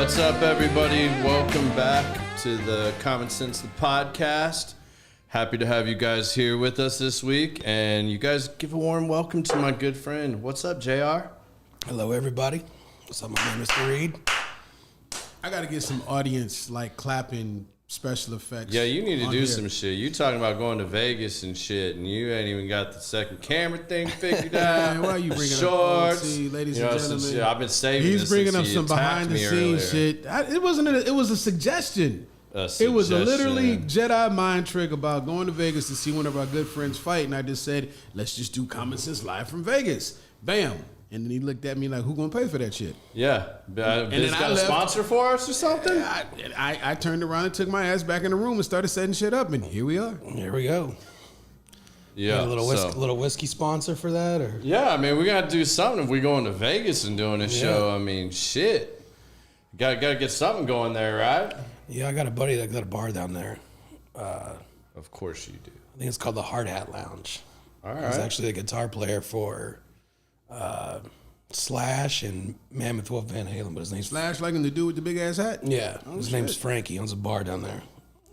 What's up, everybody? Welcome back to the Common Sense the podcast. Happy to have you guys here with us this week, and you guys give a warm welcome to my good friend. What's up, JR? Hello, everybody. What's up, my name is Mr. Reed. I got to get some audience like clapping special effects. Yeah, you need to do here. some shit. You talking about going to Vegas and shit, and you ain't even got the second camera thing figured out. Man, why are you bringing shorts, up ladies you know, and gentlemen? shit. I've been saving. He's this bringing since up he some attacked behind the me scenes earlier. shit. It wasn't. It was a suggestion. It was a literally Jedi mind trick about going to Vegas to see one of our good friends fight, and I just said, "Let's just do Common Sense live from Vegas." Bam. And then he looked at me like, "Who gonna pay for that shit?" Yeah, and Biz got a sponsor for us or something. I turned around and took my ass back in the room and started setting shit up, and here we are. Here we go. Yeah, a little whiskey sponsor for that, or yeah. I mean, we gotta do something if we going to Vegas and doing a show. I mean, shit, gotta get something going there, right? Yeah, I got a buddy that got a bar down there. Of course you do. I think it's called the Hard Hat Lounge. All right. He's actually a guitar player for Slash and Mammoth Wolf Van Halen, but his name's Slash, like in the dude with the big ass hat. Yeah, his name's Frankie. He owns a bar down there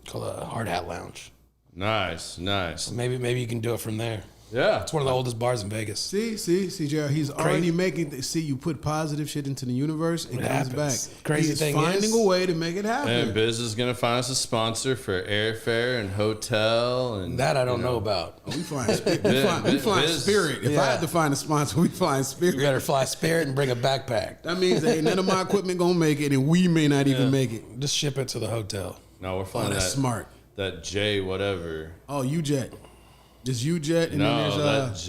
called the Hard Hat Lounge. Nice. So maybe you can do it from there. Yeah, It's one of the oldest bars in Vegas. See, JR, he's already making. See, you put positive shit into the universe, it comes back. Crazy He's thing finding is, a way to make it happen. and Biz is gonna find us a sponsor for airfare and hotel and That I don't know about. We flying Spirit. We flying Spirit. If I had to find a sponsor, we flying Spirit. You better fly Spirit and bring a backpack. That means that ain't none of my equipment gonna make it, and we may not even make it. Just ship it to the hotel. No, we're flying That's smart. That J whatever. Oh, UJet. Just UJet, and No, then that there's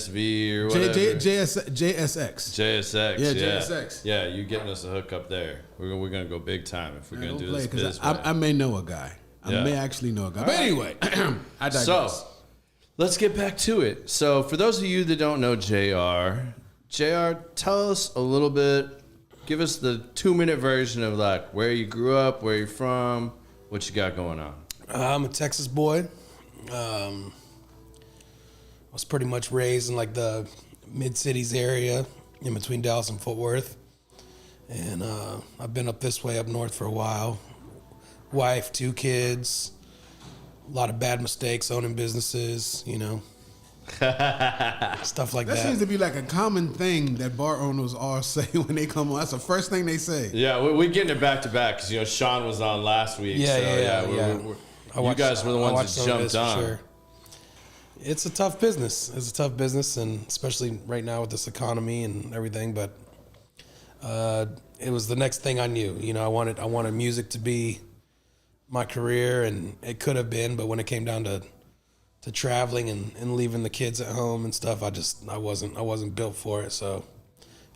JSV or whatever. JSX. JSX. Yeah, Yeah, JSX. Yeah, you getting us a hook up there. We're gonna go big time if we're gonna do this. Biz I may know a guy. I may actually know a guy. But anyway, I digress. So, let's get back to it. So, for those of you that don't know JR, tell us a little bit. Give us the 2-minute version of like where you grew up, where you're from, what you got going on. I'm a Texas boy. I was pretty much raised in like the mid-cities area in between Dallas and Fort Worth. And I've been up this way up north for a while. Wife, 2 kids, a lot of bad mistakes, owning businesses, you know. Stuff like that. That seems to be like a common thing that bar owners all say when they come on. That's the first thing they say. Yeah, we're getting it back to back because Sean was on last week. Yeah. You guys were the ones that jumped on. Sure. It's a tough business. And especially right now with this economy and everything. But it was the next thing I knew. You know, I wanted music to be my career, and it could have been. But when it came down to traveling and leaving the kids at home and stuff, I wasn't built for it. So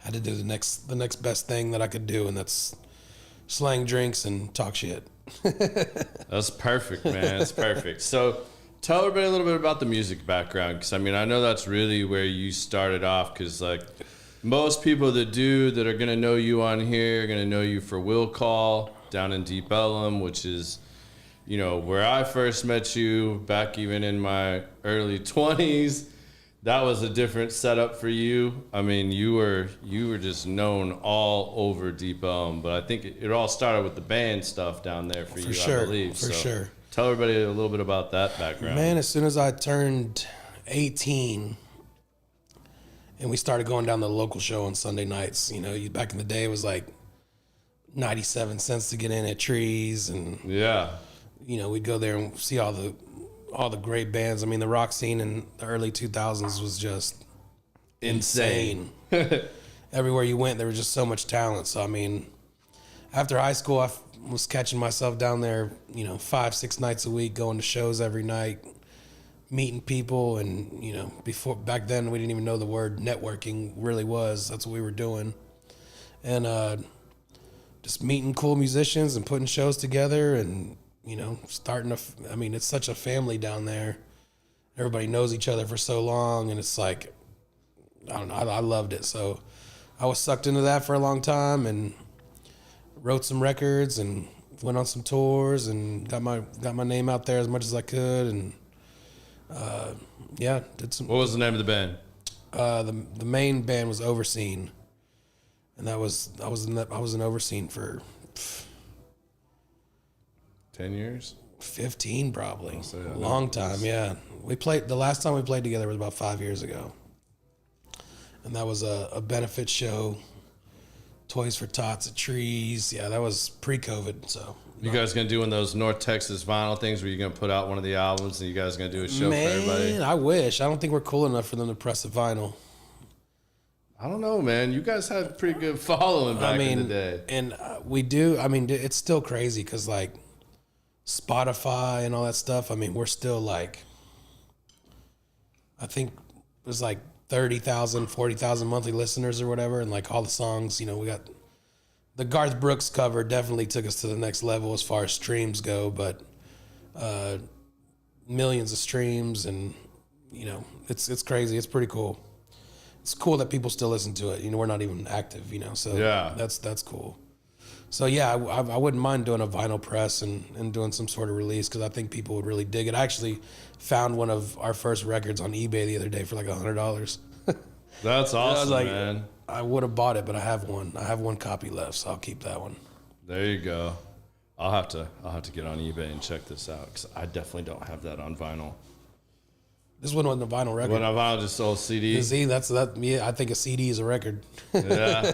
I had to do the next best thing that I could do, and that's slang drinks and talk shit. That's perfect, man. That's perfect. So tell everybody a little bit about the music background, because I mean, I know that's really where you started off, because like most people that are going to know you on here are going to know you for Will Call down in Deep Ellum, which is, you know, where I first met you back even in my early 20s. That was a different setup for you. I mean, you were just known all over Deep Ellum, but I think it all started with the band stuff down there for you, sure, I believe. For sure. Tell everybody a little bit about that background. Man, as soon as I turned 18 and we started going down to the local show on Sunday nights, you know, back in the day it was like 97 cents to get in at Trees, and yeah, you know, we'd go there and see all the great bands. I mean, the rock scene in the early 2000s was just insane. Everywhere you went, there was just so much talent. So, I mean, after high school, I was catching myself down there, you know, 5-6 nights a week, going to shows every night, meeting people. And, you know, back then we didn't even know the word networking really was. That's what we were doing. And just meeting cool musicians and putting shows together, and, you know, it's such a family down there. Everybody knows each other for so long, and it's like, I don't know, I loved it. So I was sucked into that for a long time, and wrote some records and went on some tours and got my name out there as much as I could, and did some. What was the name of the band? The main band was Overscene, and I was in Overscene for 10 years? 15 probably. So, yeah, long time, yeah. The last time we played together was about 5 years ago. And that was a benefit show, Toys for Tots at Trees. Yeah, that was pre-COVID, so. You guys gonna do one of those North Texas vinyl things where you're gonna put out one of the albums and you guys gonna do a show for everybody? Man, I wish. I don't think we're cool enough for them to press a vinyl. I don't know, man. You guys had a pretty good following back in the day. And we do. I mean, it's still crazy because, like, Spotify and all that stuff, I mean, we're still, like, I think there's, like, 30,000, 40,000 monthly listeners or whatever. And, like, all the songs, you know, we got the Garth Brooks cover definitely took us to the next level as far as streams go. But millions of streams and, you know, it's crazy. It's pretty cool. It's cool that people still listen to it. You know, we're not even active, you know, so yeah, that's cool. So yeah, I wouldn't mind doing a vinyl press and doing some sort of release because I think people would really dig it. I actually found one of our first records on eBay the other day for like $100. That's awesome, like, man. I would have bought it, but I have one. I have one copy left, so I'll keep that one. There you go. I'll have to get on eBay and check this out because I definitely don't have that on vinyl. This one wasn't a vinyl record. When I vinyl, just sold CD. See, that. Yeah, I think a CD is a record. Yeah,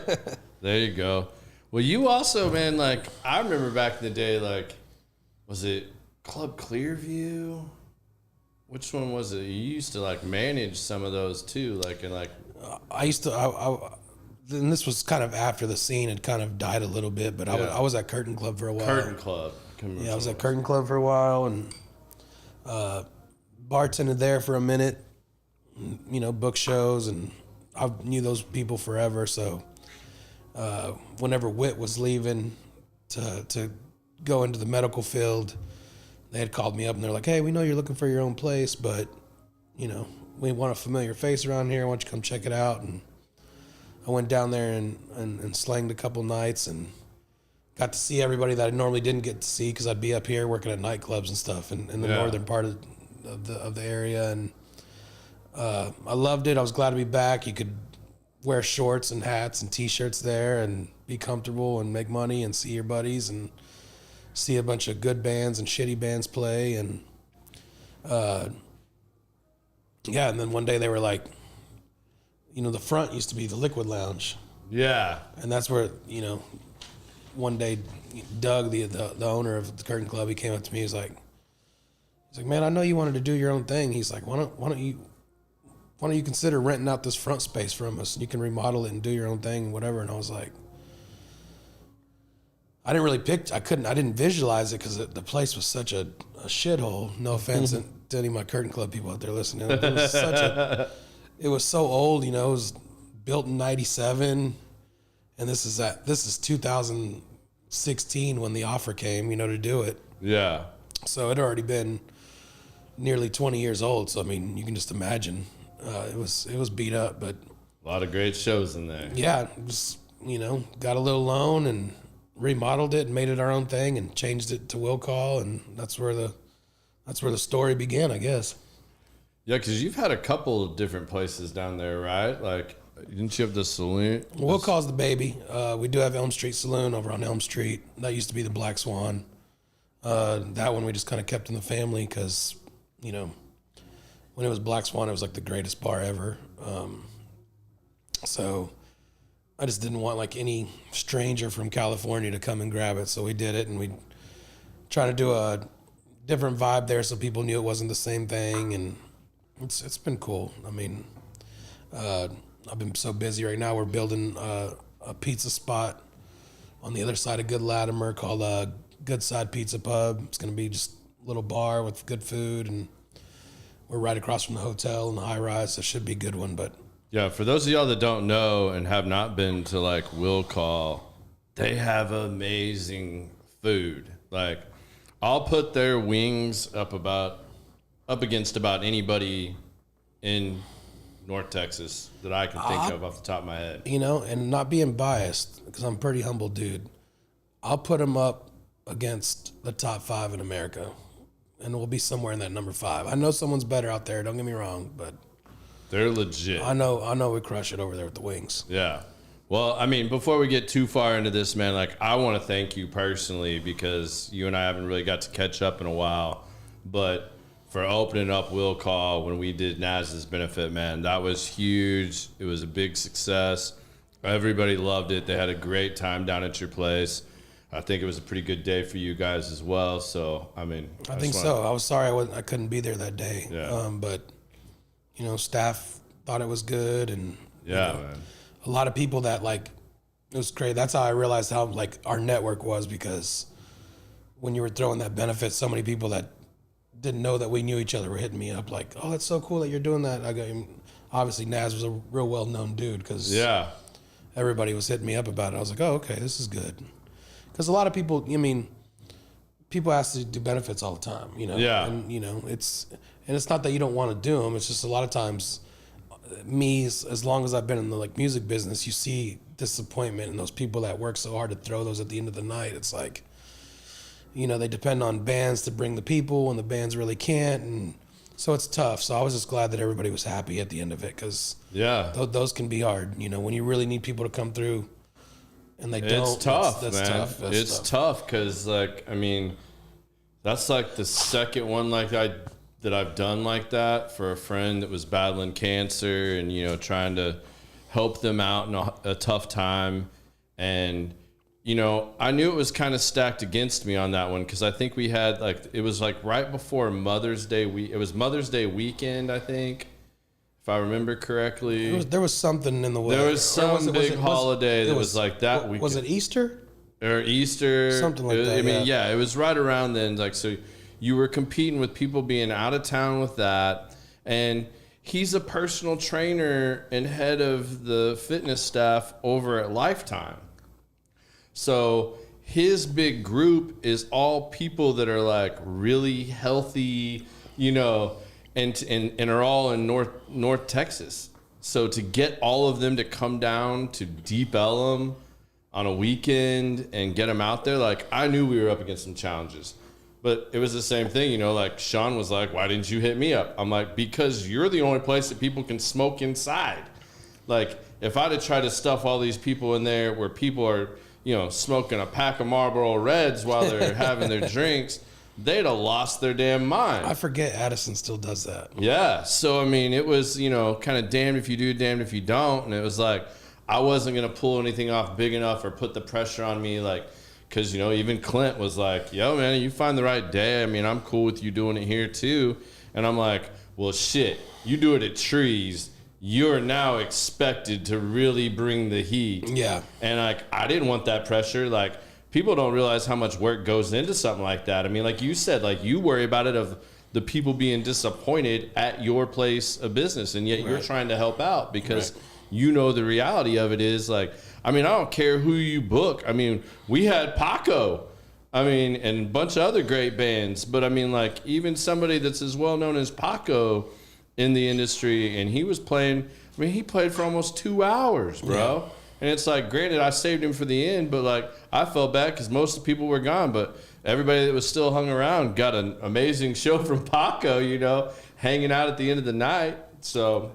there you go. Well, you also, man, like, I remember back in the day, like, was it Club Clearview? Which one was it? You used to, like, manage some of those, too, like, and, like... I used to, and this was kind of after the scene had kind of died a little bit, but I was at Curtain Club for a while. Curtain Club. Yeah, I was at Curtain Club for a while, and bartended there for a minute, you know, book shows, and I knew those people forever, so... whenever Whit was leaving to go into the medical field, they had called me up and they're like, hey, we know you're looking for your own place, but, you know, we want a familiar face around here. Why don't you come check it out? And I went down there and slanged a couple nights and got to see everybody that I normally didn't get to see because I'd be up here working at nightclubs and stuff in the northern part of the area. And I loved it. I was glad to be back. You could wear shorts and hats and T-shirts there and be comfortable and make money and see your buddies and see a bunch of good bands and shitty bands play. And yeah, and then one day they were like, you know, the front used to be the Liquid Lounge. Yeah. And that's where, you know, one day Doug, the owner of the Curtain Club, he came up to me. He's like, man, I know you wanted to do your own thing. He's like, why don't you consider renting out this front space from us and you can remodel it and do your own thing and whatever. And I was like, I didn't visualize it because the place was such a shithole. No offense to any of my Curtain Club people out there listening. It was so old, you know, it was built in 97 and this is 2016 when the offer came, you know, to do it. Yeah. So it had already been nearly 20 years old. So, I mean, you can just imagine. It was beat up, but a lot of great shows in there. Yeah, just, you know, got a little loan and remodeled it and made it our own thing and changed it to Will Call, and that's where the story began, I guess. Yeah, because you've had a couple of different places down there, right? Like, didn't you have the saloon? Will Call's the baby. We do have Elm Street Saloon over on Elm Street. That used to be the Black Swan. That one we just kind of kept in the family because, you know, when it was Black Swan, it was like the greatest bar ever. So I just didn't want like any stranger from California to come and grab it. So we did it, and we tried to do a different vibe there so people knew it wasn't the same thing. And it's been cool. I mean, I've been so busy right now. We're building a pizza spot on the other side of Good Latimer called Good Side Pizza Pub. It's going to be just a little bar with good food, and we're right across from the hotel in the high rise, so it should be a good one. But yeah, for those of y'all that don't know and have not been to like Will Call, they have amazing food. Like, I'll put their wings up against about anybody in North Texas that I can think of off the top of my head. You know, and not being biased, because I'm a pretty humble dude, I'll put them up against the top 5 in America. And we'll be somewhere in that number 5. I know someone's better out there. Don't get me wrong, but they're legit. I know we crush it over there with the wings. Yeah. Well, I mean, before we get too far into this, man, like, I want to thank you personally because you and I haven't really got to catch up in a while. But for opening up Will Call when we did Naz's benefit, man, that was huge. It was a big success. Everybody loved it. They had a great time down at your place. I think it was a pretty good day for you guys as well. So, I mean, I think so. I was sorry I couldn't be there that day. Yeah. But, you know, staff thought it was good. And, yeah, you know, man. a lot of people that, like, it was great. That's how I realized how, like, our network was, because when you were throwing that benefit, so many people that didn't know that we knew each other were hitting me up like, oh, that's so cool that you're doing that. I go, obviously, Naz was a real well-known dude because everybody was hitting me up about it. I was like, oh, okay, this is good. Because a lot of people, I mean, people ask to do benefits all the time, you know? Yeah. And, you know, it's not that you don't want to do them. It's just a lot of times, as long as I've been in the, like, music business, you see disappointment in those people that work so hard to throw those at the end of the night. It's like, you know, they depend on bands to bring the people, and the bands really can't, and so it's tough. So I was just glad that everybody was happy at the end of it, because those can be hard. You know, when you really need people to come through, and they don't. It's tough, that's man. tough. It's tough because, like, I mean, that's like the second one that I've done like that for a friend that was battling cancer, and, you know, trying to help them out in a tough time. And, you know, I knew it was kind of stacked against me on that one because I think we had, like, it was like right before Mother's Day week. It was Mother's Day weekend, I think, if I remember correctly. There was something in the way. There was some big holiday that was like that weekend. Was it Easter? Or Easter. Something like that. I mean, yeah, it was right around then. Like, so you were competing with people being out of town with that. And he's a personal trainer and head of the fitness staff over at Lifetime. So his big group is all people that are, like, really healthy, you know, and are all in North Texas. So to get all of them to come down to Deep Ellum on a weekend and get them out there, like, I knew we were up against some challenges. But it was the same thing, you know, like, Sean was like, why didn't you hit me up? I'm like, because you're the only place that people can smoke inside. Like, if I'd have tried to stuff all these people in there where people are, you know, smoking a pack of Marlboro Reds while they're having their drinks, they'd have lost their damn mind. I forget Addison still does that. Yeah. So, I mean, it was, you know, kind of damned if you do, damned if you don't. And it was like, I wasn't going to pull anything off big enough or put the pressure on me, like, because, you know, even Clint was like, yo, man, you find the right day. I mean, I'm cool with you doing it here too. And I'm like, well, shit, you do it at Trees, you're now expected to really bring the heat. Yeah. And, like, I didn't want that pressure. Like, people don't realize how much work goes into something like that. I mean, like you said, like, you worry about it of the people being disappointed at your place of business, and yet you're trying to help out because you know the reality of it is, like, I mean, I don't care who you book. I mean, we had Paco, I mean, and a bunch of other great bands, but I mean, like, even somebody that's as well known as Paco in the industry, and he was playing, I mean, he played for almost 2 hours, bro. Yeah. And it's like, granted, I saved him for the end, but, like, I felt bad because most of the people were gone, but everybody that was still hung around got an amazing show from Paco, you know, hanging out at the end of the night. So,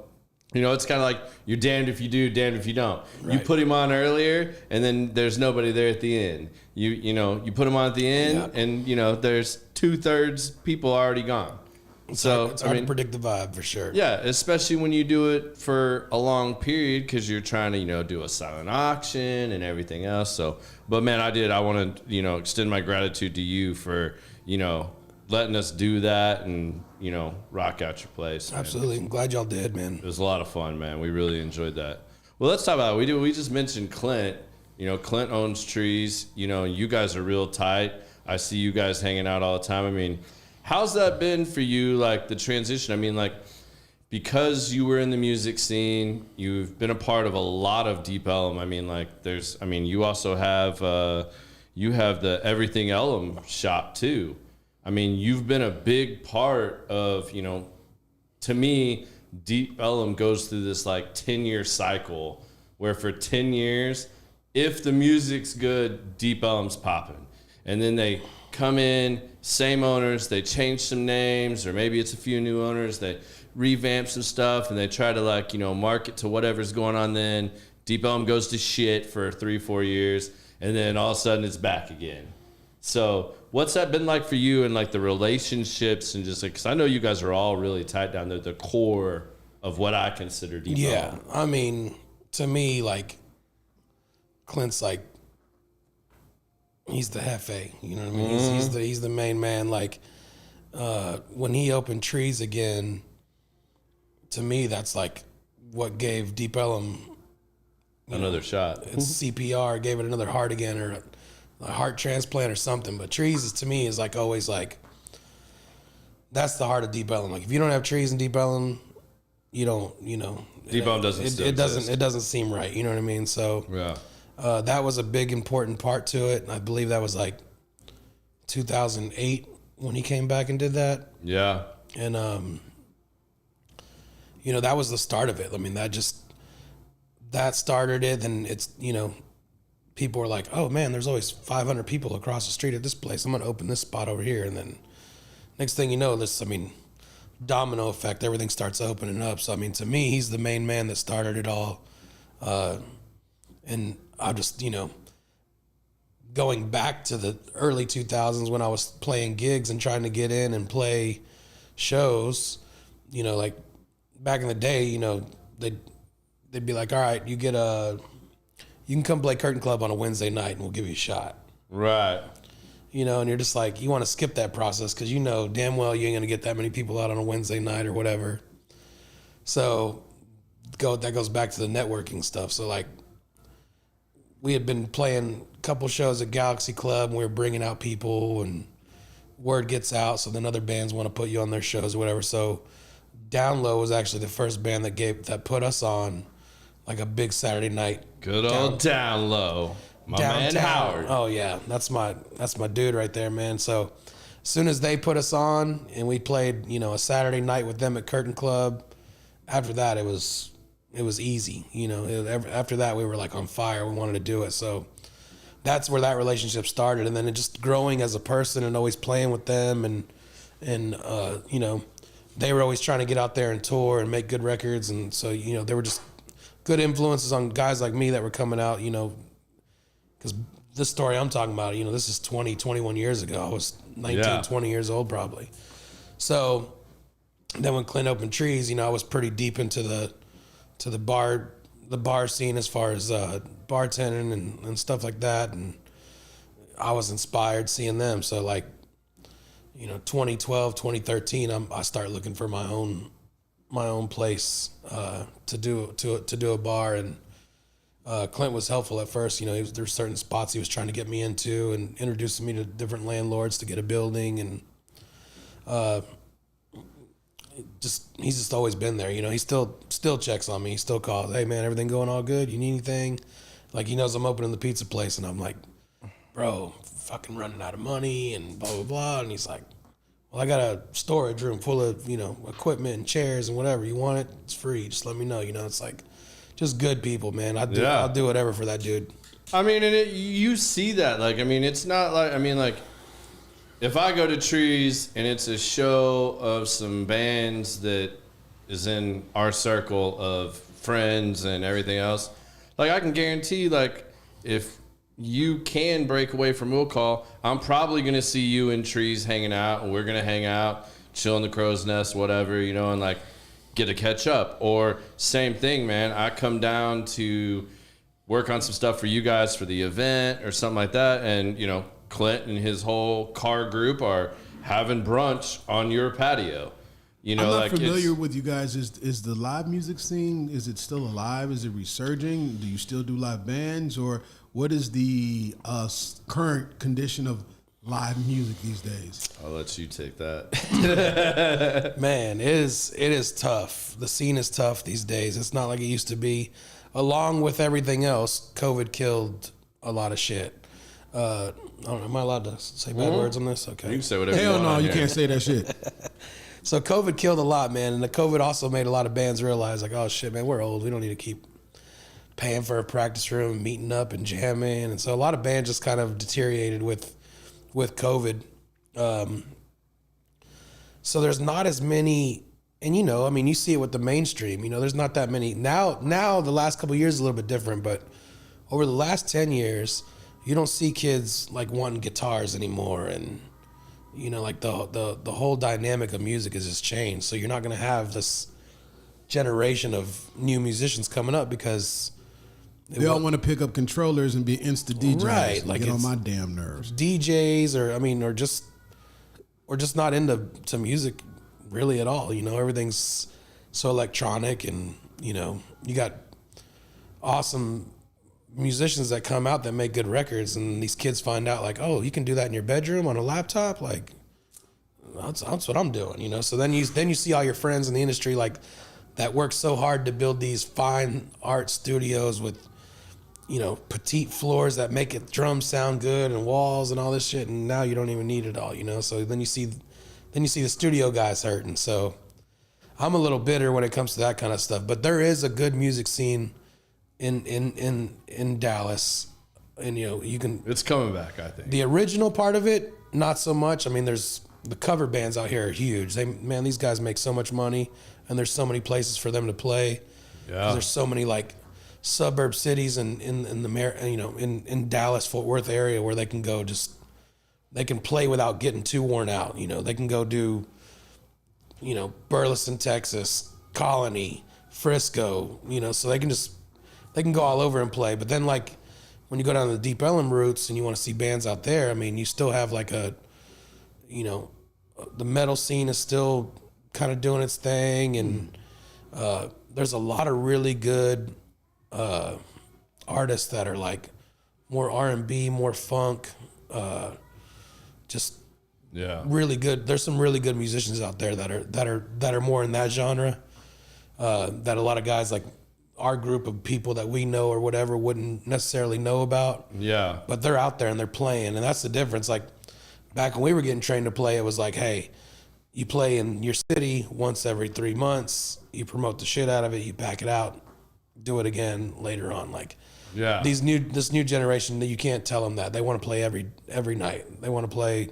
you know, it's kind of like you're damned if you do, damned if you don't. Right. You put him on earlier, and then there's nobody there at the end. You know, you put him on at the end, and, you know, there's 2/3 people already gone. It's hard to predict the vibe for sure. Yeah, especially when you do it for a long period because you're trying to, you know, do a silent auction and everything else. So, but man, I want to, you know, extend my gratitude to you for, you know, letting us do that and, you know, rock out your place. Man. Absolutely. I'm glad y'all did, man. It was a lot of fun, man. We really enjoyed that. Well, let's talk about it. We just mentioned Clint. You know, Clint owns Trees. You know, you guys are real tight. I see you guys hanging out all the time. I mean, how's that been for you, like, the transition? I mean, like, because you were in the music scene, you've been a part of a lot of Deep Ellum. I mean, like, you also have, you have the Everything Ellum shop, too. I mean, you've been a big part of, you know, to me, Deep Ellum goes through this, like, 10-year cycle where for 10 years, if the music's good, Deep Ellum's popping. And then they come in, same owners, they change some names, or maybe it's a few new owners, they revamp some stuff, and they try to, like, you know, market to whatever's going on then. Deep Ellum goes to shit for 3-4 years, and then all of a sudden it's back again. So what's that been like for you and like the relationships and just like, because I know you guys are all really tight down there, the core of what I consider Deep Ellum. Yeah, I mean, to me, like, Clint's like, he's the jefe, you know what I mean? He's the main man. Like, when he opened Trees again, to me, that's like what gave Deep Ellum another shot. It's CPR, gave it another heart again, or a heart transplant or something. But Trees is, to me, is like always like, that's the heart of Deep Ellum. Like, if you don't have Trees in Deep Ellum, you don't, Deep Ellum doesn't it doesn't seem right. You know what I mean? So yeah, that was a big important part to it. I believe that was like 2008 when he came back and did that. Yeah, and that was the start of it. I mean, that started it. Then it's people were like, oh man, there's always 500 people across the street at this place. I'm gonna open this spot over here, and then next thing you know, domino effect, everything starts opening up. So, I mean, to me, he's the main man that started it all. And I just, going back to the early 2000s when I was playing gigs and trying to get in and play shows, like back in the day, they'd be like, all right, you can come play Curtain Club on a Wednesday night and we'll give you a shot. Right. And you're just like, you want to skip that process because damn well you ain't going to get that many people out on a Wednesday night or whatever. So that goes back to the networking stuff. So like we had been playing a couple shows at Galaxy Club and we were bringing out people and word gets out. So then other bands want to put you on their shows or whatever. So Down Low was actually the first band that put us on like a big Saturday night. Good old Down Low. My downtown. man Howard. Oh yeah, that's my dude right there, man. So as soon as they put us on and we played, a Saturday night with them at Curtain Club, after that it was easy. After that we were like on fire. We wanted to do it. So that's where that relationship started, and then it just growing as a person and always playing with them and they were always trying to get out there and tour and make good records, and so they were just good influences on guys like me that were coming out, because this story I'm talking about, this is 21 years ago. I was 19, 20 years old probably. So then when Clint opened Trees, I was pretty deep into the bar scene as far as bartending and stuff like that. And I was inspired seeing them. So like, 2012, 2013, I started looking for my own place to do a bar. And Clint was helpful at first. There's certain spots he was trying to get me into and introducing me to different landlords to get a building, and he's just always been there. He still checks on me. He still calls, hey man, everything going all good? You need anything? Like, he knows I'm opening the pizza place, and I'm like, bro, fucking running out of money and blah blah blah. And he's like, well, I got a storage room full of equipment and chairs and whatever. You want it? It's free. Just let me know. It's like, just good people, man. I'll do whatever for that dude. I mean, and you see that. Like, I mean, it's not like, like, if I go to Trees and it's a show of some bands that is in our circle of friends and everything else, like, I can guarantee, like, if you can break away from Will Call, I'm probably going to see you in Trees hanging out, and we're going to hang out, chill in the crow's nest, whatever, and, like, get a catch up. Or same thing, man, I come down to work on some stuff for you guys for the event or something like that, and Clint and his whole car group are having brunch on your patio. I'm not familiar with you guys. Is the live music scene, is it still alive? Is it resurging? Do you still do live bands, or what is the current condition of live music these days? I'll let you take that. Man, it is tough. The scene is tough these days. It's not like it used to be. Along with everything else, COVID killed a lot of shit. I don't know, am I allowed to say bad words on this? Okay. You can say whatever you want. Hell no, you can't say that shit. So COVID killed a lot, man. And the COVID also made a lot of bands realize, like, oh shit, man, we're old. We don't need to keep paying for a practice room, meeting up and jamming. And so a lot of bands just kind of deteriorated with COVID. So there's not as many And, you know, I mean, you see it with the mainstream. You know, there's not that many. Now the last couple of years is a little bit different, but over the last 10 years, you don't see kids, like, wanting guitars anymore. And, you know, like, the whole dynamic of music has just changed. So you're not going to have this generation of new musicians coming up because... They all want to pick up controllers and be insta DJs. Right. Like, get on my damn nerves. DJs or just not into music really at all. You know, everything's so electronic, and, you know, you got awesome musicians that come out that make good records, and these kids find out, like, oh, you can do that in your bedroom on a laptop? Like, that's what I'm doing, you know? So then you see all your friends in the industry, like, that work so hard to build these fine art studios with, you know, petite floors that make it drums sound good and walls and all this shit, and now you don't even need it all, you know? So then you see the studio guys hurting. So I'm a little bitter when it comes to that kind of stuff. But there is a good music scene in Dallas, and, you know, you can... It's coming back, I think. The original part of it, not so much. I mean, there's... The cover bands out here are huge. These guys make so much money, and there's so many places for them to play. Yeah. There's so many, like, suburb cities in Dallas, Fort Worth area where they can go they can play without getting too worn out. You know, they can go do, you know, Burleson, Texas, Colony, Frisco, you know, so they can go all over and play. But then, like, when you go down to the Deep Ellum routes and you want to see bands out there, I mean, you still have, like, you know, the metal scene is still kind of doing its thing, and there's a lot of really good artists that are, like, more R&B, more funk, just really good. There's some really good musicians out there that are more in that genre, that a lot of guys like our group of people that we know or whatever wouldn't necessarily know about. Yeah. But they're out there and they're playing, and that's the difference. Like, back when we were getting trained to play, it was like, hey, you play in your city once every 3 months, you promote the shit out of it, you pack it out, do it again later on. Like, yeah, this new generation, that you can't tell them that. They want to play every night. They want to play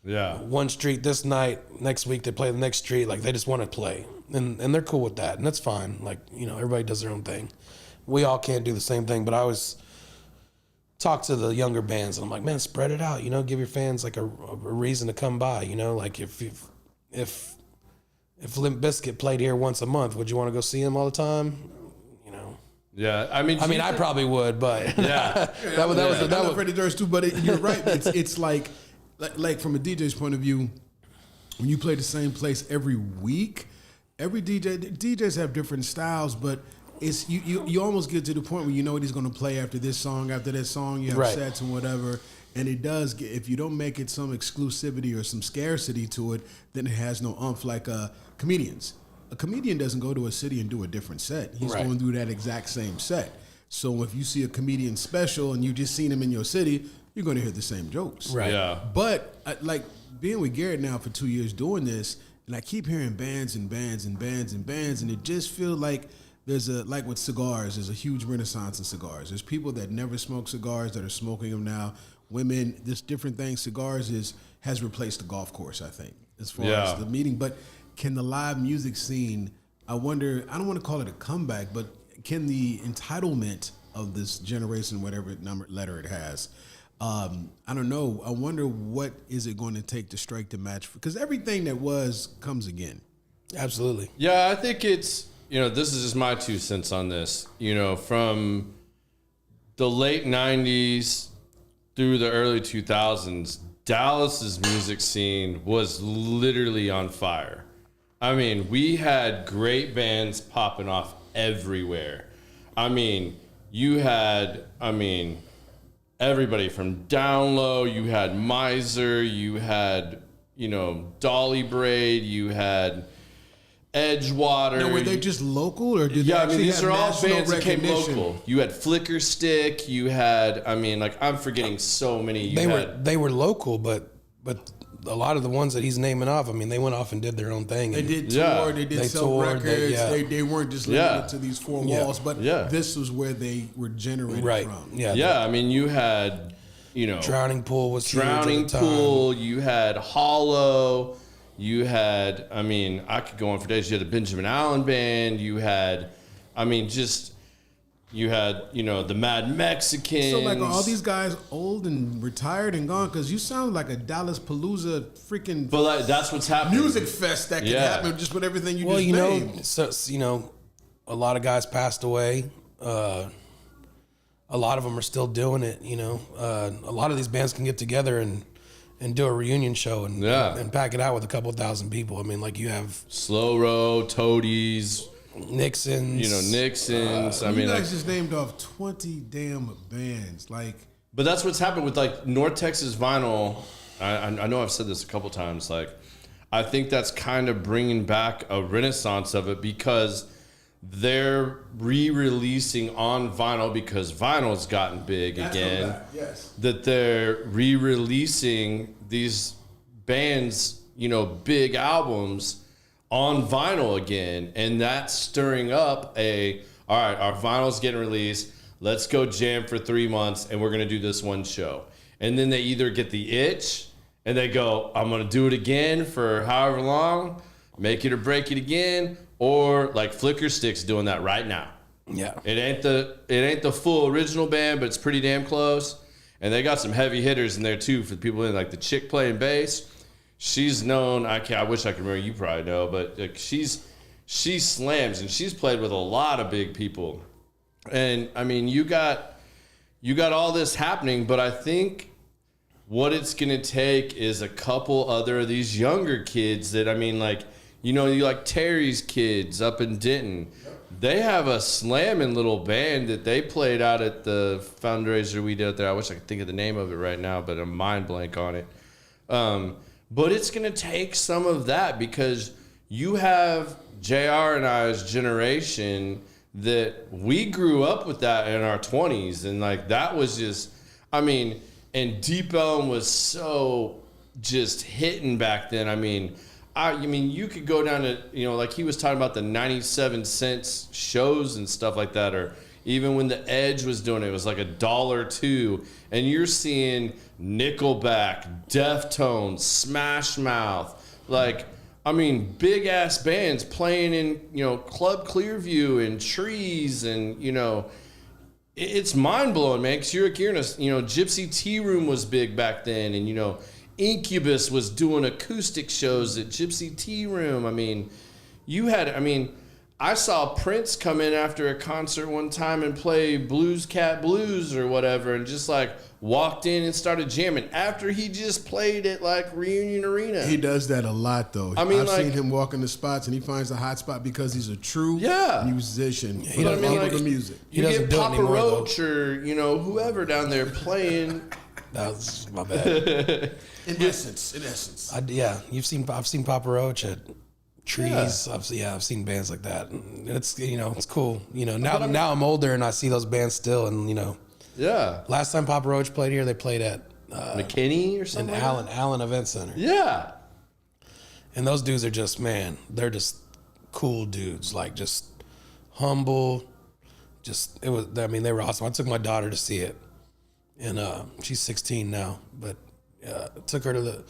one street this night, next week they play the next street. Like, they just want to play, and they're cool with that, and that's fine. Like, you know, everybody does their own thing. We all can't do the same thing, but I always talk to the younger bands, and I'm like, man, spread it out, you know, give your fans, like, a reason to come by, you know? Like, if Limp Bizkit played here once a month, would you want to go see them all the time? You know? Yeah, I mean, I probably would, but yeah, that was Freddie Durst too. But you're right. It's like from a DJ's point of view, when you play the same place every week, DJs have different styles, but it's you almost get to the point where you know what he's going to play after this song, after that song. You have sets and whatever. And it does get, if you don't make it some exclusivity or some scarcity to it, then it has no oomph. Like comedians. A comedian doesn't go to a city and do a different set. He's going through that exact same set. So if you see a comedian special and you just seen him in your city, you're going to hear the same jokes. Right. Yeah. But like being with Garrett now for 2 years doing this, and I keep hearing bands and bands and bands and bands, and it just feels like there's like with cigars, there's a huge renaissance in cigars. There's people that never smoked cigars that are smoking them now. Women, this different thing. Cigars has replaced the golf course, I think, as far as the meeting. But can the live music scene, I wonder, I don't want to call it a comeback, but can the entitlement of this generation, whatever letter it has, I don't know. I wonder what is it going to take to strike the match? Because everything that was comes again. Absolutely. Yeah, I think it's, you know, this is just my 2 cents on this. You know, from the late 90s through the early 2000s, Dallas's music scene was literally on fire. I mean, we had great bands popping off everywhere. I mean, you had, everybody from Down Low, you had Miser, you had, you know, Dolly Braid, you had Edgewater. Now, were they just local, or did they actually these have are all national bands that came recognition? local. You had Flicker Stick. You had, I'm forgetting so many. They were local, but a lot of the ones that he's naming off, they went off and did their own thing. They did tour. They did sell records. They weren't just limited to these 4 walls, but this was where they were generated from. Yeah. You had, you know, Drowning Pool was Drowning huge at the Pool. time. You had Hollow. You had, I mean, I could go on for days. You had a Benjamin Allen band. You had, I mean, you had, the Mad Mexicans. So, like, are all these guys old and retired and gone? Because you sound like a Dallas Palooza freaking. But like, that's what's happening. Music fest that can happen just with everything you just named. So, a lot of guys passed away. A lot of them are still doing it. A lot of these bands can get together and do a reunion show and pack it out with a couple thousand people. I mean, like, you have Slow Row, Toadies, Nixon's. Nixon's. I mean, you guys just named off 20 damn bands. Like, but that's what's happened with like North Texas Vinyl. I know I've said this a couple times. Like, I think that's kind of bringing back a renaissance of it because they're re-releasing on vinyl because vinyl's gotten big again. Yes. That they're re-releasing these bands, big albums on vinyl again, and that's stirring up all right, our vinyl's getting released. Let's go jam for 3 months, and we're gonna do this one show. And then they either get the itch and they go, I'm gonna do it again for however long, make it or break it again. Or like Flicker Stick's doing that right now. Yeah. It ain't the full original band, but it's pretty damn close. And they got some heavy hitters in there too for the people in, like the chick playing bass. She's known. I wish I could remember. You probably know, but like, she slams and she's played with a lot of big people. And I mean, you got all this happening, but I think what it's gonna take is a couple other of these younger kids that, I mean, like. You like Terry's kids up in Denton. They have a slamming little band that they played out at the fundraiser we did out there. I wish I could think of the name of it right now, but I'm mind blank on it. But it's going to take some of that because you have JR and I's generation that we grew up with that in our 20s. And like that was just, I mean, and Deep Ellum was so just hitting back then. I mean, you could go down to, like he was talking about the 97 cents shows and stuff like that, or even when the Edge was doing it, it was like $1 and you're seeing Nickelback, Deftones, Smash Mouth, like, I mean, big ass bands playing in, Club Clearview and Trees and, it's mind blowing, man, because you're in a, Gypsy Tea Room was big back then, and, Incubus was doing acoustic shows at Gypsy Tea Room. I mean, I saw Prince come in after a concert one time and play Blues Cat Blues or whatever and just like walked in and started jamming after he just played at like Reunion Arena. He does that a lot though. I mean, I've seen him walk in the spots and he finds a hot spot because he's a true musician. He doesn't love the music. You get Papa Roach or, whoever down there playing. That was my bad. In essence. I've seen Papa Roach at Trees. Yeah. I've seen bands like that. And it's it's cool. Now I'm older and I see those bands still, and Last time Papa Roach played here, they played at McKinney or something. Allen Event Center. Yeah. And those dudes are just, man, they're just cool dudes, like just humble. They were awesome. I took my daughter to see it, and she's 16 now, but. Took her to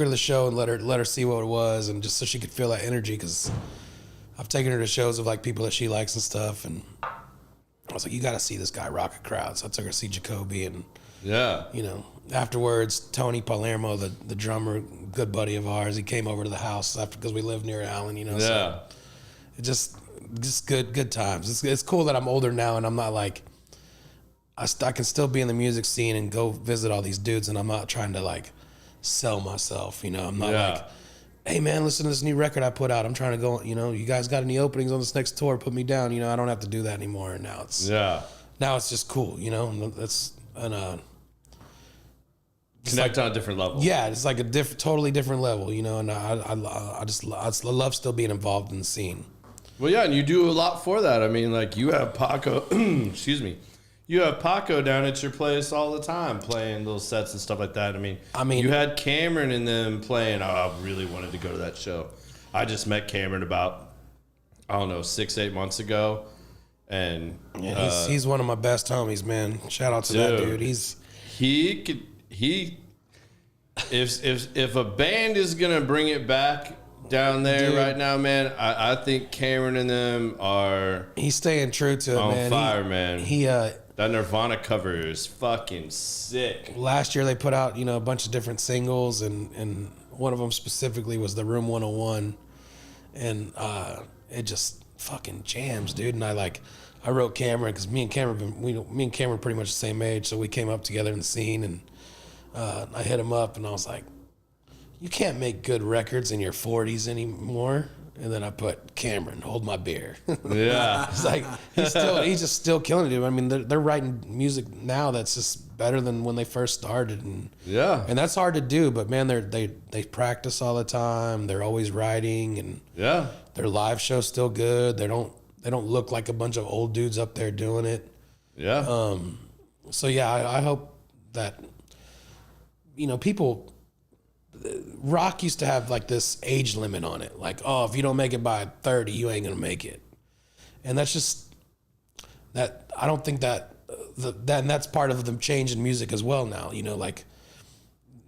the show and let her see what it was, and just so she could feel that energy, because I've taken her to shows of like people that she likes and stuff, and I was like, you got to see this guy rock a crowd. So I took her to see Jacoby, and afterwards Tony Palermo, the drummer, good buddy of ours, he came over to the house because we live near Allen, So it just good times. It's cool that I'm older now and I'm not like. I can still be in the music scene and go visit all these dudes, and I'm not trying to like sell myself. I'm not like, hey man, listen to this new record I put out. I'm trying to go. You guys got any openings on this next tour? Put me down. I don't have to do that anymore. And now it's just cool. That's connect on a different level. Yeah, it's like a totally different level. And I love still being involved in the scene. Well, yeah, and you do a lot for that. I mean, like you have Paco. Excuse me. You have Paco down at your place all the time playing little sets and stuff like that. I mean, you had Cameron and them playing. Oh, I really wanted to go to that show. I just met Cameron about, 6-8 months ago. And he's one of my best homies, man. Shout out to that dude. if a band is gonna bring it back down there right now, man, I think Cameron and them are. He's staying true to it, on man. fire, man. He that Nirvana cover is fucking sick. Last year they put out, a bunch of different singles, and one of them specifically was the Room 101, and it just fucking jams, dude. And I wrote Cameron because me and Cameron pretty much the same age, so we came up together in the scene, and I hit him up and I was like, you can't make good records in your 40s anymore. And then I put Cameron, hold my beer. Yeah. It's like, he's just still killing it, dude. I mean, they're writing music now that's just better than when they first started. And that's hard to do, but man, they practice all the time. They're always writing, and their live show's still good. They don't look like a bunch of old dudes up there doing it. Yeah. So yeah, I hope that, people, rock used to have like this age limit on it. Like, oh, if you don't make it by 30, you ain't gonna make it. And that's just that. I don't think that and that's part of the change in music as well now. Like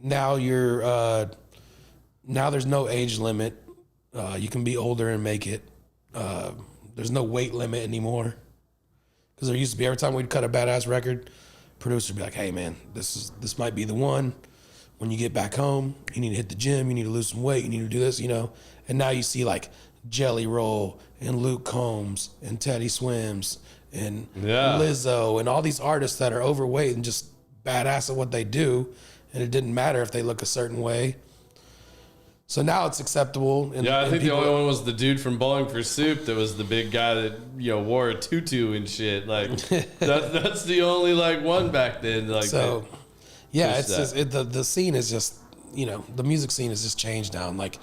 now now there's no age limit. You can be older and make it. There's no weight limit anymore. Because there used to be, every time we'd cut a badass record, producer would be like, hey man, this might be the one. When you get back home, you need to hit the gym, you need to lose some weight, you need to do this, And now you see like Jelly Roll and Luke Combs and Teddy Swims and Lizzo and all these artists that are overweight and just badass at what they do. And it didn't matter if they look a certain way. So now it's acceptable. And, I think the only one was the dude from Bowling for Soup that was the big guy that, wore a tutu and shit. Like, that's the only, one back then. Like, so... Yeah, it's just, the scene is just, the music scene has just changed now. And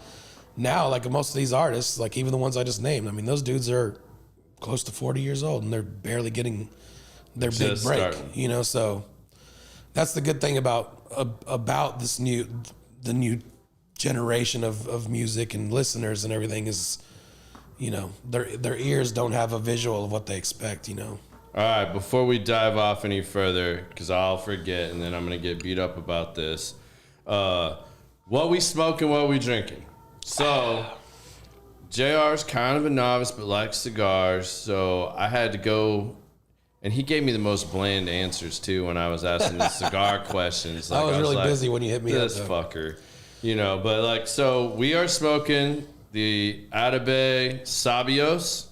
now, most of these artists, even the ones I just named, I mean, those dudes are close to 40 years old and they're barely getting their big break, So that's the good thing about the new generation of music and listeners and everything is, their ears don't have a visual of what they expect, All right, before we dive off any further, because I'll forget and then I'm going to get beat up about this, what we smoking, what we drinking. So, JR's kind of a novice but likes cigars, so I had to go, and he gave me the most bland answers too when I was asking the cigar questions. I was really busy when you hit me up. This fucker. But so we are smoking the Atabey Sabios,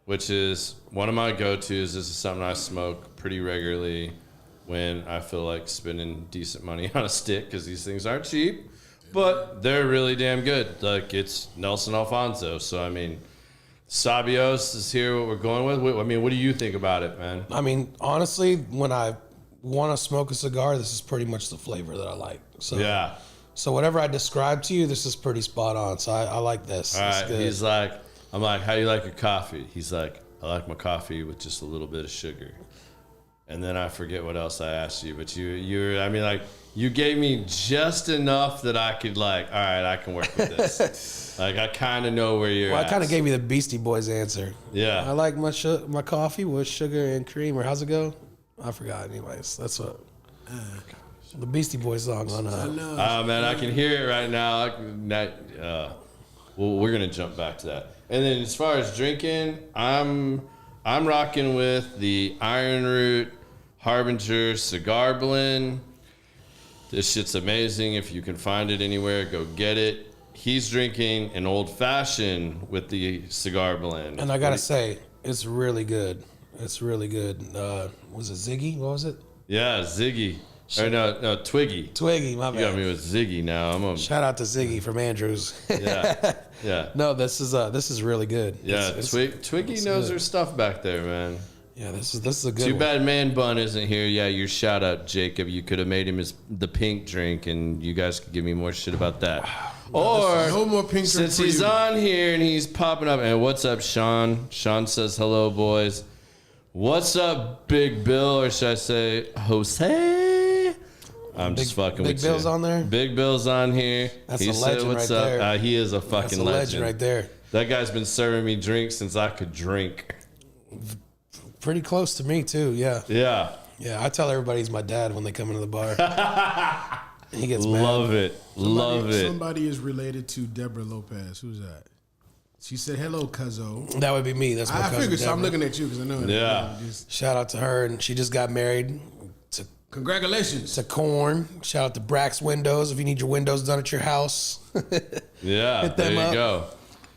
which is one of my go-tos. This is something I smoke pretty regularly when I feel like spending decent money on a stick because these things aren't cheap, but they're really damn good. Like, it's Nelson Alfonso. So, I mean, Sabios is here, what we're going with. I mean, what do you think about it, man? I mean, honestly, when I want to smoke a cigar, this is pretty much the flavor that I like. So, yeah. So whatever I describe to you, this is pretty spot on. So I like this. All right. He's like, I'm like, how do you like your coffee? He's like, I like my coffee with just a little bit of sugar. And then I forget what else I asked you, but you gave me just enough that I could all right, I can work with this. I kind of know where you're at. I kind of gave you the Beastie Boys answer. Yeah. I like my coffee with sugar and cream, or how's it go? I forgot anyways. That's what the Beastie Boys song on Oh man, I can hear it right now. Well, we're going to jump back to that. And then as far as drinking, I'm rocking with the Iron Root Harbinger Cigar Blend. This shit's amazing. If you can find it anywhere, go get it. He's drinking an old fashioned with the cigar blend. And I got to say, it's really good. It's really good. Was it Ziggy? What was it? Yeah, Ziggy. Or no, Twiggy. Twiggy, my bad. You got me with Ziggy now. Shout out to Ziggy from Andrews. Yeah. No, this is really good. Yeah, Twiggy knows her stuff back there, man. Yeah, this is a good Too one. bad Man Bun isn't here. Yeah, your shout out, Jacob. You could have made him the pink drink, and you guys could give me more shit about that. Or no more pink drink since he's on here and he's popping up. And what's up, Sean? Sean says hello, boys. What's up, Big Bill, or should I say Jose? I'm just fucking with you. Big Bill's on there? Big Bill's on here. That's a legend right there. He is a fucking legend. Legend right there. That guy's been serving me drinks since I could drink. Pretty close to me, too, yeah. Yeah. Yeah, I tell everybody he's my dad when they come into the bar. He gets love mad. it. Love it. Somebody is related to Deborah Lopez. Who's that? She said, "Hello, cuzzo." That would be me. That's my I cousin. figured. So I'm Deborah. looking at you because I know. Yeah. Shout out to her, and she just got married to Congratulations. Corn. Shout out to Brax Windows if you need your windows done at your house. Yeah, Hit there them you up. go.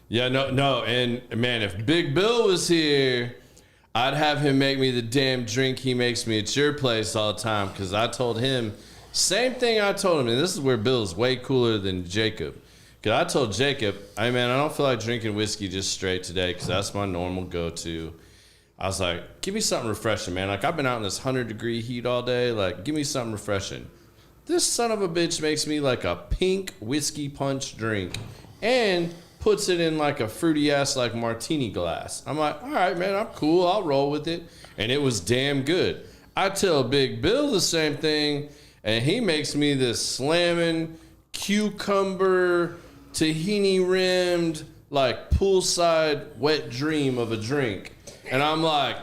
Yeah, no, and man, if Big Bill was here, I'd have him make me the damn drink he makes me at your place all the time. Because I told him, same thing I told him, and this is where Bill's way cooler than Jacob. Because I told Jacob, hey man, I don't feel like drinking whiskey just straight today because that's my normal go-to. I was like, give me something refreshing, man. Like, I've been out in this 100-degree heat all day. Like, give me something refreshing. This son of a bitch makes me like a pink whiskey punch drink and puts it in like a fruity-ass like martini glass. I'm like, all right, man, I'm cool. I'll roll with it. And it was damn good. I tell Big Bill the same thing, and he makes me this slamming cucumber tahini-rimmed like poolside wet dream of a drink. And I'm like,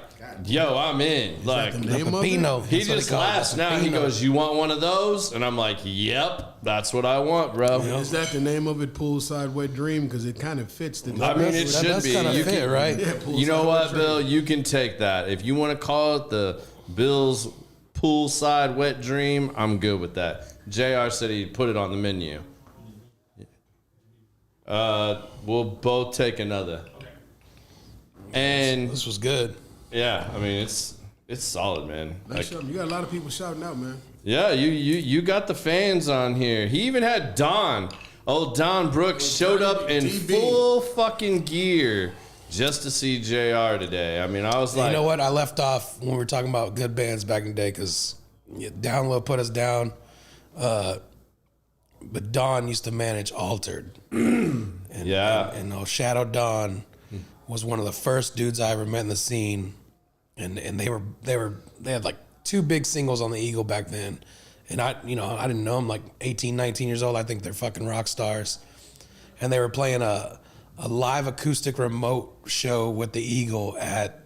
yo, I'm in. Like, the name of it? Pepino. he That's what just call it, laughs now. He Pepino. goes, you want one of those? And I'm like, yep, that's what I want, bro. Is that the name of it? Poolside Wet Dream? Because it kind of fits the. I mean, it That should does be. kind You of fit, can- right? Yeah, You know Poolside what, Wet Dream. Bill? You can take that. If you want to call it the Bill's Poolside Wet Dream, I'm good with that. JR said he'd put it on the menu. We'll both take another. And This was good. yeah, I mean it's solid, man. Nice Like, shot. You got a lot of people shouting out, man. yeah, you got the fans on here. He even had Don. Old Don Brooks showed up in DB. full fucking gear just to see JR today. I mean, I was like, You know what? I left off when we were talking about good bands back in the day because Download put us down. But Don used to manage Altered. yeah. And Shadow Don was one of the first dudes I ever met in the scene. And they had like 2 big singles on the Eagle back then. And I didn't know them, like 18, 19 years old. I think they're fucking rock stars. And they were playing a live acoustic remote show with the Eagle at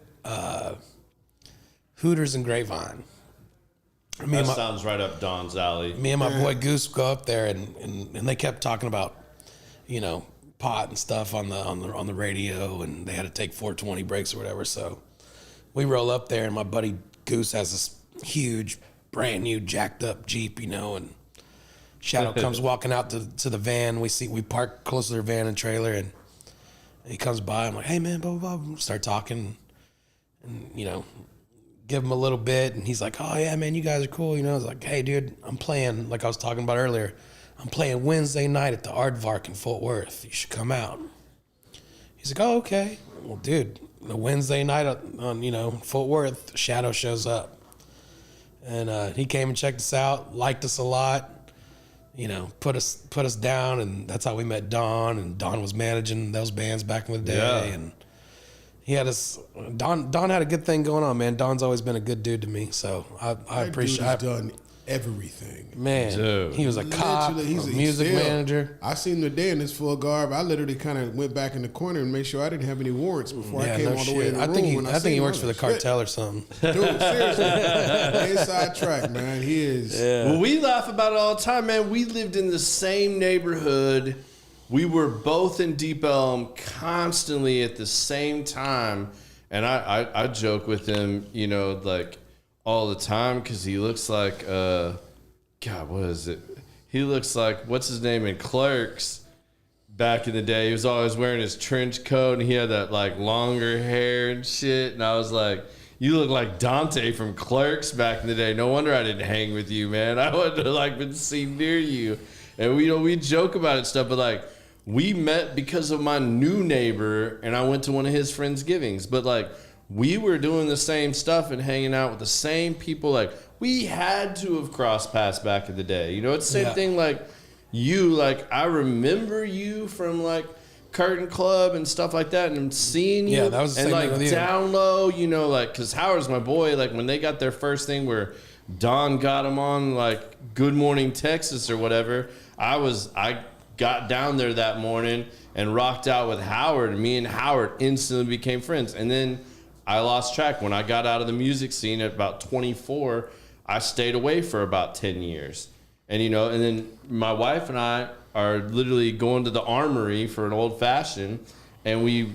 Hooters and Grapevine. That sounds right up Don's alley. Me and my boy Goose go up there, and they kept talking about, pot and stuff on the radio, and they had to take 420 breaks or whatever. So we roll up there, and my buddy Goose has this huge, brand new, jacked up Jeep, and Shadow comes walking out to the van. We park close to their van and trailer, and he comes by. I'm like, hey man, blah blah blah. Start talking, and give him a little bit, and he's like, oh yeah man, you guys are cool. I was like, hey dude, I'm playing, like I was talking about earlier, I'm playing Wednesday night at the Aardvark in Fort Worth. You should come out. He's like, oh okay. Well dude, the Wednesday night on Fort Worth, Shadow shows up, and he came and checked us out, liked us a lot, put us down, and that's how we met Don. And Don was managing those bands back in the day. Yeah. And he had us. Don had a good thing going on, man. Don's always been a good dude to me, so I appreciate. That dude has done everything. Man, Dude. he was a cop, Literally, a music still- manager. I seen him today in his full garb. I literally kind of went back in the corner and made sure I didn't have any warrants before I came all the way in the I room. think when I think seen he him. works for the I was like, cartel or something. shit. Dude, seriously, inside track, man. He is. Well, we laugh about it all the time, man. We lived in the same neighborhood. We were both in Deep Ellum constantly at the same time. And I joke with him, like all the time because he looks like, God, what is it? He looks like, what's his name in Clerks back in the day? He was always wearing his trench coat and he had that like longer hair and shit. And I was like, you look like Dante from Clerks back in the day. No wonder I didn't hang with you, man. I wouldn't have like been seen near you. And we joke about it and stuff, but like, we met because of my new neighbor, and I went to one of his friendsgivings. But like, we were doing the same stuff and hanging out with the same people. Like, we had to have crossed paths back in the day. It's the same thing. Like you, like I remember you from like Curtain Club and stuff like that, and seeing you. Yeah, that was the and same like thing with you. down low, like because Howard's my boy. Like when they got their first thing where Don got him on like Good Morning Texas or whatever, I got down there that morning and rocked out with Howard, and me and Howard instantly became friends. And then I lost track. When I got out of the music scene at about 24, I stayed away for about 10 years. And, and then my wife and I are literally going to the armory for an old fashioned, and we,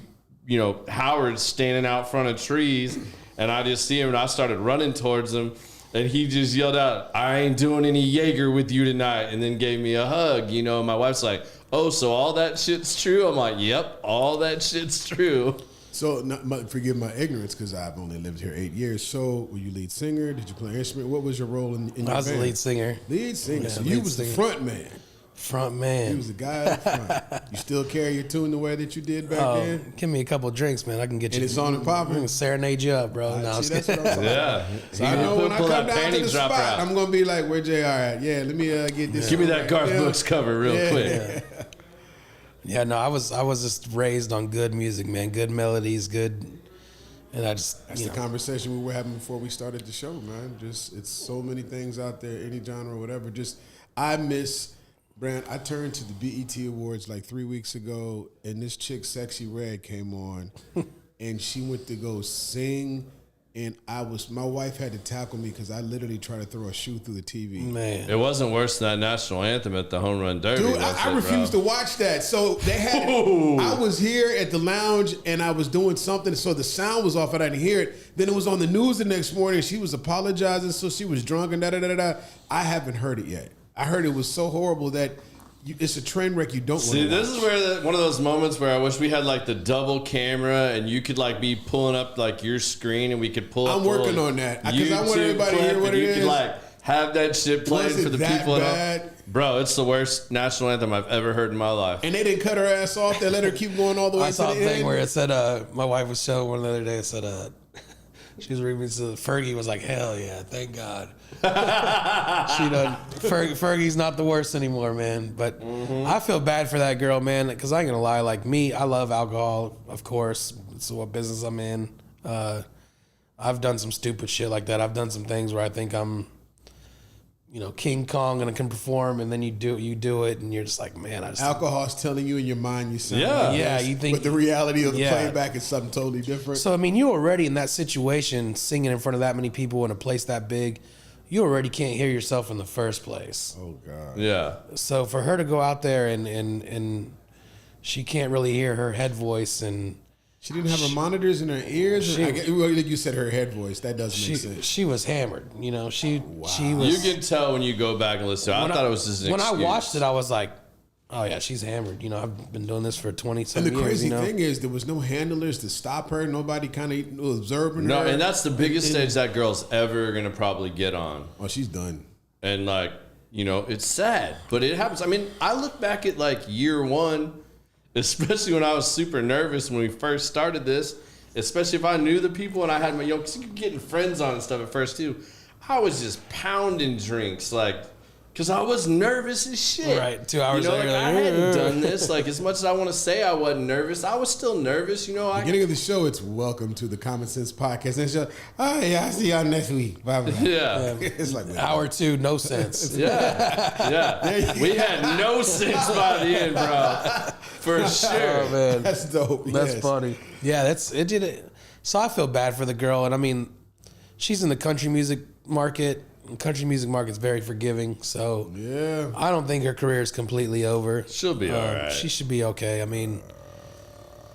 Howard's standing out front of trees, and I just see him, and I started running towards him, and he just yelled out, "I ain't doing any Jaeger with you tonight," and then gave me a hug, and my wife's like, "Oh, so all that shit's true?" I'm like, "Yep, all that shit's true." So, forgive my ignorance because I've only lived here 8 years. So, were you lead singer? Did you play an instrument? What was your role in your band? I was the lead singer. Lead singer. Yeah, so you was the front man. Front man. You was the guy up front. You still carry your tune the way that you did back then? Give me a couple drinks, man. I can get you. And it's on and popping? I can serenade you up, bro. See, that's what I'm saying. Yeah. So I know when I come down to the spot, I'm going to be like, where JR at? Yeah, let me get this. Give me that Garth Brooks cover real quick. Yeah. Yeah, no, I was just raised on good music, man. Good melodies, good, and I just That's the conversation we were having before we started the show, man. Just it's so many things out there, any genre, whatever. Just I miss. Brand, I turned to the BET Awards like 3 weeks ago, and this chick, Sexy Red, came on, and she went to go sing, and my wife had to tackle me because I literally tried to throw a shoe through the TV. Man, it wasn't worse than that national anthem at the Home Run Derby. Dude, I refused to watch that. So they had, I was here at the lounge, and I was doing something, so the sound was off, and I didn't hear it. Then it was on the news the next morning, she was apologizing, so she was drunk and da-da-da-da-da. I haven't heard it yet. I heard it was so horrible that it's a train wreck you don't want to watch. See, this is where one of those moments where I wish we had like the double camera and you could like be pulling up like your screen and we could pull up. I'm working on that because I want everybody to hear what it is. You could like have that shit playing for the people at home. Bro, it's the worst national anthem I've ever heard in my life. And they didn't cut her ass off. They let her keep going all the way to the end. I saw a thing where it said, my wife was showing one the other day. It said, she was reading to Fergie was like, "Hell yeah, thank God." She done. Fergie's not the worst anymore, man. But I feel bad for that girl, man, because I ain't gonna lie. Like me, I love alcohol, of course. It's what business I'm in. I've done some stupid shit like that. I've done some things where I think I'm, King Kong and I can perform, and then you do it, and you're just like, man, I just alcohol's telling you in your mind you sound you think, but the reality of the playback is something totally different. So I mean, you already in that situation, singing in front of that many people in a place that big, you already can't hear yourself in the first place. Oh God. Yeah. So for her to go out there and she can't really hear her head voice, and she didn't have her monitors in her ears. Like you said, her head voice. That doesn't make sense. She was hammered. She was. You can tell when you go back and listen. I thought it was just an when excuse. I watched it, I was like, oh yeah, she's hammered. I've been doing this for 20-some years. And the crazy thing is, there was no handlers to stop her. Nobody kind of observing her. No, and that's the biggest stage that girl's ever gonna probably get on. Oh, she's done. And like, it's sad, but it happens. I mean, I look back at like year one, especially when I was super nervous when we first started this. Especially if I knew the people and I had my because you could getting friends on and stuff at first too. I was just pounding drinks because I was nervous as shit. Right, 2 hours later. I hadn't done this. Like, as much as I want to say I wasn't nervous, I was still nervous. Beginning of the show, it's welcome to the Common Sense Podcast. And show, oh, yeah, I'll see y'all next week. Bye bye. Yeah. It's like hour 2, no sense. Yeah. We had no sense by the end, bro. For sure. Oh, man. That's dope. That's yes. funny. Yeah, it did it. So I feel bad for the girl. And I mean, she's in the country music market. Country music market's very forgiving, so yeah, I don't think her career is completely over. She'll be all right. She should be okay. I mean,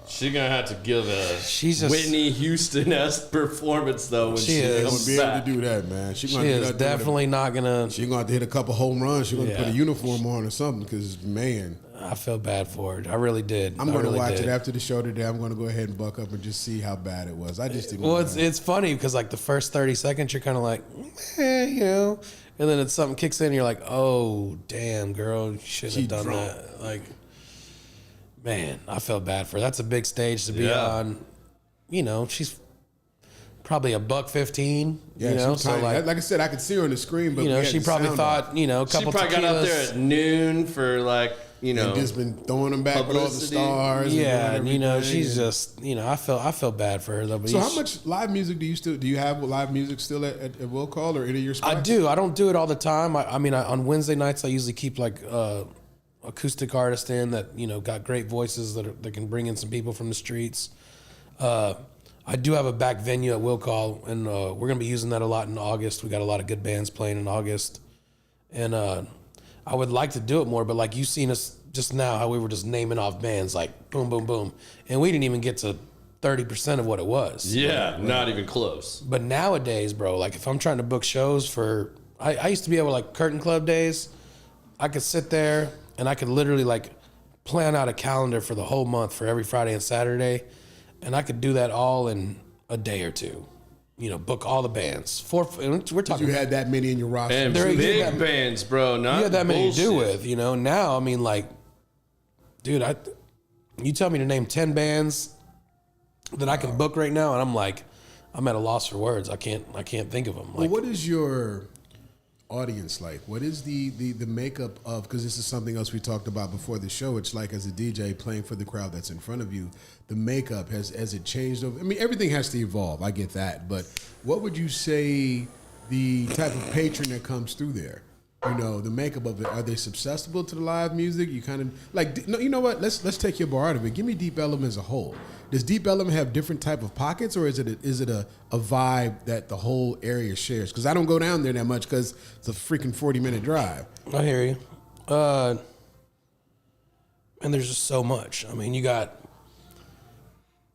she's gonna have to give a just, Whitney Houston-esque performance though. When she comes be back. able to do that, man. She is definitely not gonna. She's gonna have to hit a couple home runs. She's gonna put a uniform on or something. Because man, I feel bad for her. I really did. I'm going to watch it after the show today. I'm going to go ahead and buck up and just see how bad it was. I just didn't. Well, it's funny because like the first 30 seconds, you're kind of like, and then it's something kicks in, and you're like, oh damn, girl, you shouldn't have done that. Like, man, I felt bad for her. That's a big stage to be on. She's probably $115. Yeah, so like I said, I could see her on the screen, but she probably thought, a couple. She probably got up there at noon for like. And just been throwing them back with all the stars. Yeah, and she's just, I felt bad for her though. But so how much live music do you have live music still at Will Call or any of your spots? I do. I don't do it all the time. I mean, on Wednesday nights I usually keep like acoustic artists in that got great voices that can bring in some people from the streets. I do have a back venue at Will Call, and we're gonna be using that a lot in August. We got a lot of good bands playing in August, and I would like to do it more, but like you seen us just now, how we were just naming off bands like boom, boom, boom. And we didn't even get to 30% of what it was. Yeah, not even close. But nowadays, bro, like if I'm trying to book shows for, I used to be able to like Curtain Club days, I could sit there and I could literally like plan out a calendar for the whole month for every Friday and Saturday. And I could do that all in a day or two. You know, book all the bands. We're talking. You had that many in your roster. And big bands, bro. Not you had that many bullshit. to do with, you know. Now, I mean, like, dude, you tell me to name 10 bands that I can book right now, and I'm like, I'm at a loss for words. I can't think of them. Like, well, what is your audience like? What is the makeup of? Because this is something else we talked about before the show. It's like as a DJ playing for the crowd that's in front of you. The makeup has it changed over? I mean, everything has to evolve. I get that, but what would you say the type of patron that comes through there? You know, the makeup of it. Are they susceptible to the live music? You kind of like, no, you know what? Let's take your bar out of it. Give me Deep Ellum as a whole. Does Deep Ellum have different type of pockets, or is it a vibe that the whole area shares? Because I don't go down there that much because it's a freaking 40-minute drive. I hear you. And there's just so much. I mean, you got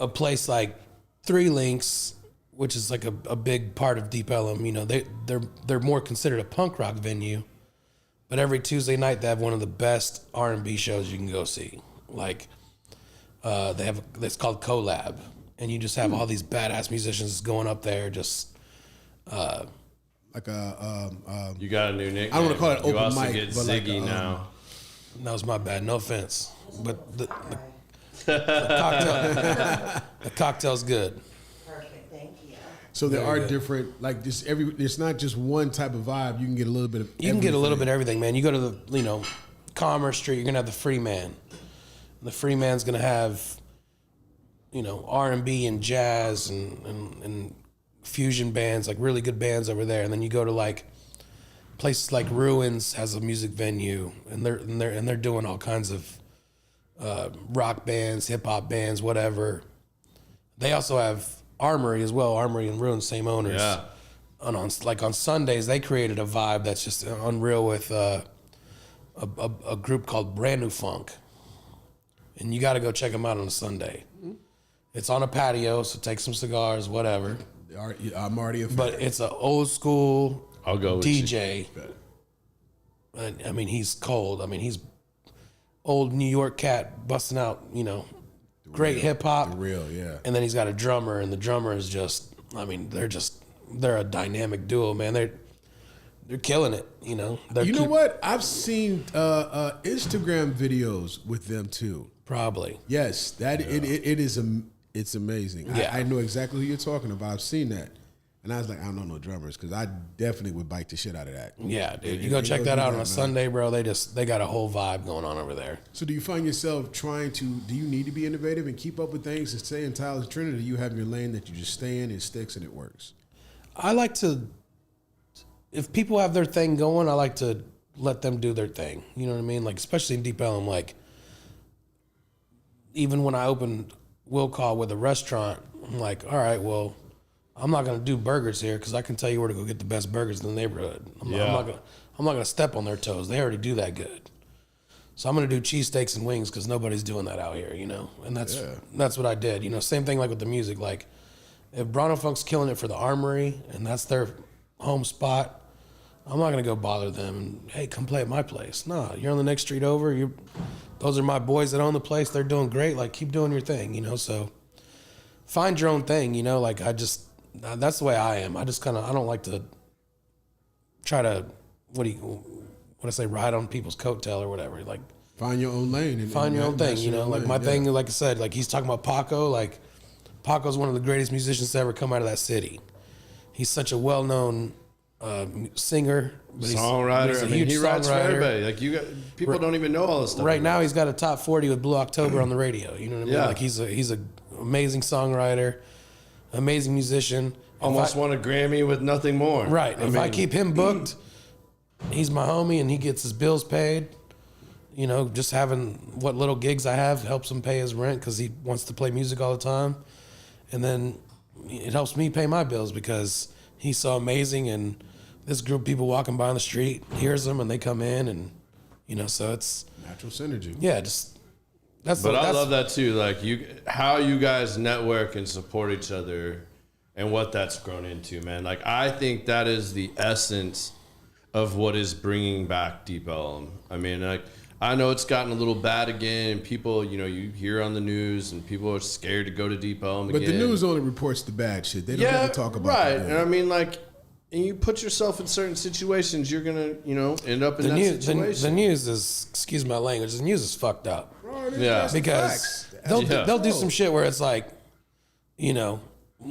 a place like Three Links, which is like a big part of Deep Ellum. You know, they're more considered a punk rock venue, but every Tuesday night they have one of the best R&B shows you can go see. Like they have it's called Collab, and you just have all these badass musicians going up there. Just like a you got a new nickname. I don't want to call it open you also mic, get but Ziggy like now. that was my bad. No offense, but the cocktail the cocktail's good. Perfect, thank you. So there Very are good. different, like just it's not just one type of vibe. You can get a little bit of. You can get a little bit of everything, man. You go to the, Commerce Street, you're gonna have the Free Man. The Free Man's gonna have, R&B and jazz and fusion bands, like really good bands over there. And then you go to like places like Ruins has a music venue, and they're doing all kinds of rock bands, hip hop bands, whatever. They also have Armory as well. Armory and Ruins, same owners. Yeah. And on Sundays, they created a vibe that's just unreal with a group called Brand New Funk. And you got to go check them out on a Sunday. It's on a patio, so take some cigars, whatever. I'm already a fan. But it's an old school I'll go with DJ. And, I mean, he's cold. I mean, he's old New York cat busting out, great hip hop. Real, yeah. And then he's got a drummer, and the drummer is just, I mean, they're a dynamic duo, man. They're killing it, You know what? I've seen Instagram videos with them too. Probably. Yes, it is. It's amazing. Yeah. I know exactly who you're talking about. I've seen that, and I was like, I don't know no drummers because I definitely would bite the shit out of that. Yeah, dude. You go check that out on a Sunday, bro. They got a whole vibe going on over there. So do you find yourself do you need to be innovative and keep up with things and stay in Tyler's trend, or do you have your lane that you just stay in, it sticks and it works? I like to, if people have their thing going, I like to let them do their thing. You know what I mean? Like, especially in Deep Ellum, like, even when I opened Will Call with a restaurant, I'm like, all right, well, I'm not going to do burgers here because I can tell you where to go get the best burgers in the neighborhood. I'm not going to step on their toes. They already do that good. So I'm going to do cheesesteaks and wings because nobody's doing that out here, And that's what I did. Same thing like with the music. Like, if Bronno Funk's killing it for the Armory and that's their home spot, I'm not going to go bother them and, hey, come play at my place. Nah, you're on the next street over. Those are my boys that own the place. They're doing great. Like, keep doing your thing, So find your own thing, Like, that's the way I am. I just I don't like to try to, ride on people's coattail or whatever. Like, Find your own lane. Find your own thing, Like, my thing, like I said, like, he's talking about Paco. Like, Paco's one of the greatest musicians to ever come out of that city. He's such a well-known singer, but songwriter. he's a He writes for songwriter. everybody. Like people don't even know all this stuff. Right now, he's got a top 40 with Blue October on the radio. You know what I mean? Yeah. Like, he's a amazing songwriter, amazing musician. Almost won a Grammy with nothing more. Right. If I keep him booked, he's my homie and he gets his bills paid. Just having what little gigs I have helps him pay his rent because he wants to play music all the time. And then it helps me pay my bills because he's so amazing, and this group of people walking by on the street hears him and they come in, and So it's natural synergy. Yeah, just that's. But I that's, love that too. Like how you guys network and support each other, and what that's grown into, man. Like I think that is the essence of what is bringing back Deep Ellum. I mean, like I know it's gotten a little bad again, and people, you hear on the news, and people are scared to go to Deep Ellum again. But the news only reports the bad shit. They don't ever talk about right. the good. And I mean, like, and you put yourself in certain situations, you're gonna, end up in that situation. The news is, excuse my language, the news is fucked up. Yeah, because they'll do some shit where it's like,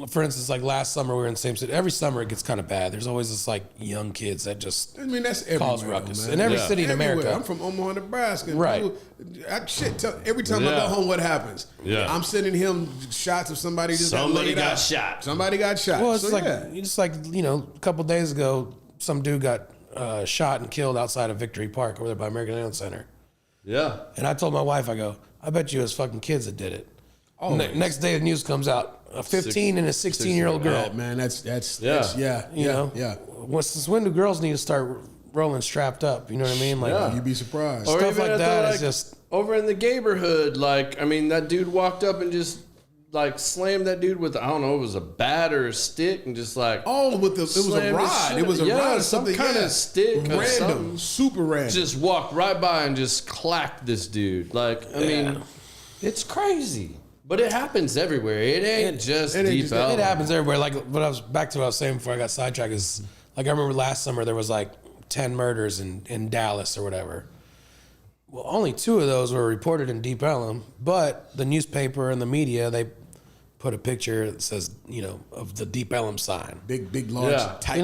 for instance, like last summer we were in the same city. Every summer it gets kind of bad. There's always this like young kids that just that's cause ruckus in every city in America. I'm from Omaha, Nebraska. Right. Every time I go home, what happens? Yeah. I'm sending him shots of somebody just Somebody got got shot. Somebody got shot. Well, it's a couple days ago, some dude got shot and killed outside of Victory Park over there by American Airlines Center. Yeah. And I told my wife, I go, I bet you it was fucking kids that did it. Next day the news comes out. A 15 and a 16-year-old girl. Yeah, man, that's Since when do girls need to start rolling strapped up? You know what I mean? Like you'd be surprised. Or stuff even like that is just over in the neighborhood. Like, I mean, that dude walked up and just like slammed that dude with, I don't know, it was a bat or a stick, and just like it was a rod. It was a rod or some something. kind of stick, or something. Random, super random. Just walked right by and just clacked this dude. Like, I mean, it's crazy. But it happens everywhere. It ain't just Deep Ellum. It happens everywhere. Like what I was back to what I was saying before I got sidetracked is like I remember last summer there was like 10 murders in Dallas or whatever. Well, only 2 of those were reported in Deep Ellum, but the newspaper and the media, they put a picture that says, of the Deep Ellum sign. Big, large, tight.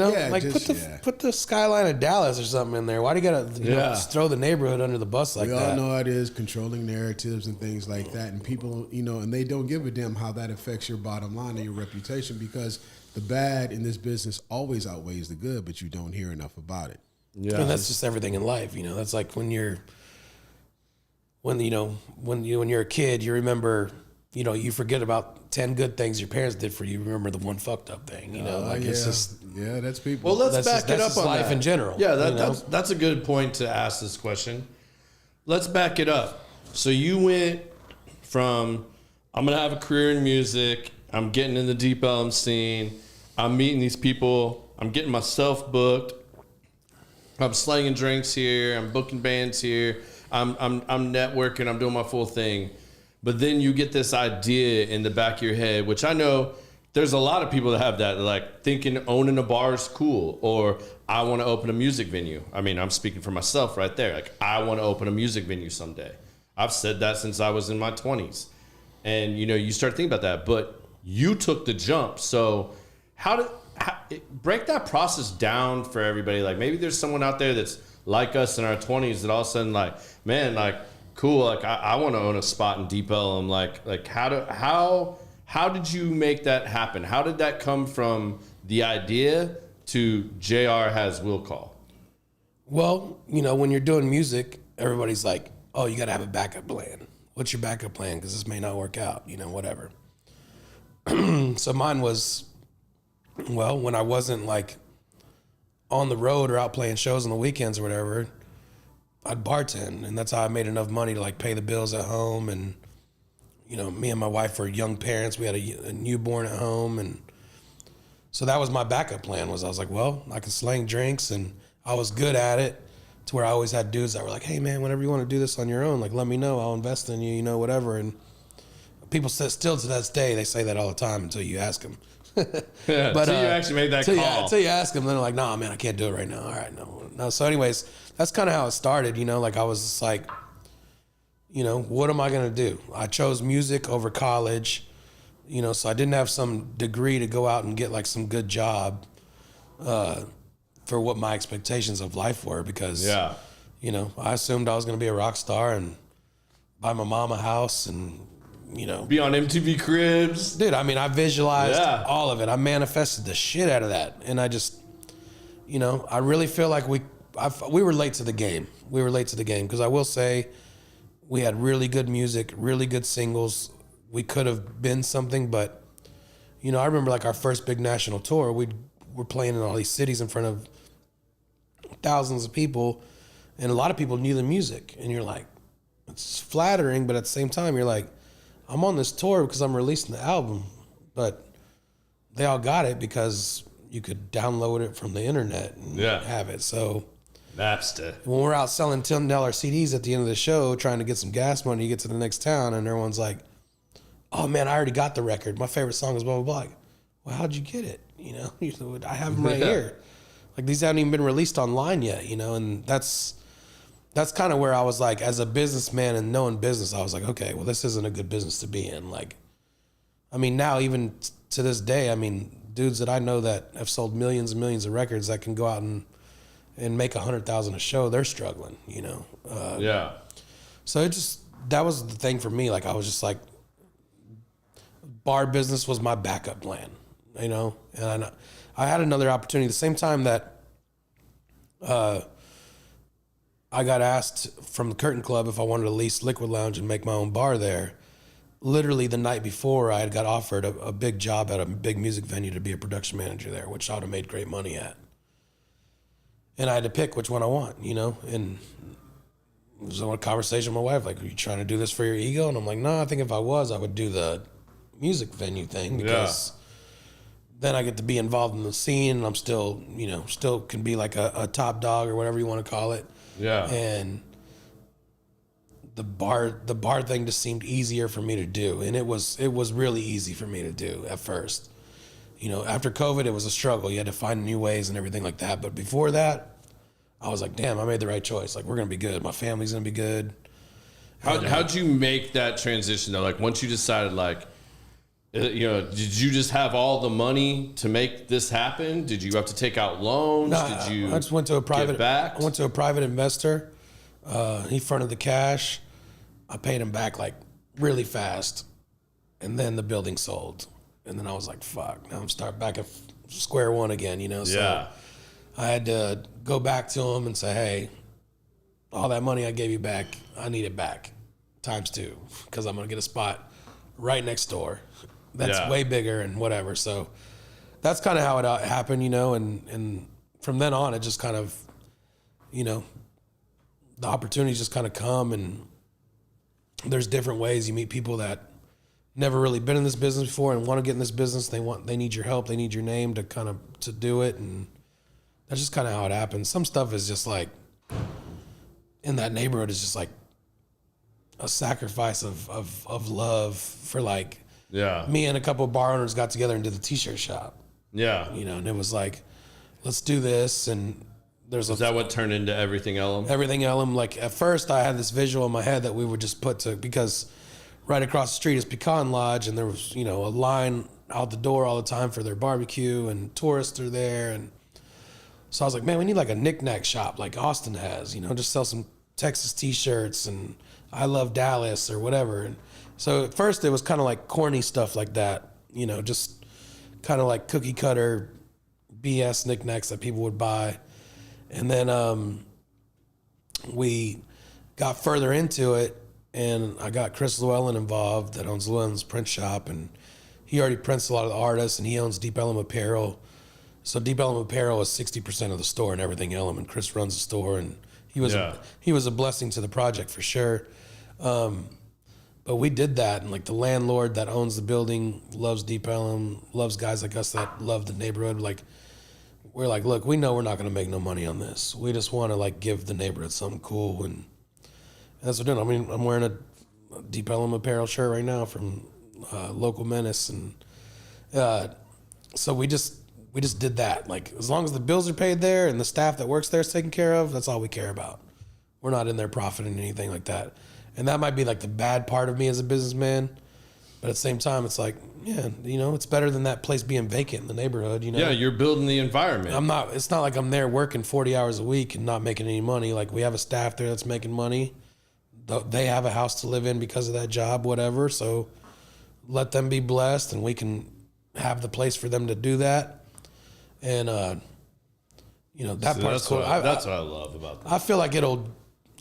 Put the skyline of Dallas or something in there. Why do you gotta just throw the neighborhood under the bus like that? We all know how it is, controlling narratives and things like that. And people, and they don't give a damn how that affects your bottom line and your reputation, because the bad in this business always outweighs the good, but you don't hear enough about it. Yeah. And that's just everything in life. That's like when you're a kid, you remember, you forget about 10 good things your parents did for you. Remember the one fucked up thing, it's just. Yeah, that's people. Well, let's back it up on life that. in general. Yeah, that's a good point to ask this question. Let's back it up. So you went from, I'm going to have a career in music. I'm getting in the Deep Ellum scene. I'm meeting these people. I'm getting myself booked. I'm slanging drinks here. I'm booking bands here. I'm networking. I'm doing my full thing. But then you get this idea in the back of your head, which I know there's a lot of people that have that, like thinking owning a bar is cool, or I want to open a music venue. I mean, I'm speaking for myself right there. Like, I want to open a music venue someday. I've said that since I was in my 20s. And, you start thinking about that. But you took the jump. So break that process down for everybody. Like, maybe there's someone out there that's like us in our 20s that all of a sudden, like, man, like, cool, like I want to own a spot in Deep Ellum. Like how did you make that happen? How did that come from the idea to JR has will call? Well, when you're doing music, everybody's like, oh, you got to have a backup plan. What's your backup plan? Because this may not work out, whatever. So mine was, well, when I wasn't like on the road or out playing shows on the weekends or whatever, I'd bartend, and that's how I made enough money to like pay the bills at home. And me and my wife were young parents. We had a newborn at home, and so that was my backup plan. I was like, well, I can slang drinks, and I was good at it. To where I always had dudes that were like, hey man, whenever you want to do this on your own, like let me know. I'll invest in you, whatever. And people still to this day they say that all the time until you ask them. Yeah, but you actually made that call. Until you ask them, then they're like, nah, man, I can't do it right now. All right, no. So anyways, that's kind of how it started, like I was just like, what am I going to do? I chose music over college, so I didn't have some degree to go out and get like some good job for what my expectations of life were, because, I assumed I was going to be a rock star and buy my mom a house and, be on MTV Cribs. Dude, I mean, I visualized all of it. I manifested the shit out of that. And I just, I really feel like we were late to the game. We were late to the game because I will say we had really good music, really good singles. We could have been something, but, I remember like our first big national tour, we're playing in all these cities in front of thousands of people, And a lot of people knew the music, and you're like, it's flattering, but at the same time, you're like, I'm on this tour because I'm releasing the album, but they all got it because you could download it from the internet and have it. So Napster. When we're out selling $10 CDs at the end of the show, trying to get some gas money to get to the next town, and everyone's like, oh man, I already got the record. My favorite song is blah, blah, blah. Like, well, how'd you get it? You know, I have them right here. Like, these haven't even been released online yet, you know, and that's kind of where I was like, as a businessman and knowing business, I was like, okay, well, this isn't a good business to be in. Like, I mean, now even to this day, I mean, dudes that I know that have sold millions and millions of records that can go out and make 100,000 a show, they're struggling, you know? So that was the thing for me. Like, I was just like, bar business was my backup plan, you know? And I had another opportunity the same time that, I got asked from the Curtain Club if I wanted to lease Liquid Lounge and make my own bar there. Literally the night before, I had got offered a big job at a big music venue to be a production manager there, which I would have made great money at. And I had to pick which one I want, you know? And it was a conversation with my wife, like, are you trying to do this for your ego? And I'm like, no, I think if I was, I would do the music venue thing, because then I get to be involved in the scene, and I'm still, you know, still can be like a top dog or whatever you want to call it. Yeah. And the bar thing just seemed easier for me to do. And it was really easy for me to do at first. You know, after COVID, it was a struggle. You had to find new ways and everything like that. But before that, I was like, damn, I made the right choice. Like, we're going to be good. My family's going to be good. How'd you make that transition though? Like, once you decided, like, you know, did you just have all the money to make this happen? Did you have to take out loans? No, did you I just went to a private, back? I went to a private investor. He fronted the cash. I paid him back like really fast. And then the building sold. And then I was like, fuck, now I'm starting back at square one again, you know? So I had to go back to him and say, hey, all that money I gave you back, I need it back ×2, because I'm going to get a spot right next door. That's way bigger and whatever. So that's kind of how it happened, you know? And from then on, it just kind of, you know, the opportunities just kind of come, and there's different ways. You meet people that never really been in this business before and want to get in this business. They need your help. They need your name to do it. And that's just kind of how it happens. Some stuff is just like, in that neighborhood, is just like a sacrifice of love for, like, me and a couple of bar owners got together and did the t-shirt shop. Yeah. You know, and it was like, let's do this. And is that what turned into Everything Ellum? Everything Ellum. Like, at first I had this visual in my head that we would just put to, because right across the street is Pecan Lodge, and there was, you know, a line out the door all the time for their barbecue, and tourists are there. And so I was like, man, we need like a knick-knack shop like Austin has, you know, just sell some Texas t-shirts and I love Dallas or whatever. And so at first it was kind of like corny stuff like that, you know, just kind of like cookie cutter BS knickknacks that people would buy. And then we got further into it, and I got Chris Llewellyn involved, that owns Llewellyn's print shop, and he already prints a lot of the artists, and he owns Deep Ellum Apparel. So Deep Ellum Apparel is 60% of the store and Everything Ellum, and Chris runs the store, and he was a blessing to the project for sure. But we did that, and like the landlord that owns the building loves Deep Ellum, loves guys like us that love the neighborhood. Like, we're like, look, we know we're not going to make no money on this. We just want to like give the neighborhood something cool, and that's what we're doing. I mean, I'm wearing a Deep Ellum Apparel shirt right now from Local Menace, and so we just did that. Like, as long as the bills are paid there and the staff that works there is taken care of, that's all we care about. We're not in there profiting anything like that. And that might be like the bad part of me as a businessman, but at the same time, it's like, yeah, you know, it's better than that place being vacant in the neighborhood, you know? Yeah, you're building the environment. It's not like I'm there working 40 hours a week and not making any money. Like, we have a staff there that's making money. They have a house to live in because of that job, whatever. So let them be blessed, and we can have the place for them to do that. And, you know, that part's cool. That's what I love about that. I feel like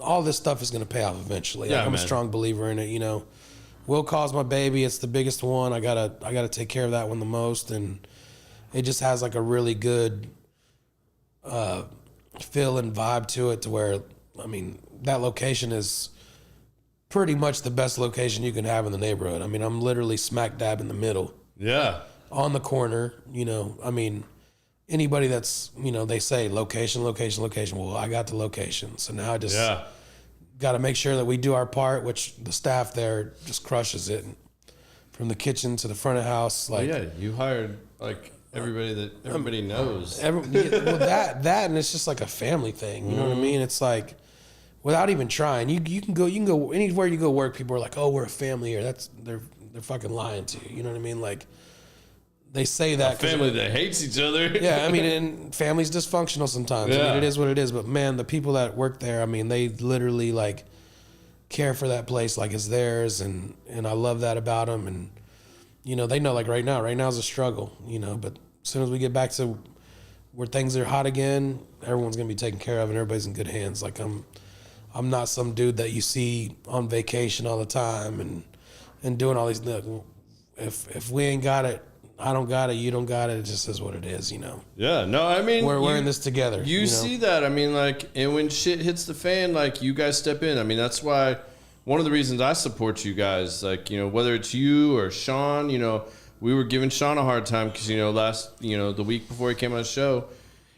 all this stuff is going to pay off eventually. Yeah, like, I'm a strong believer in it, you know. Will Call's my baby. It's the biggest one. I gotta take care of that one the most, and it just has like a really good feel and vibe to it, to where I mean, that location is pretty much the best location you can have in the neighborhood. I mean, I'm literally smack dab in the middle. Yeah. On the corner, you know, I mean, anybody that's, you know, they say location. Well, I got the location. So now I just got to make sure that we do our part, which the staff there just crushes it. From the kitchen to the front of the house. Like, yeah, you hired like everybody that everybody knows. Well, that and it's just like a family thing. You know what I mean? It's like, without even trying, you can go anywhere you go work. People are like, oh, we're a family here. They're fucking lying to you. You know what I mean? Like, they say that. A family that hates each other. Yeah, I mean, and family's dysfunctional sometimes. Yeah. I mean, it is what it is. But man, the people that work there, I mean, they literally like care for that place like it's theirs, and I love that about them. And you know, they know like right now's a struggle. You know, but as soon as we get back to where things are hot again, everyone's gonna be taken care of, and everybody's in good hands. Like I'm not some dude that you see on vacation all the time and doing all these. If we ain't got it, I don't got it, you don't got it. It just is what it is, you know. Yeah, no, I mean, we're in this together. You know? See that? I mean, like, and when shit hits the fan, like, you guys step in. I mean, that's why one of the reasons I support you guys, like, you know, whether it's you or Sean, you know, we were giving Sean a hard time because, you know, the week before he came on the show,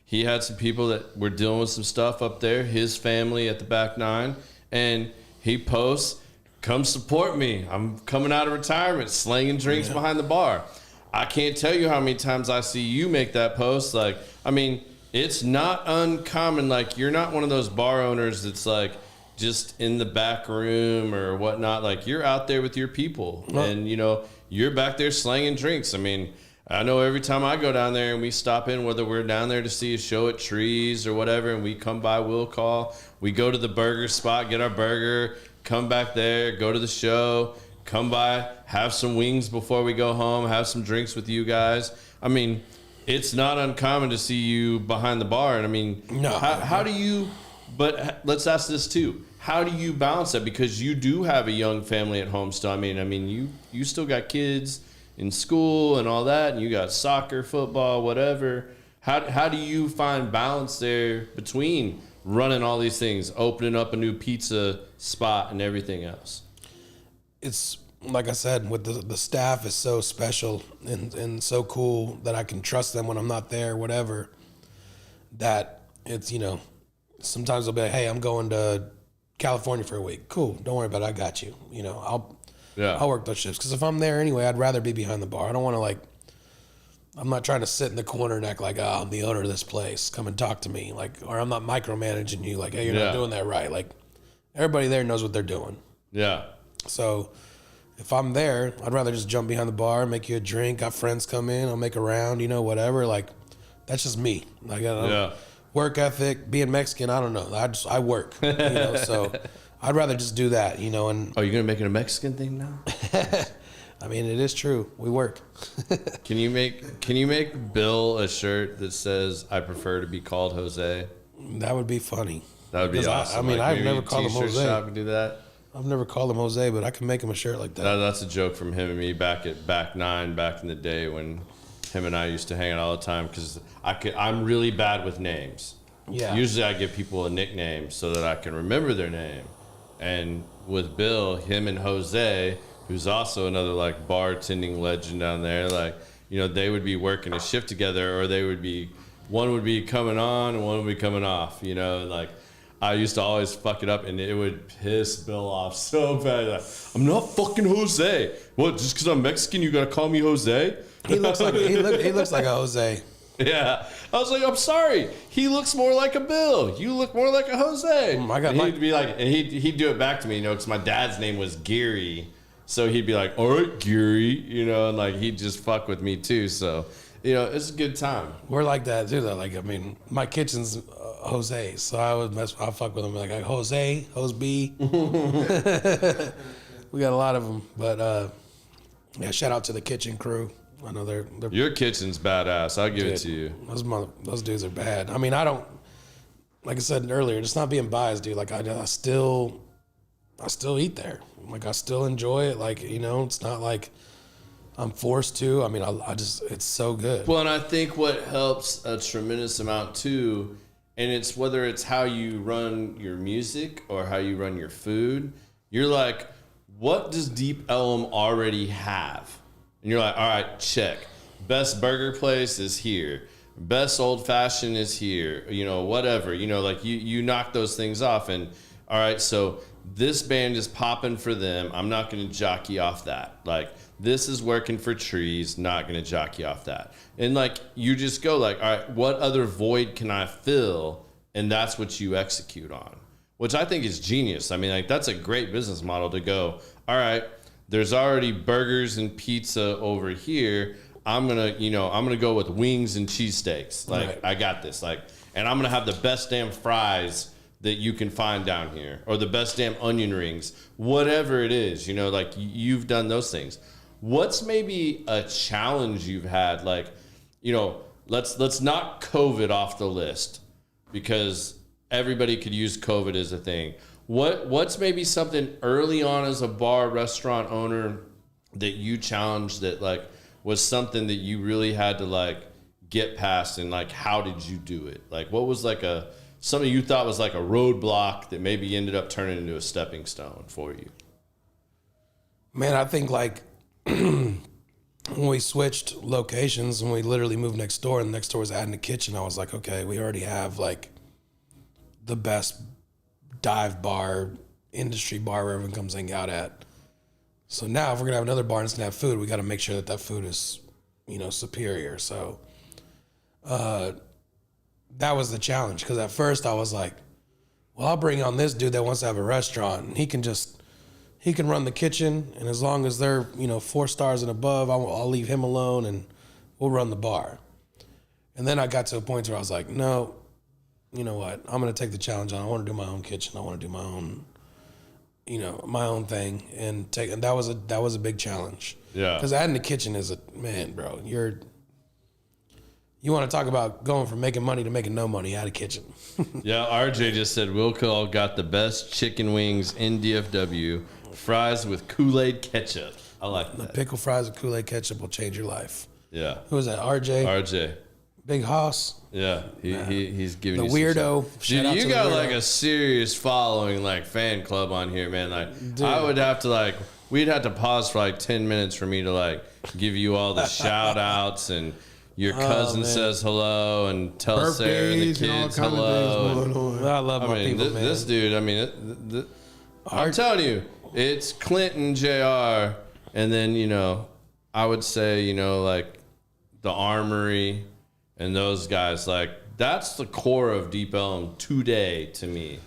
he had some people that were dealing with some stuff up there, his family at the back nine, and he posts, come support me. I'm coming out of retirement, slanging drinks behind the bar. I can't tell you how many times I see you make that post. Like, I mean, it's not uncommon. Like, you're not one of those bar owners that's like just in the back room or whatnot. Like, you're out there with your people, and you know, you're back there slanging drinks. I mean, I know every time I go down there and we stop in, whether we're down there to see a show at Trees or whatever, and we come by Will Call, we go to the burger spot, get our burger, come back there, go to the show, come by, have some wings before we go home, have some drinks with you guys. I mean, it's not uncommon to see you behind the bar. And I mean, how do you, but let's ask this too. How do you balance that? Because you do have a young family at home still. I mean, you still got kids in school and all that, and you got soccer, football, whatever. How do you find balance there between running all these things, opening up a new pizza spot and everything else? It's like I said, with the staff is so special and so cool that I can trust them when I'm not there, whatever, that it's, you know, sometimes they'll be like, hey, I'm going to California for a week. Cool. Don't worry about it. I got you. You know, I'll work those shifts. Because if I'm there anyway, I'd rather be behind the bar. I don't want to like, I'm not trying to sit in the corner and act like, oh, I'm the owner of this place. Come and talk to me. Like, or I'm not micromanaging you. Like, hey, you're not doing that right. Like, everybody there knows what they're doing. Yeah. So if I'm there, I'd rather just jump behind the bar, make you a drink. Got friends come in, I'll make a round, you know, whatever. Like, that's just me. Like, work ethic, being Mexican, I don't know. I work, you know. So I'd rather just do that, you know. And are you gonna make it a Mexican thing now? I mean, it is true. We work. Can you make Bill a shirt that says "I prefer to be called Jose"? That would be funny. That would be awesome. I mean, I've never called him Jose. Shop and do that. I've never called him Jose, but I can make him a shirt like that. That's a joke from him and me back at Back Nine back in the day when him and I used to hang out all the time because I'm really bad with names. Yeah. Usually I give people a nickname so that I can remember their name. And with Bill, him and Jose, who's also another like bartending legend down there, like, you know, they would be working a shift together, or one would be coming on and one would be coming off, you know, and like I used to always fuck it up, and it would piss Bill off so bad. Like, I'm not fucking Jose. What? Just because I'm Mexican, you gotta call me Jose? He looks like a Jose. Yeah, I was like, I'm sorry. He looks more like a Bill. You look more like a Jose. He'd be like, and he'd do it back to me, you know, because my dad's name was Gary, so he'd be like, all right, Gary, you know, and like he'd just fuck with me too. So, you know, it's a good time. We're like that too, though. Like, I mean, my kitchen's Jose, so I fuck with him like Jose, B. We got a lot of them, but yeah, shout out to the kitchen crew. I know they're your kitchen's badass. I'll give it to you. Those dudes are bad. I mean, I don't, like I said earlier, just not being biased, dude. Like I still eat there. Like I still enjoy it. Like, you know, it's not like I'm forced to. I mean, I just, it's so good. Well, and I think what helps a tremendous amount too and it's whether it's how you run your music or how you run your food, you're like, what does Deep Ellum already have? And you're like, all right, check. Best burger place is here. Best old fashioned is here. You know, whatever. You know, like you knock those things off, and all right, so this band is popping for them. I'm not going to jockey off that. Like, this is working for Trees, not going to jockey off that. And like, you just go like, all right, what other void can I fill? And that's what you execute on, which I think is genius. I mean, like, that's a great business model to go, all right, there's already burgers and pizza over here. I'm going to go with wings and cheesesteaks. Like, right. I got this. Like, and I'm going to have the best damn fries that you can find down here, or the best damn onion rings, whatever it is, you know, like, you've done those things. What's maybe a challenge you've had? Like, you know, let's knock COVID off the list, because everybody could use COVID as a thing. What's maybe something early on as a bar restaurant owner that you challenged that like was something that you really had to like get past, and like, how did you do it? Like, what was like something you thought was like a roadblock that maybe ended up turning into a stepping stone for you? Man, I think like when we switched locations and we literally moved next door, and next door was adding a kitchen, I was like, okay, we already have like the best dive bar, industry bar where everyone comes hang out at. So now if we're gonna have another bar and it's gonna have food, we got to make sure that food is, you know, superior. So that was the challenge, because at first I was like, well, I'll bring on this dude that wants to have a restaurant, and he can run the kitchen, and as long as they're, you know, 4 stars and above, I'll leave him alone and we'll run the bar. And then I got to a point where I was like, no, you know what? I'm going to take the challenge on. I want to do my own kitchen. I want to do my own, you know, my own thing, and that was a big challenge. Yeah. Because adding the kitchen is bro, you want to talk about going from making money to making no money, add a kitchen. Yeah, RJ just said Wilco got the best chicken wings in DFW, fries with Kool-Aid ketchup. I like that. The pickle fries with Kool-Aid ketchup will change your life. Yeah. Who was that? RJ. Big Hoss. Yeah, he's giving the you weirdo. Dude, you got like a serious following, like fan club on here, man. Like, dude. I would have to like, we'd have to pause for like 10 minutes for me to like give you all the shout outs, and your cousin says hello, and tell Birthdays Sarah and the kids hello. I love my people, man. This dude, I mean, I'm telling you, it's Clinton, JR, and then, you know, I would say, you know, like the Armory and those guys, like, that's the core of Deep Ellum today to me.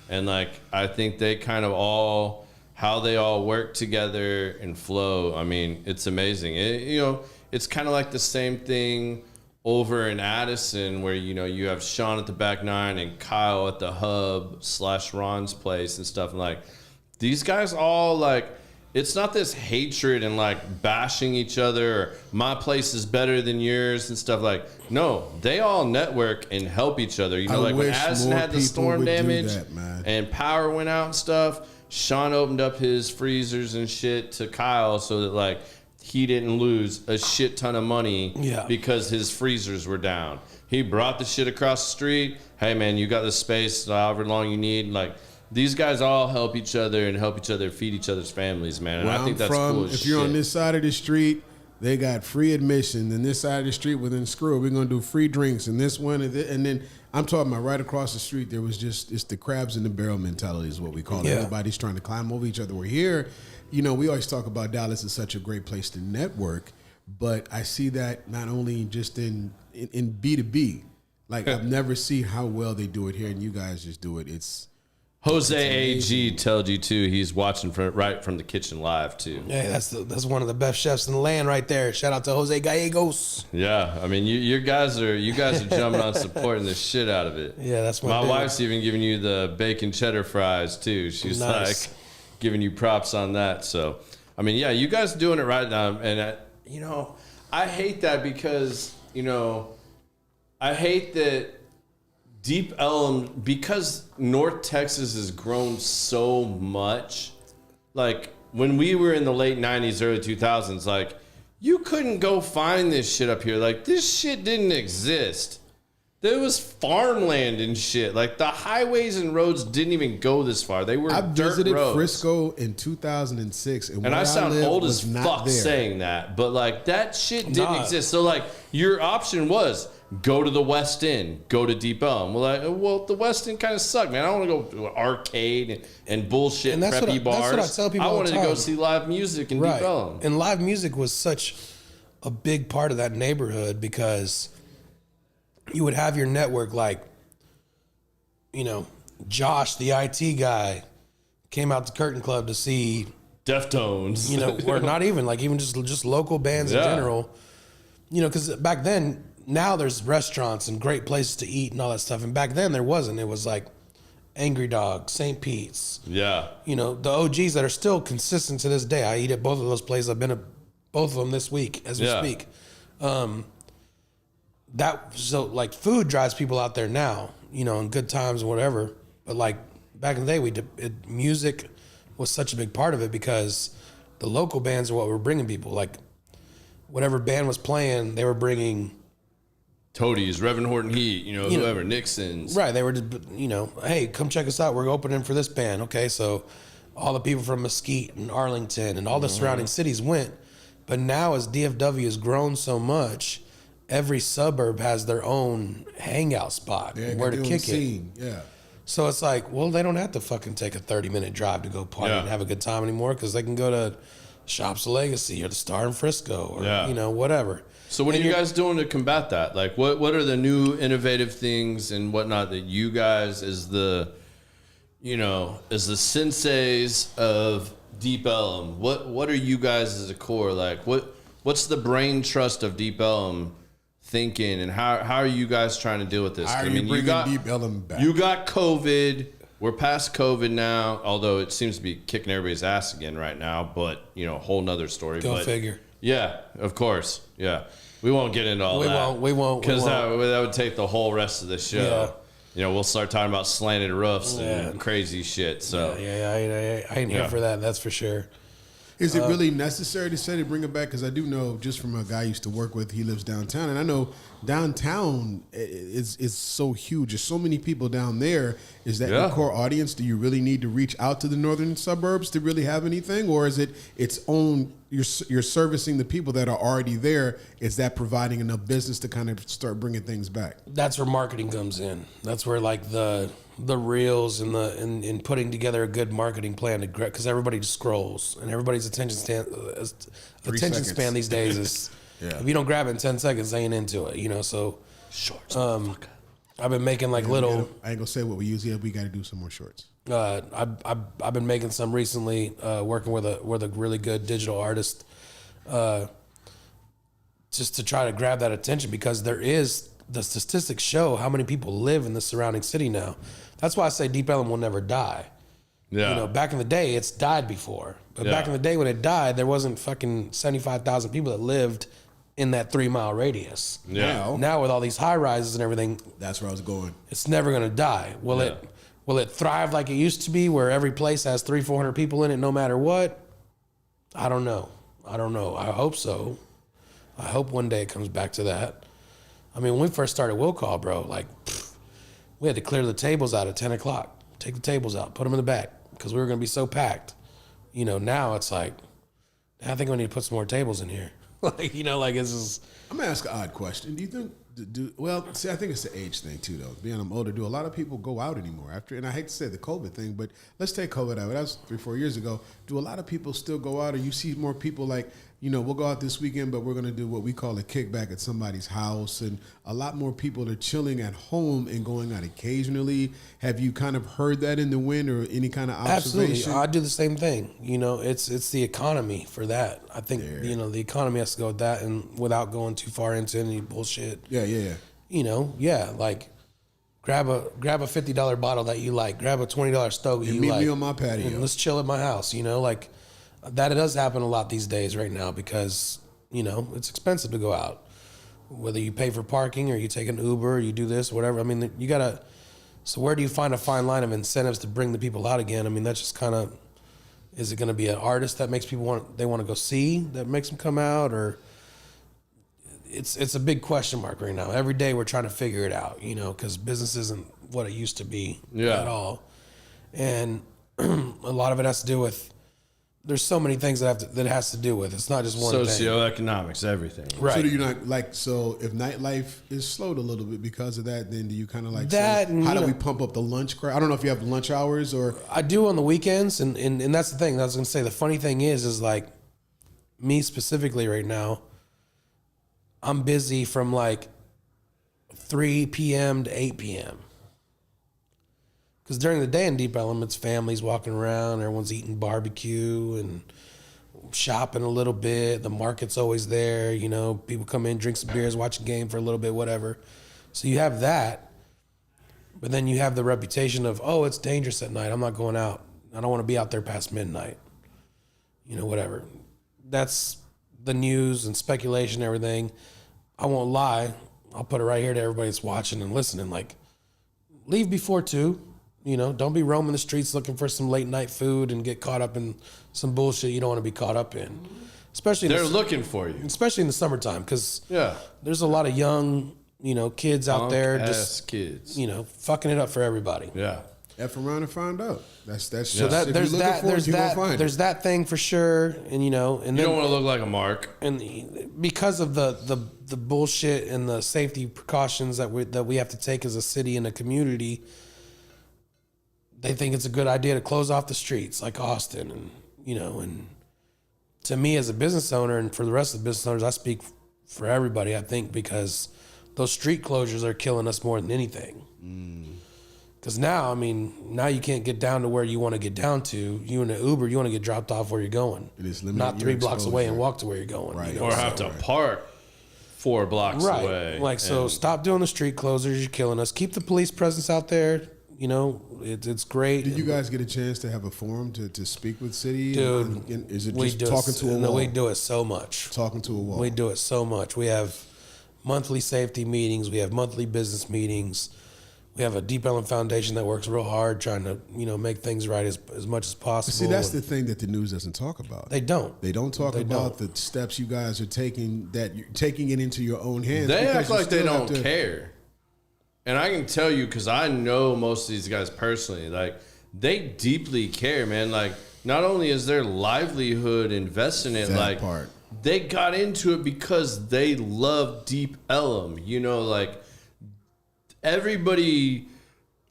And like, I think they kind of all, how they all work together and flow. I mean, it's amazing. You know, it's kind of like the same thing over in Addison, where, you know, you have Sean at the back 9 and Kyle at the hub / Ron's place and stuff. And like, these guys all like, it's not this hatred and like bashing each other, or my place is better than yours and stuff. Like, no, they all network and help each other. You know, like when Addison had the storm damage and power went out and stuff, Sean opened up his freezers and shit to Kyle so that like he didn't lose a shit ton of money because his freezers were down. He brought the shit across the street. Hey man, you got the space however long you need. Like, these guys all help each other and help each other feed each other's families, man. And I think that's cool as shit. If you're on this side of the street, they got free admission. Then this side of the street within Screw, we're going to do free drinks. And this one, and then I'm talking about right across the street, there was just, it's the crabs in the barrel mentality is what we call it. Everybody's trying to climb over each other. We're here. You know, we always talk about Dallas is such a great place to network, but I see that not only just in B2B. Like, I've never seen how well they do it here, and you guys just do it. It's Jose AG told you too. He's watching right from the kitchen live too. Yeah, that's one of the best chefs in the land right there. Shout out to Jose Gallegos. Yeah, I mean you guys are jumping on supporting the shit out of it. Yeah, that's my wife's even giving you the bacon cheddar fries too. She's nice. Like giving you props on that. So I mean, yeah, you guys are doing it right now, and you know, I hate that because, you know, I hate that Deep Ellum, because North Texas has grown so much. Like, when we were in the late 90s, early 2000s, like, you couldn't go find this shit up here. Like, this shit didn't exist. there was farmland and shit. Like the highways and roads didn't even go this far. They were I dirt visited roads. Frisco in 2006, and I sound old as fuck there. saying that, but like that shit didn't exist. So like your option was go to the West End, go to Deep Ellum. Well, the West End kind of sucked, man. I don't want to go to an arcade and bullshit And that's preppy bars. That's what I tell people I all the wanted to go time. see live music in Deep Ellum. And live music was such a big part of that neighborhood because you would have your network like, you know, Josh, the IT guy, came out to Curtain Club to see Deftones. You know, or not even like even just local bands in general. You know, because back then, now there's restaurants and great places to eat and all that stuff. And back then there wasn't. It was like Angry Dog, St. Pete's. Yeah. You know, the OGs that are still consistent to this day. I eat at both of those places. I've been at both of them this week as we speak. So like food drives people out there now, you know, in good times and whatever. But like back in the day, music was such a big part of it because the local bands are what were bringing people. Like whatever band was playing, they were bringing Toadies, Reverend Horton Heat, whoever, Nixon's. Right. They were just, hey, come check us out. We're opening for this band. Okay. So all the people from Mesquite and Arlington and all the surrounding cities went. But now as DFW has grown so much, every suburb has their own hangout spot where to kick it. Yeah. So it's like, well, they don't have to fucking take a 30-minute drive to go party and have a good time anymore because they can go to Shops of Legacy or the Star in Frisco or, whatever. So what are you guys doing to combat that? Like, what are the new innovative things and whatnot that you guys as the senseis of Deep Ellum, what are you guys as a core? Like, what's the brain trust of Deep Ellum thinking, and how are you guys trying to deal with this? How are you got Deep Ellum back? You got COVID. We're past COVID now, although it seems to be kicking everybody's ass again right now. But whole nother story. Go figure. Yeah, of course. Yeah, we won't get into all that. We won't. Because that would take the whole rest of the show. Yeah. We'll start talking about slanted roofs and crazy shit. So I ain't here for that. That's for sure. Is it really necessary to bring it back? Because I do know just from a guy I used to work with, he lives downtown, and I know downtown is so huge. There's so many people down there. Is that your core audience? Do you really need to reach out to the northern suburbs to really have anything, or is it its own? You're servicing the people that are already there. Is that providing enough business to kind of start bringing things back? That's where marketing comes in. That's where like the reels and in putting together a good marketing plan to because everybody just scrolls and everybody's attention span these days is if you don't grab it in 10 seconds, they ain't into it. So shorts. I've been making like little. I ain't gonna say what we use yet. We got to do some more shorts. I've been making some recently, working with a really good digital artist, just to try to grab that attention because the statistics show how many people live in the surrounding city now. That's why I say Deep Ellum will never die. Yeah. Back in the day, it's died before. But back in the day when it died, there wasn't fucking 75,000 people that lived in that 3-mile radius. Yeah. Now with all these high rises and everything, that's where I was going. It's never gonna die. Will it thrive like it used to be, where every place has 300-400 people in it, no matter what? I don't know. I hope so. I hope one day it comes back to that. I mean, when we first started Will Call, bro, like we had to clear the tables out at 10 o'clock. Take the tables out, put them in the back because we were gonna be so packed. Now it's like, I think we need to put some more tables in here. It's just. I'm gonna ask an odd question. Do you think? I think it's the age thing too, though. Being I'm older, do a lot of people go out anymore after? And I hate to say the COVID thing, but let's take COVID out. That was 3-4 years ago. Do a lot of people still go out, or you see more people like, we'll go out this weekend, but we're gonna do what we call a kickback at somebody's house, and a lot more people are chilling at home and going out occasionally. Have you kind of heard that in the wind, or any kind of observation? Absolutely, I do the same thing. It's the economy for that. I think the economy has to go with that, and without going too far into any bullshit. Yeah. Like grab a $50 bottle that you like, grab a $20 stogie you meet like, me on my patio, and let's chill at my house. That does happen a lot these days right now because it's expensive to go out. Whether you pay for parking or you take an Uber, or you do this, whatever. I mean, you gotta. So where do you find a fine line of incentives to bring the people out again? I mean, that's just kind of. Is it going to be an artist that makes people want to go see that makes them come out, or it's a big question mark right now. Every day we're trying to figure it out, you know, because business isn't what it used to be at all. And a lot of it has to do with, there's so many things that it has to do with. It's not just one thing. Socioeconomics, everything. Right. So do you not like, so if nightlife is slowed a little bit because of that, then do you kind of like that? Say, how do we pump up the lunch crowd? I don't know if you have lunch hours or. I do on the weekends, and that's the thing. I was gonna say, the funny thing is like me specifically right now, I'm busy from like 3 p.m. to 8 p.m. Because during the day in Deep Ellum, it's families walking around, everyone's eating barbecue and shopping a little bit. The market's always there, you know, people come in, drink some beers, watch a game for a little bit, whatever. So you have that, but then you have the reputation of, oh, it's dangerous at night. I'm not going out. I don't want to be out there past midnight. You know, whatever. That's the news and speculation and everything. I won't lie. I'll put it right here to everybody that's watching and listening. Like, leave before 2. You know, don't be roaming the streets looking for some late night food and get caught up in some bullshit you don't want to be caught up in. Especially they're looking for you. Especially in the summertime, because there's a lot of young, you know, kids out there just kids, you know, fucking it up for everybody. Yeah. F around and find out. That's so that there's that thing for sure, and you know, and you then, don't want to look like a mark. And because of the bullshit and the safety precautions that we have to take as a city and a community, they think it's a good idea to close off the streets like Austin, and you know, and to me as a business owner and for the rest of the business owners, I speak for everybody, I think, because those street closures are killing us more than anything. Because now, I mean, now you can't get down to where you want to get down to. You in an Uber, you want to get dropped off where you're going. Not 3 blocks away and walk to where you're going. Right. You know? Or have to park 4 blocks away. Like, so stop doing the street closures. You're killing us. Keep the police presence out there. You know, it's great. Did you guys get a chance to have a forum to speak with city? Dude, is it just talking to a wall? No, we do it so much. Talking to a wall. We do it so much. We have monthly safety meetings. We have monthly business meetings. We have a Deep Ellum Foundation that works real hard trying to, you know, make things right as much as possible. See, that's the thing that the news doesn't talk about. They don't. They don't talk about the steps you guys are taking, that you're taking it into your own hands. They act like they don't care. And I can tell you, because I know most of these guys personally, like, they deeply care, man. Like, not only is their livelihood invested in it, like, they got into it because they love Deep Ellum. You know, like, everybody,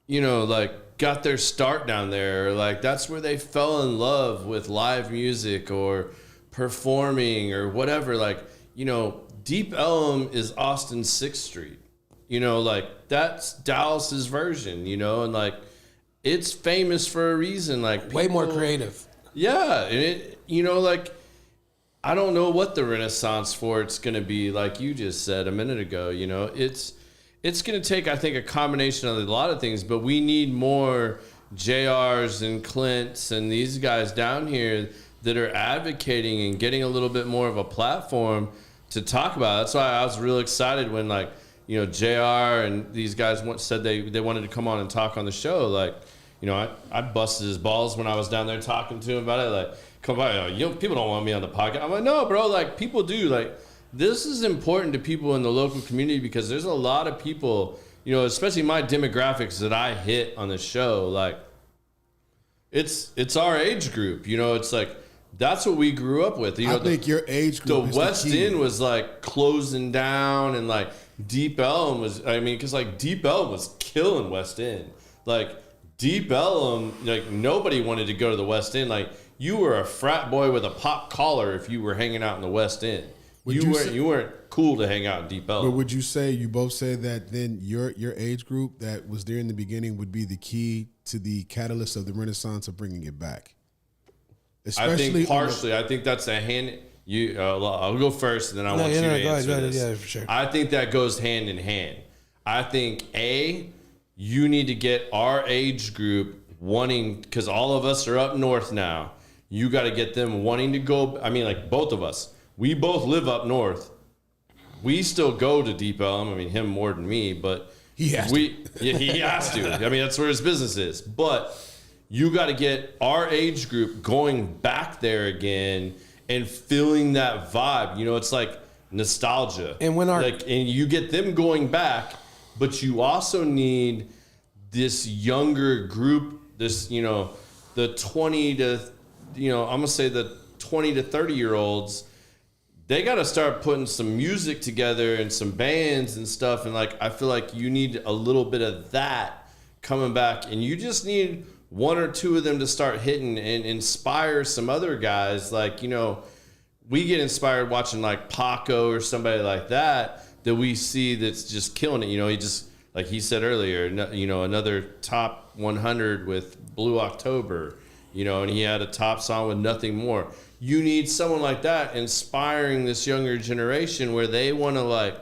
you know, like, got their start down there. Like, that's where they fell in love with live music or performing or whatever. Like, you know, Deep Ellum is Austin's 6th Street. You know, like, that's Dallas's version, you know, and like, it's famous for a reason. Like, people, way more creative. Yeah. And it, you know, like, I don't know what the renaissance for it's going to be. Like you just said a minute ago, you know, it's going to take, I think, a combination of a lot of things, but we need more JRs and Clints and these guys down here that are advocating and getting a little bit more of a platform to talk about. That's why I was real excited when, like, you know, JR and these guys said they wanted to come on and talk on the show. Like, you know, I busted his balls when I was down there talking to him about it. Like, come by, you know, people don't want me on the podcast. I'm like, no, bro, like, people do. Like, this is important to people in the local community because there's a lot of people, you know, especially my demographics that I hit on the show. Like, it's our age group, you know, it's like, that's what we grew up with. You know, I think your age group. The West End was like closing down, and like Deep Ellum was. I mean, because like Deep Ellum was killing West End. Like Deep Ellum, like nobody wanted to go to the West End. Like you were a frat boy with a pop collar if you were hanging out in the West End. You weren't cool to hang out in Deep Ellum. But would you say, you both say that then your age group that was there in the beginning would be the key to the catalyst of the Renaissance of bringing it back? Especially I think partially. I think that's a hand. I'll go first, and then I want you to answer this. Yeah, for sure. I think that goes hand in hand. I think you need to get our age group wanting, because all of us are up north now. You got to get them wanting to go. I mean, like both of us. We both live up north. We still go to Deep Ellum. I mean, him more than me, but he has to. He has to. I mean, that's where his business is. But you got to get our age group going back there again and feeling that vibe. You know, it's like nostalgia. And when and you get them going back, but you also need this younger group, this, the 20 to, I'm going to say the 20 to 30 year olds, they got to start putting some music together and some bands and stuff. And like, I feel like you need a little bit of that coming back, and you just need one or two of them to start hitting and inspire some other guys. Like, we get inspired watching like Paco or somebody like that we see that's just killing it. He just, like he said earlier, another top 100 with Blue October, and he had a top song with Nothing More. You need someone like that inspiring this younger generation where they want to like,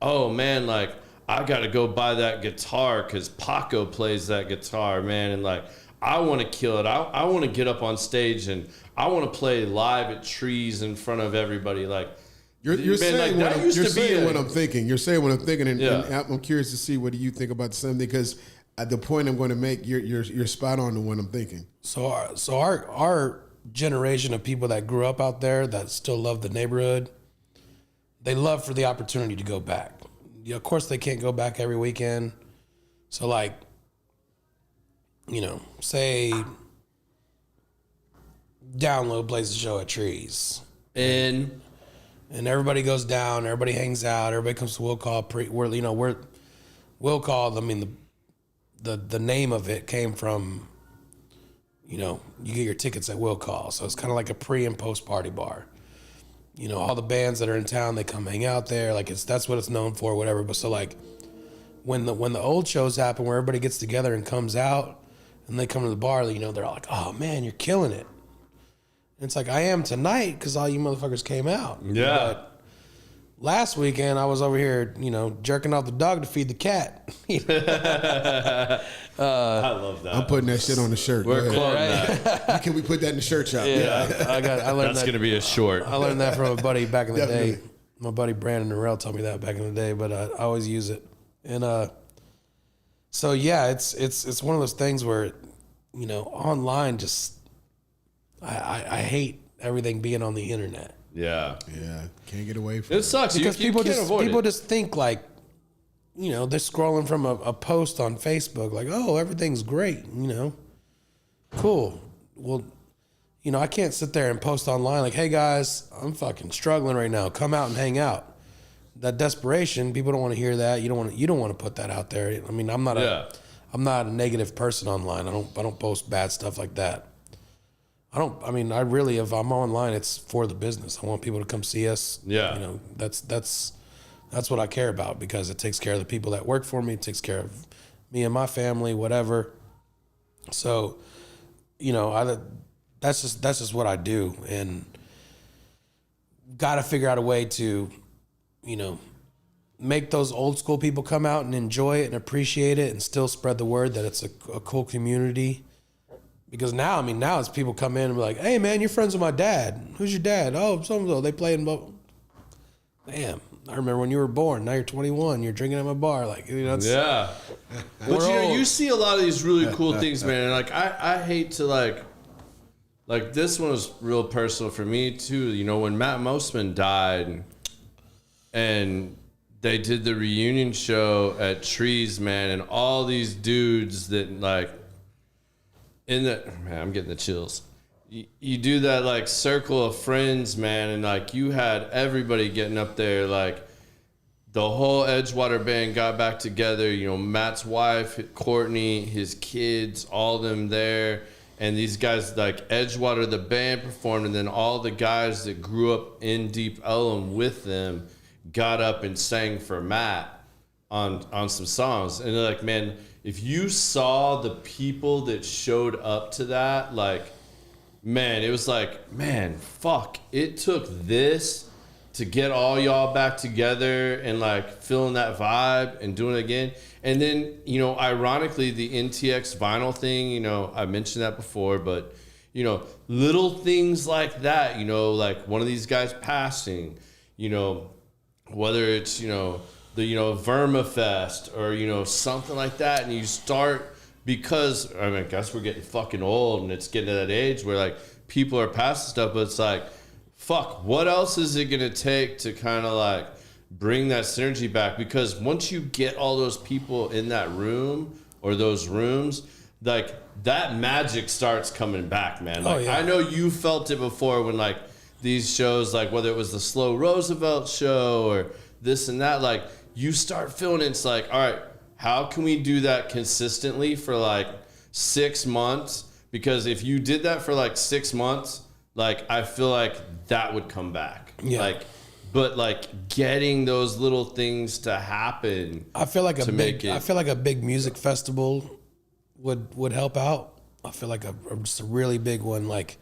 oh man, like I got to go buy that guitar because Paco plays that guitar, man. And like, I want to kill it. I want to get up on stage and I want to play live at Trees in front of everybody. Like, You're saying what I'm thinking. You're saying what I'm thinking, and I'm curious to see what do you think about the same thing, because at the point I'm going to make, you're spot on to what I'm thinking. So our generation of people that grew up out there that still love the neighborhood, they love for the opportunity to go back. Of course, they can't go back every weekend. So like, say Download plays a show at Trees. And everybody goes down, everybody hangs out, everybody comes to Will Call. Will Call, I mean, the name of it came from, you get your tickets at Will Call. So it's kind of like a pre and post party bar. All the bands that are in town, they come hang out there. Like that's what it's known for, whatever. But so like when the old shows happen where everybody gets together and comes out and they come to the bar, they're like, oh man, you're killing it. And it's like, I am tonight because all you motherfuckers came out. Yeah. But last weekend, I was over here, jerking off the dog to feed the cat. I love that. I'm putting that shit on the shirt. We're quoting that. Can we put that in the shirt shop? Yeah. I learned That's that. going to be a short. I learned that from a buddy back in the Definitely. day. My buddy Brandon Norrell told me that back in the day, but I always use it. And so yeah, it's one of those things where, online just I hate everything being on the internet. Yeah. Yeah. Can't get away from it. It sucks Because you people can't just think like, they're scrolling from a post on Facebook like, oh, everything's great, cool. Well, I can't sit there and post online like, hey guys, I'm fucking struggling right now. Come out and hang out. That desperation, people don't want to hear that. You don't want to put that out there. I mean, I'm not a negative person online. I don't post bad stuff like that. If I'm online, it's for the business. I want people to come see us. Yeah. That's what I care about, because it takes care of the people that work for me. It takes care of me and my family, whatever. So, that's just what I do, and got to figure out a way to, make those old school people come out and enjoy it and appreciate it, and still spread the word that it's a cool community. Because now it's people come in and be like, hey man, you're friends with my dad. Who's your dad? Oh, so they play in. Damn, I remember when you were born. Now you're 21. You're drinking at my bar. Like, yeah. But you see a lot of these really cool things, man. And like, I hate to like this one was real personal for me too. When Matt Mosman died, and they did the reunion show at Trees, man, and all these dudes that like. I'm getting the chills. You do that like circle of friends, man, and like you had everybody getting up there, like the whole Edgewater band got back together. Matt's wife, Courtney, his kids, all of them there, and these guys like Edgewater, the band performed, and then all the guys that grew up in Deep Ellum with them got up and sang for Matt on some songs, and they're like, man. If you saw the people that showed up to that, like, man, it was like, man, fuck. It took this to get all y'all back together and, like, feeling that vibe and doing it again. And then, ironically, the NTX vinyl thing, I mentioned that before, but, little things like that, like one of these guys passing, whether it's, the Vermifest or something like that, and you start, because I guess we're getting fucking old and it's getting to that age where like people are past stuff, but it's like, fuck, what else is it going to take to kind of like bring that synergy back? Because once you get all those people in that room or those rooms, like that magic starts coming back, man. Like I know you felt it before when like these shows, like whether it was the Slow Roosevelt show or this and that, like you start feeling it's like, all right, how can we do that consistently for like 6 months? Because if you did that for like 6 months, like I feel like that would come back. Yeah. Like, but like getting those little things to happen. I feel like a big music festival would help out. I feel like just a really big one, like,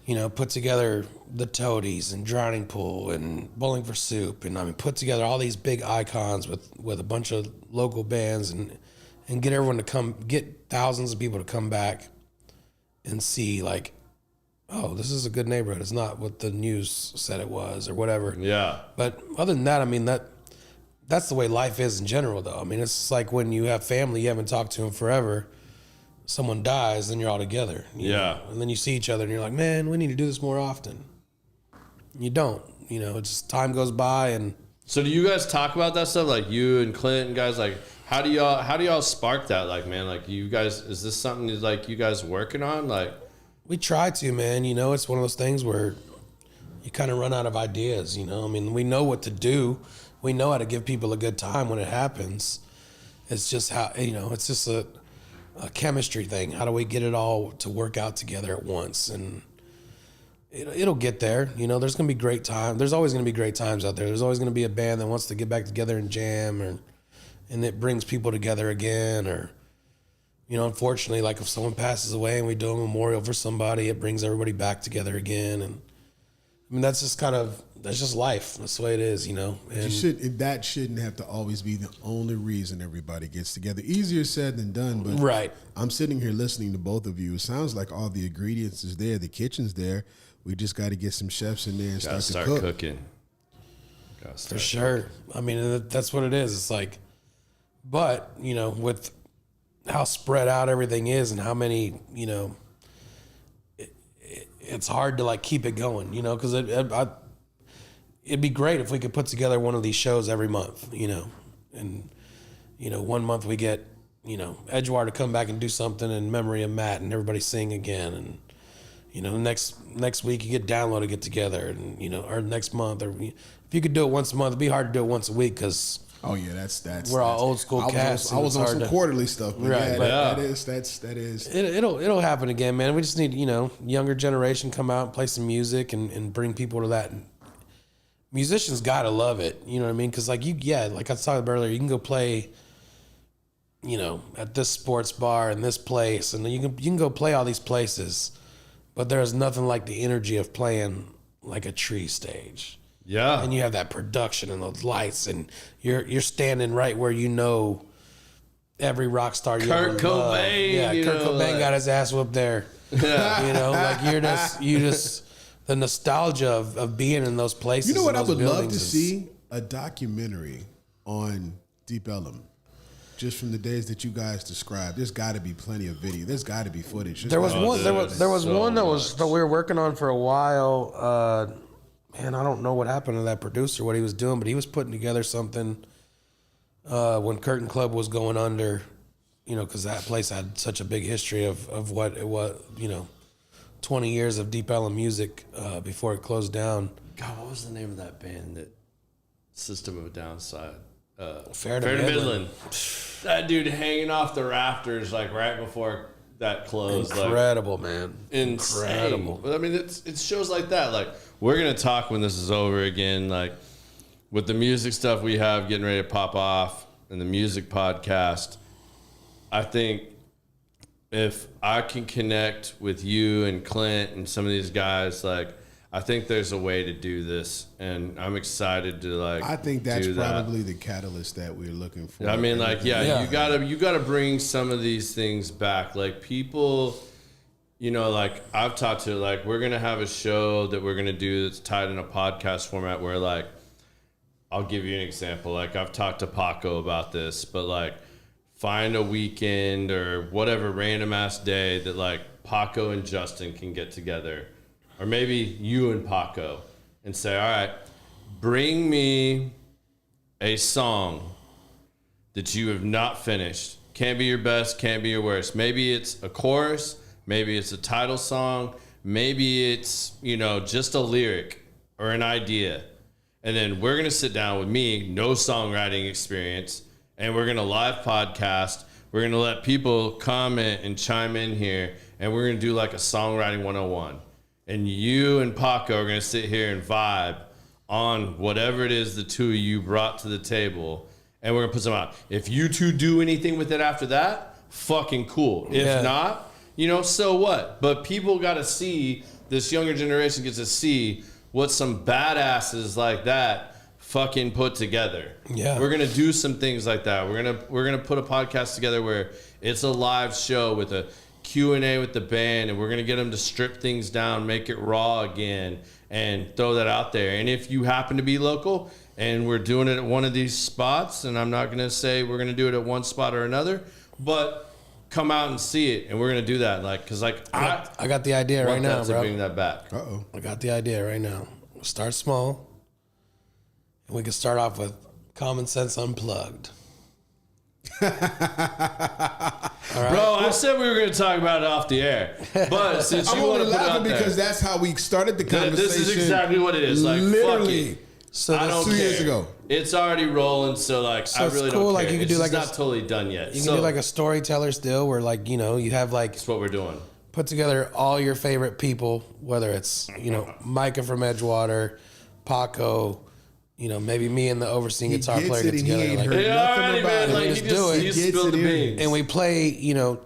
you know, put together the Toadies and Drowning Pool and Bowling for Soup, and I mean, put together all these big icons with a bunch of local bands and get everyone to come, get thousands of people to come back and see, like, oh, this is a good neighborhood. It's not what the news said it was or whatever. Yeah. But other than that, I mean, that's the way life is in general, though. I mean, it's like when you have family, you haven't talked to them forever. Someone dies, then you're all together. You know? And then you see each other and you're like, man, we need to do this more often. You don't. You know, it's just time goes by. And so do you guys talk about that stuff? Like you and Clint and guys, like how do y'all spark that? Like, man, like you guys, is this something that, like you guys working on? Like, we try to, man. You know, it's one of those things where you kind of run out of ideas, you know? I mean, we know what to do. We know how to give people a good time when it happens. It's just how, you know, it's just a chemistry thing. How do we get it all to work out together at once? And it'll get there. You know, there's going to be great time. There's always going to be great times out there. There's always going to be a band that wants to get back together and jam, and it brings people together again. Or, you know, unfortunately, like if someone passes away and we do a memorial for somebody, it brings everybody back together again. And I mean, that's just life. That's the way it is, you know. And that shouldn't have to always be the only reason everybody gets together. Easier said than done, but right. I'm sitting here listening to both of you. It sounds like all the ingredients is there, the kitchen's there. We just got to get some chefs in there and start cooking. For sure. I mean, that's what it is. It's like, but you know, with how spread out everything is and how many, you know, it's hard to like keep it going, you know, because it'd be great if we could put together one of these shows every month, you know, and, you know, 1 month we get, you know, Edgewater to come back and do something in memory of Matt and everybody sing again. And, you know, next week you get Download to get together and, you know, or next month, or if you could do it once a month, it'd be hard to do it once a week because oh yeah, that's we're all old school cast. I was on some quarterly stuff, but right, yeah, that is. It'll happen again, man. We just need, you know, younger generation come out and play some music and bring people to that. And musicians gotta love it, you know what I mean? Because like like I was talking about earlier, you can go play, you know, at this sports bar and this place, and you can go play all these places, but there's nothing like the energy of playing like a tree stage. Yeah. And you have that production and those lights, and you're standing right where you know every rock star you ever loved. Yeah, Kurt Cobain got his ass whooped there. Yeah. You know, like you just the nostalgia of being in those places. You know what I would love to see? A documentary on Deep Ellum. Just from the days that you guys described, there's got to be plenty of video. There's got to be footage. There was one. There was one that we were working on for a while. Man, I don't know what happened to that producer, what he was doing, but he was putting together something when Curtain Club was going under, you know, because that place had such a big history of what it was, you know, 20 years of Deep Ellum music before it closed down. God, what was the name of that band that System of a Downside? Fair to Midland. That dude hanging off the rafters like right before that closed. Incredible, like, man. Insane. Incredible. But I mean, it's shows like that. Like, we're going to talk when this is over again. Like, with the music stuff we have getting ready to pop off and the music podcast, I think if I can connect with you and Clint and some of these guys, like, I think there's a way to do this, and I'm excited to like. I think that's probably the catalyst that we're looking for. I mean, like, you gotta bring some of these things back. Like, people, you know, like I've talked to, like, we're gonna have a show that we're gonna do that's tied in a podcast format where, like, I'll give you an example. Like, I've talked to Paco about this, but like, find a weekend or whatever random ass day that like Paco and Justin can get together or maybe you and Paco, and say, all right, bring me a song that you have not finished. Can't be your best, can't be your worst. Maybe it's a chorus, maybe it's a title song, maybe it's, just a lyric or an idea. And then we're going to sit down with me, no songwriting experience, and we're going to live podcast. We're going to let people comment and chime in here, and we're going to do like a songwriting 101. And you and Paco are going to sit here and vibe on whatever it is the two of you brought to the table, and we're going to put some out. If you two do anything with it after that, fucking cool. If not, so what? But people got to see, this younger generation gets to see what some badasses like that fucking put together. Yeah. We're going to do some things like that. We're going to put a podcast together where it's a live show with a Q&A with the band, and we're going to get them to strip things down, make it raw again, and throw that out there. And if you happen to be local and we're doing it at one of these spots, and I'm not going to say we're going to do it at one spot or another, but come out and see it, and we're going to do that. I got the idea right now, bro. Bring that back. Uh-oh. I got the idea right now. We'll start small, and we can start off with Common Sense Unplugged. Right. Bro, I said we were going to talk about it off the air, but since you want to put it out there, because that's how we started the conversation. This is exactly what it is. Like, literally, fuck it. So I don't 2 care. years ago. It's already rolling, so I really cool. don't Like, care. you could It's do just like not totally done yet. You can do like a storyteller's deal where you have That's what we're doing. put together all your favorite people, whether it's, Micah from Edgewater, Paco, maybe me and the Overscene guitar player get together. He spilled the beans. And we play,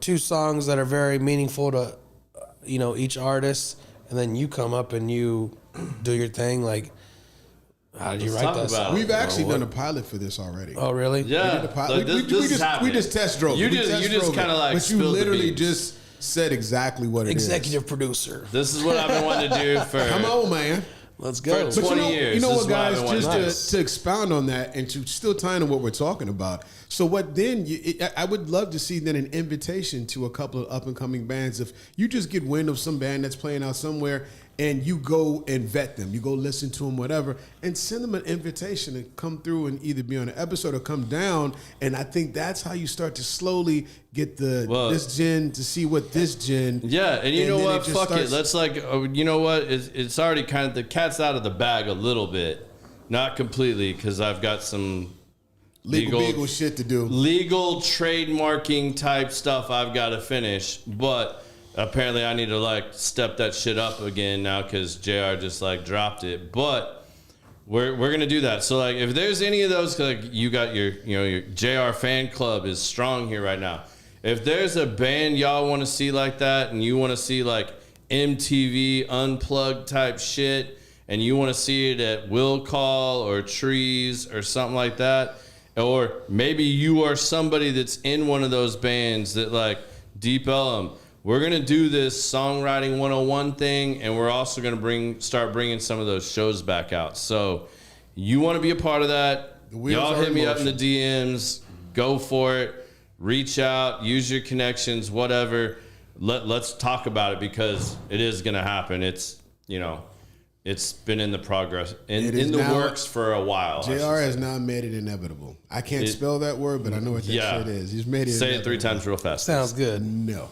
2 songs that are very meaningful to, each artist. And then you come up and you do your thing. Like, how did you write that song? We've actually done a pilot for this already. Oh, really? Yeah. We just test drove. You just kind of like but you spilled literally the beans. just said exactly what it is. Executive producer. This is what I've been wanting to do for... Come on, man. Let's go. For 20 years. You know This what, is why I've guys? been wanting Just to expound on that and to still tie into what we're talking about. So what then? I would love to see then an invitation to a couple of up and coming bands. If you just get wind of some band that's playing out somewhere and you go and vet them, you go listen to them, whatever, and send them an invitation to come through and either be on an episode or come down. And I think that's how you start to slowly get this gen to see what this gen. Yeah, and you know what? Fuck it. Let's you know what? It's already kind of, the cat's out of the bag a little bit. Not completely, because I've got some legal shit to do. Legal trademarking type stuff I've got to finish. But apparently I need to step that shit up again now because JR just dropped it. But we're gonna do that. So if there's any of those, you got your JR fan club is strong here right now. If there's a band y'all want to see like that, and you want to see MTV unplugged type shit, and you want to see it at Will Call or Trees or something like that, or maybe you are somebody that's in one of those bands that Deep Ellum, we're going to do this songwriting 101 thing, and we're also going to start bringing some of those shows back out. So you want to be a part of that, y'all hit me up in the DMs, go for it, reach out, use your connections, whatever. Let's talk about it because it is going to happen. It's, it's been in the progress, in the works for a while. JR has now made it inevitable. I can't spell that word, but I know what that shit is. He's made it Say inevitable. it 3 times real fast. Sounds good. No.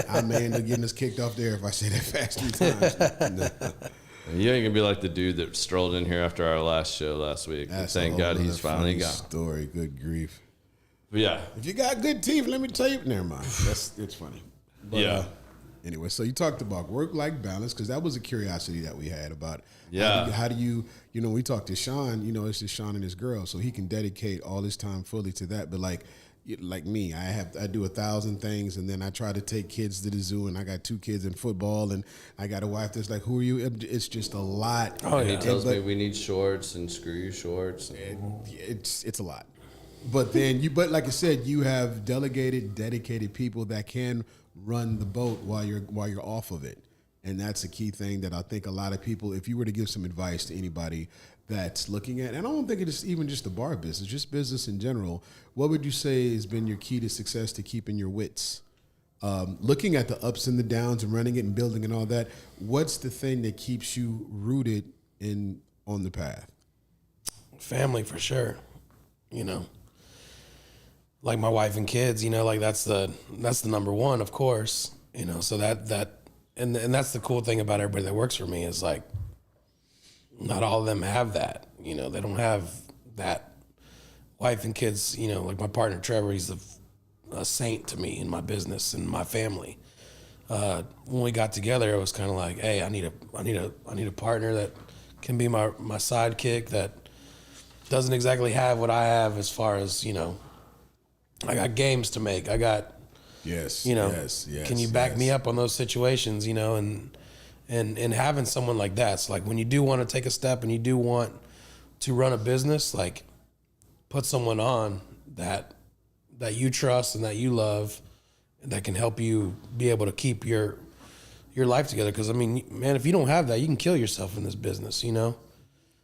I may end up getting us kicked off there if I say that fast 3 times. No. You ain't gonna be like the dude that strolled in here after our last show last week. Thank God he's finally gone. Story, good grief. But yeah. If you got good teeth, let me tell you. Never mind. It's funny. But, yeah. Anyway, so you talked about work-life balance because that was a curiosity that we had about. Yeah. How do you we talked to Sean. It's just Sean and his girl, so he can dedicate all his time fully to that. But like me, I do 1,000 things, and then I try to take kids to the zoo, and I got 2 kids in football, and I got a wife that's like, "Who are you?" It's just a lot. Oh, yeah. He tells me we need shorts and screw you shorts. It's a lot. But then but like I said, you have dedicated people that can run the boat while you're off of it, and that's a key thing that I think a lot of people. If you were to give some advice to anybody that's looking at, and I don't think it's even just the bar business, just business in general, what would you say has been your key to success to keeping your wits looking at the ups and the downs and running it and building and all that, what's the thing that keeps you rooted on the path? Family, for sure. You know, like my wife and kids, you know, like that's the number one, of course, you know, so and that's the cool thing about everybody that works for me is like, not all of them have that, you know, they don't have that. Wife and kids, you know, like my partner Trevor, he's a saint to me in my business and my family. When we got together, it was kind of like, hey, I need a partner that can be my sidekick that doesn't exactly have what I have as far as, you know, I got games to make. I got, you know, can you back me up on those situations, you know, and having someone like that. So like when you do want to take a step and you do want to run a business, like put someone on that you trust and that you love and that can help you be able to keep your life together. Because I mean, man, if you don't have that, you can kill yourself in this business, you know.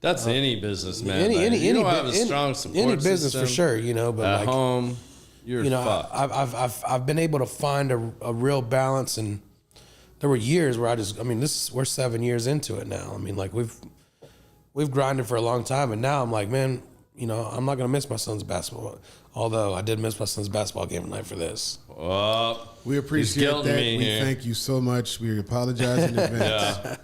Any business, man. Any don't have a strong support any business system for sure, you know. But at like home, you're fucked. I've been able to find a real balance, and there were years where we're 7 years into it now. I mean, like we've grinded for a long time, and now I'm like, man, you know, I'm not gonna miss my son's basketball. Although I did miss my son's basketball game tonight for this. We appreciate that. We thank you so much. We apologize in advance. Yeah.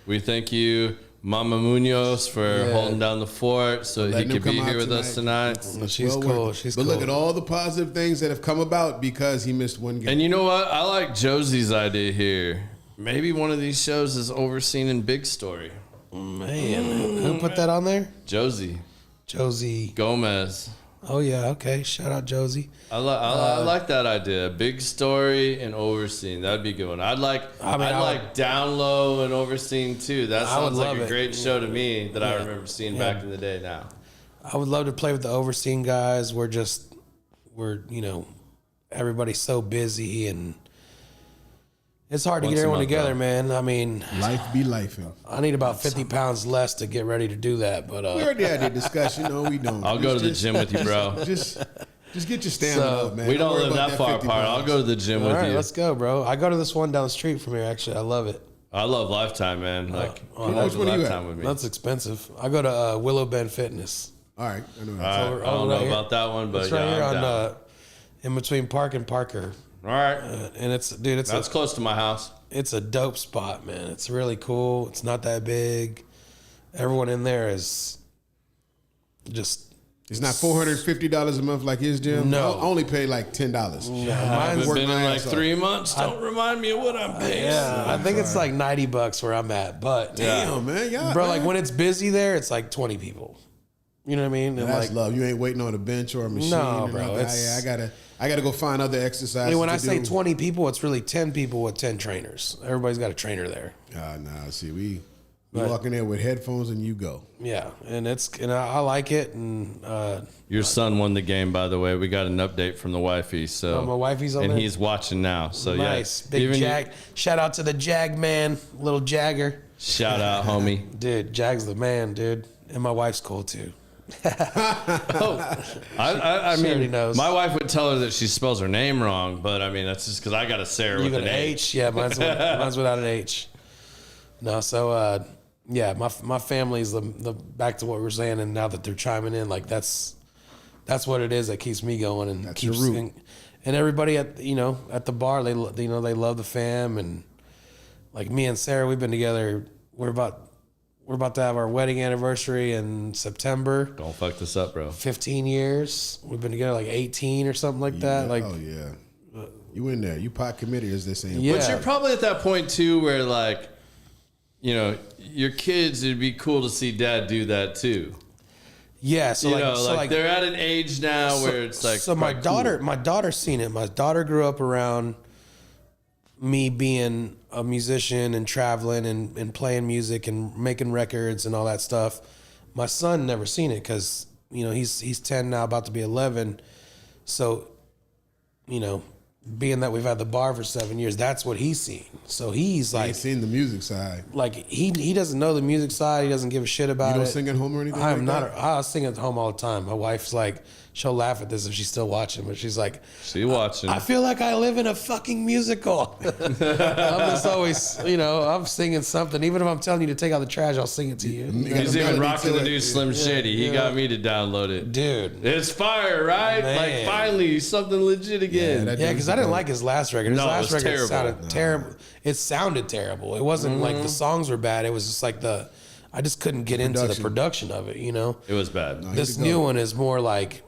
We thank you, Mama Munoz, for holding down the fort so he could be here with us tonight. Well, she's cool. She's cool. But look at all the positive things that have come about because he missed one game. And you know what? I like Josie's idea here. Maybe one of these shows is Overscene in Big Story. Man, who put that on there? Josie Gomez. Oh yeah, okay. Shout out Josie. I like that idea. Big Story and Overscene. That'd be a good one. I'd like Down Low and Overscene too. That sounds like a great show to me that I remember seeing back in the day now. I would love to play with the Overscene guys. We're you know, everybody's so busy and it's hard to get everyone together, man. I mean, life be lifing. I need about 50 pounds less to get ready to do that. But we already had that discussion. No, we don't. I'll go to the gym with you, bro. Just get your stamina up, man. We don't live that far apart. I'll go to the gym with you. All right, let's go, bro. I go to this one down the street from here. Actually, I love it. I love Lifetime, man. Like, which one are you at? With me. That's expensive. I go to Willow Bend Fitness. All right, I know. I don't know about that one, but it's right here on in between Park and Parker. All right, and that's close to my house. It's a dope spot, man. It's really cool. It's not that big. Everyone in there is just. It's not $450 a month like his gym. No, I only pay like $10. I haven't been in like 3 months. Don't remind me of what I'm paying. I think it's like $90 where I'm at. But damn, man, bro, like when it's busy there, it's like 20 people. You know what I mean? And that's love. You ain't waiting on a bench or a machine. No, bro. I gotta go find other exercises. I mean, when I say 20 people, it's really 10 people with 10 trainers. Everybody's got a trainer there. Nah. See, we walk in there with headphones and you go. Yeah, and I like it. And your son won the game, by the way. We got an update from the wifey. So my wifey's on and there? He's watching now. So nice, big Jag. Shout out to the Jag man, little Jagger. Shout out, homie. Dude, Jag's the man, dude, and my wife's cool too. I mean, knows. My wife would tell her that she spells her name wrong, but I mean that's just because I got a Sarah with an H. Yeah, mine's without an H. No, so my family's the back to what we were saying, and now that they're chiming in, like that's what it is that keeps me going and that's keeps and everybody at the bar they love the fam, and like me and Sarah, we've been together. We're about to have our wedding anniversary in September. Don't fuck this up, bro. 15 years. We've been together like 18 or something like that. Like, oh yeah, you in there? You pot committed, as they say. Yeah. But you're probably at that point too, where like, you know, your kids. It'd be cool to see dad do that too. Yeah, so like they're at an age now where it's like. So my daughter's seen it. My daughter grew up around me being a musician and traveling and playing music and making records and all that stuff. My son never seen it because, you know, he's 10 now, about to be 11. So, you know, being that we've had the bar for 7 years, that's what he's seen. So he's like, he's seen the music side. Like he doesn't know the music side. He doesn't give a shit about it. You don't sing at home or anything? I sing at home all the time. My wife's like, she'll laugh at this if she's still watching, but she's like, she watching. I feel like I live in a fucking musical. I'm just always, I'm singing something. Even if I'm telling you to take out the trash, I'll sing it to you. He's even rocking the new Slim Shady. He got me to download it. Dude. It's fire, right? Man. Like, finally, something legit again. Yeah, because I didn't like his last record. His last record terrible. sounded terrible. It sounded terrible. It wasn't like the songs were bad. It was just like I just couldn't get into the production of it, It was bad. No, This new one is more like,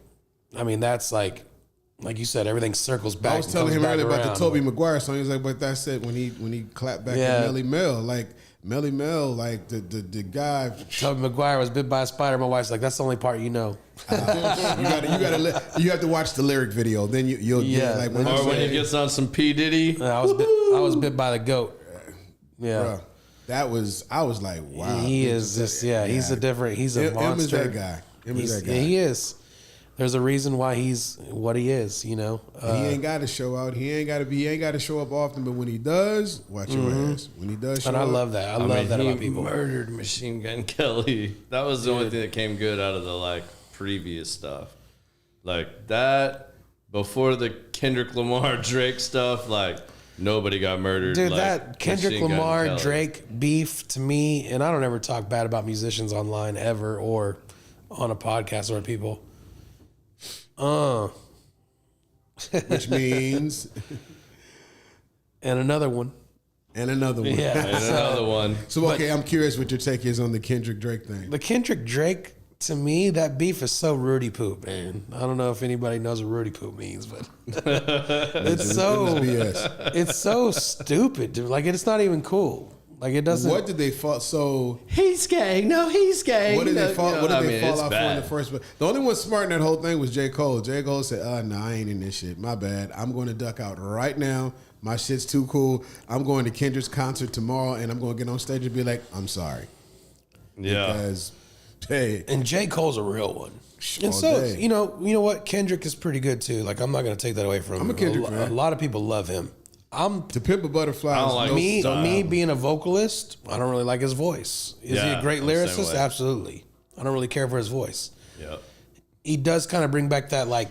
that's like you said, everything circles back. I was telling him earlier about the around. Tobey Maguire song. He was like, but that's it. When he clapped back at Melly Mel, like Melly Mel, like the guy. Tobey Maguire was bit by a spider. My wife's like, that's the only part you know. You have to watch the lyric video. Then you'll get like when he gets on some P Diddy. I was bit by the goat. Yeah. Bruh, I was like, wow. He is just, he's a monster. Him is that guy. Yeah, he is. There's a reason why he's what he is, he ain't got to show out. He ain't got to show up often, but when he does, watch your ass. When he does show up. And I love that. I love that about people. He murdered Machine Gun Kelly. That was the only thing that came good out of the previous stuff. Like that, before the Kendrick Lamar Drake stuff, nobody got murdered. Dude, that Kendrick Lamar Drake beef to me, and I don't ever talk bad about musicians online ever or on a podcast or people. Which means and another one. And another one. Yeah. And another one. So I'm curious what your take is on the Kendrick Drake thing. The Kendrick Drake, to me, that beef is so Rudy Poop, man. I don't know if anybody knows what Rudy Poop means, but it's so stupid, dude. Like, it's not even cool. Like, it doesn't. What did they fall? So he's gay. No, he's gay. What did they fall? What did they fall off for bad. in the first? The only one smart in that whole thing was J. Cole. J. Cole said, "No, I ain't in this shit. My bad. I'm going to duck out right now. My shit's too cool. I'm going to Kendrick's concert tomorrow, and I'm going to get on stage and be like, I'm sorry." Yeah. Because hey, and J. Cole's a real one. And all so, day. you know what? Kendrick is pretty good too. Like, I'm not going to take that away from him. I'm a Kendrick fan. A lot of people love him. To Pimp a Butterfly. I don't like Me being a vocalist, I don't really like his voice. Is he a great lyricist? Absolutely. I don't really care for his voice. Yep. He does kind of bring back that like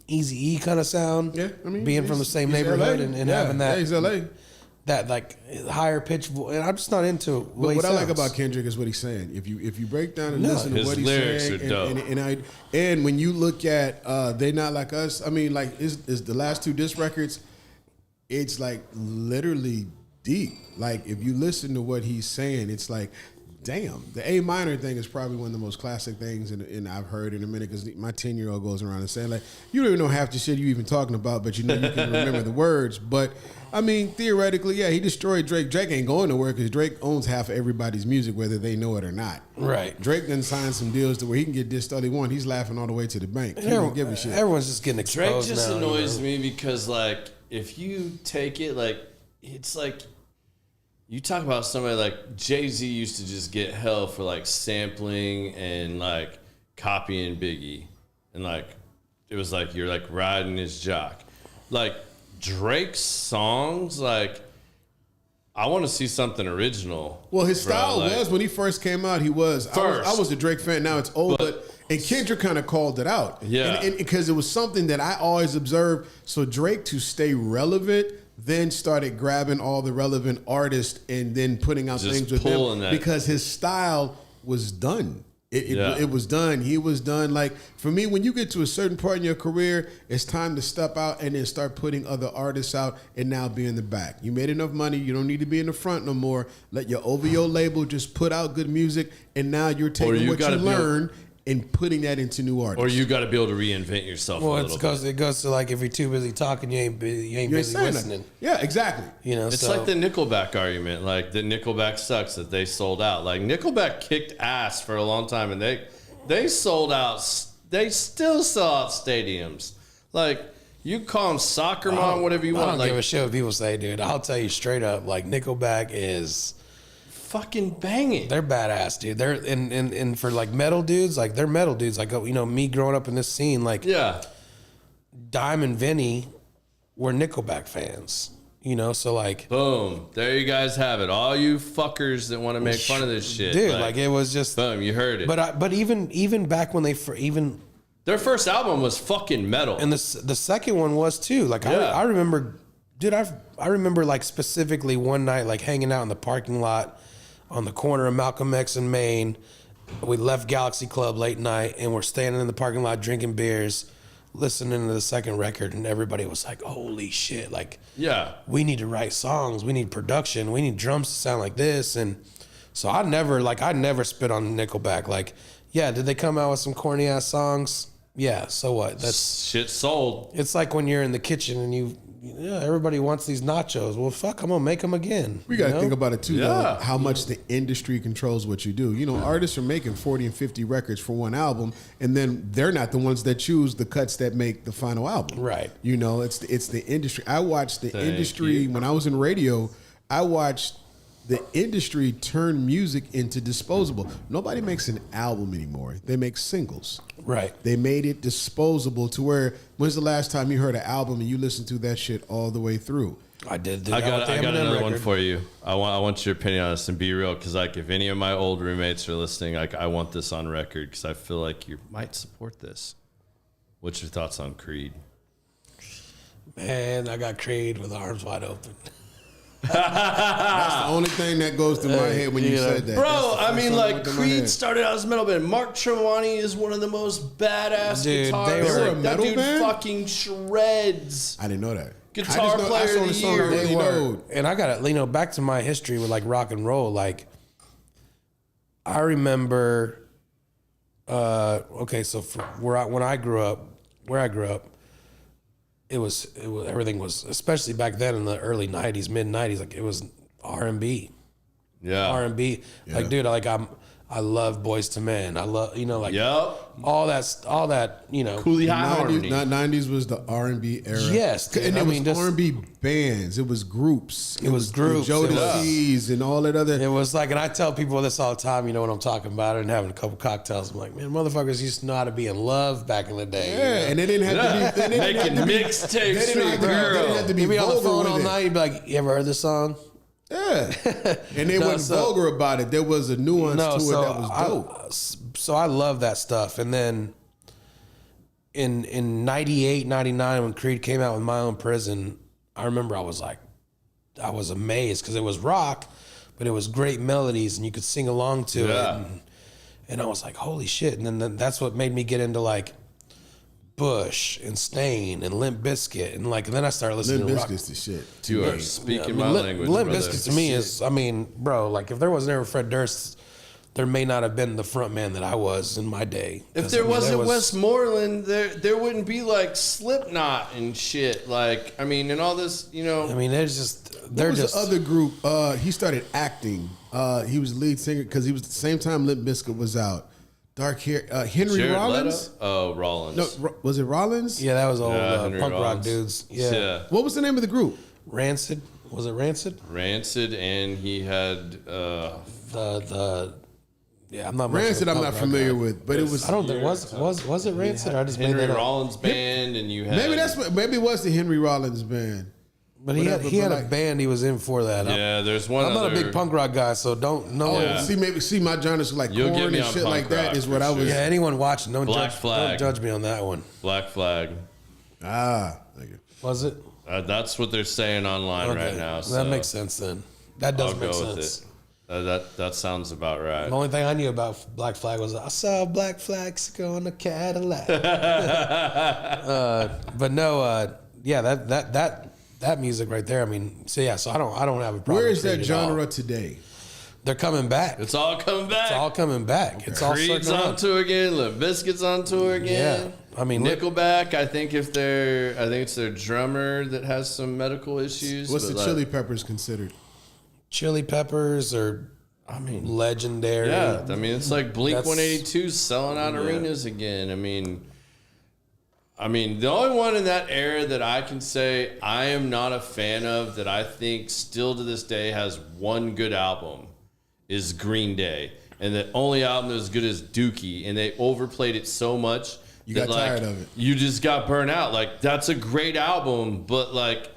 Eazy-E kind of sound. Yeah, I mean, being from the same neighborhood and having that. Yeah, he's LA. That like higher pitch voice, and I'm just not into it. But what I like about Kendrick is what he's saying. If you break down and listen to what he's lyrics saying, are dope. And when you look at They Not Like Us, I mean, like is the last two diss records, it's like literally deep. Like if you listen to what he's saying, it's like, damn. The A minor thing is probably one of the most classic things, and I've heard in a minute because my 10-year-old goes around and saying like, you don't even know half the shit you even talking about, but you know you can remember the words. But I mean, theoretically, yeah, he destroyed Drake. Drake ain't going nowhere because Drake owns half of everybody's music, whether they know it or not. Right. Drake done signed some deals to where he can get dissed all he want. He's laughing all the way to the bank. He don't give a shit. Everyone's just getting exposed. Drake just now, annoys me because like if you take it like it's like you talk about somebody like Jay-Z used to just get hell for like sampling and like copying Biggie, and like it was like you're like riding his jock. Like Drake's songs, like I want to see something original. Well, his style was when he first came out. He was. I was a Drake fan. Now it's old, and Kendrick kind of called it out. Yeah, and because it was something that I always observed. So Drake, to stay relevant, then started grabbing all the relevant artists and then putting out just things with them because his style was done. It was done. He was done. Like for me, when you get to a certain part in your career, it's time to step out and then start putting other artists out and now be in the back. You made enough money. You don't need to be in the front no more. Let your OVO label just put out good music, and now you're taking what you learned and putting that into new artists. Or you got to be able to reinvent yourself. Well, a little bit. It goes to like if you're too busy talking, you ain't busy listening. Yeah, exactly. You know, it's like the Nickelback argument. Like the Nickelback sucks that they sold out. Like Nickelback kicked ass for a long time, and they sold out. They still sell out stadiums. Like you call them soccer mom, whatever you want. I don't give a shit what people say, dude. I'll tell you straight up. Like Nickelback is fucking banging. They're badass, dude. They're and for like metal dudes, like they're metal dudes. Like me growing up in this scene, like Dime and Vinny were Nickelback fans. You know, so like boom, there you guys have it. All you fuckers that want to make fun of this shit, dude. Like it was just boom, you heard it. But even back when they even Their first album was fucking metal. And the second one was too. Like I remember, dude, I remember like specifically one night like hanging out in the parking lot on the corner of Malcolm X and Main. We left Galaxy Club late night and we're standing in the parking lot drinking beers, listening to the second record, and everybody was like, holy shit, like, we need to write songs, we need production, we need drums to sound like this. And so I never spit on Nickelback. Like, yeah, did they come out with some corny ass songs? Yeah, so what? That's shit sold. It's like when you're in the kitchen and everybody wants these nachos. Well, fuck, I'm gonna make them again. We gotta think about it too, though, how much the industry controls what you do. You know, artists are making 40 and 50 records for one album, and then they're not the ones that choose the cuts that make the final album. Right. You know, it's the industry. I watched the industry when I was in radio. I watched the industry turn music into disposable. Nobody makes an album anymore. They make singles. Right. They made it disposable to where, when's the last time you heard an album and you listened to that shit all the way through? I did. I got another one for you. I want your opinion on this and be real, because like if any of my old roommates are listening, like I want this on record because I feel like you might support this. What's your thoughts on Creed? Man, I got Creed with arms wide open. That's the only thing that goes through my head when you said that. Bro, I mean, like, Creed started out as a metal band. Mark Tremonti is one of the most badass guitarists. They were a that metal dude band? fucking shreds. I didn't know that. Guitar player of the year. They were. And I got to, back to my history with like rock and roll. Like, I remember, so when I grew up, where I grew up, it was everything was, especially back then in the early 90s, mid 90s, like it was R&B. Yeah. R&B. Yeah. Like, dude, like I love Boys to Men. I love, like all that, Cooley High Harmony. 90s was the R&B era. Yes. And it was R&B bands. It was groups. It was groups. Jodeci's and all that other. It was like, and I tell people this all the time, you know what I'm talking about, and having a couple cocktails. I'm like, man, motherfuckers used to know how to be in love back in the day. Yeah, and they didn't have to be making mixtapes with a girl. They didn't have to be You'd be on the phone all it. night, you'd be like, you ever heard this song? Yeah. And they weren't vulgar about it. There was a nuance to it that was dope. So I love that stuff. And then in 98, 99, when Creed came out with My Own Prison, I remember I was amazed because it was rock, but it was great melodies and you could sing along to it. And I was like, holy shit. And then that's what made me get into like Bush and Stain and Limp Bizkit and then I started listening to rock. Limp Bizkit's the shit. You are speaking my language, Limp brother. Bizkit to me is, bro, like if there was never Fred Durst, there may not have been the front man that I was in my day. If there wasn't Westmoreland, there wouldn't be like Slipknot and shit. Like, and all this, there's just The other group. He started acting. He was the lead singer because he was at the same time Limp Bizkit was out. Dark hair. Henry Jared Rollins. Leto? Oh, Rollins. No, was it Rollins? Yeah, that was old punk rock Rollins. dudes. Yeah. What was the name of the group? Rancid. Was it Rancid? Rancid, and he had I'm not much Rancid. of a I'm punk not rock familiar guy. with, but it was. I don't think was it Rancid? Or I just made Henry that up. Rollins band, and you had Maybe it was the Henry Rollins band. But he had a band he was in for that. Yeah, there's one. I'm not a big punk rock guy, so don't know. See my genres like You'll corn get me and on shit punk like that rock is what for I was. Yeah, anyone watching, don't Black Flag. judge me on that one. Black Flag. Thank you. Was it? That's what they're saying online right now. So that makes sense then. That does I'll make go with sense. it. That sounds about right. The only thing I knew about Black Flag was I saw Black Flags go in a Cadillac. But no, that music right there. So I don't have a problem. Where is with that Creed at all. genre today? They're coming back. It's all coming back. It's all coming back. It's all Creed's circling on around. tour again. Limp Bizkit's on tour again. Yeah. Nickelback. I think it's their drummer that has some medical issues. What's the Chili Peppers considered? Chili Peppers are, legendary. Yeah, it's like Blink-182 selling out arenas again. The only one in that era that I can say I am not a fan of that I think still to this day has one good album is Green Day. And the only album that was good is Dookie. And they overplayed it so much. You got tired of it. You just got burnt out. Like, that's a great album, but like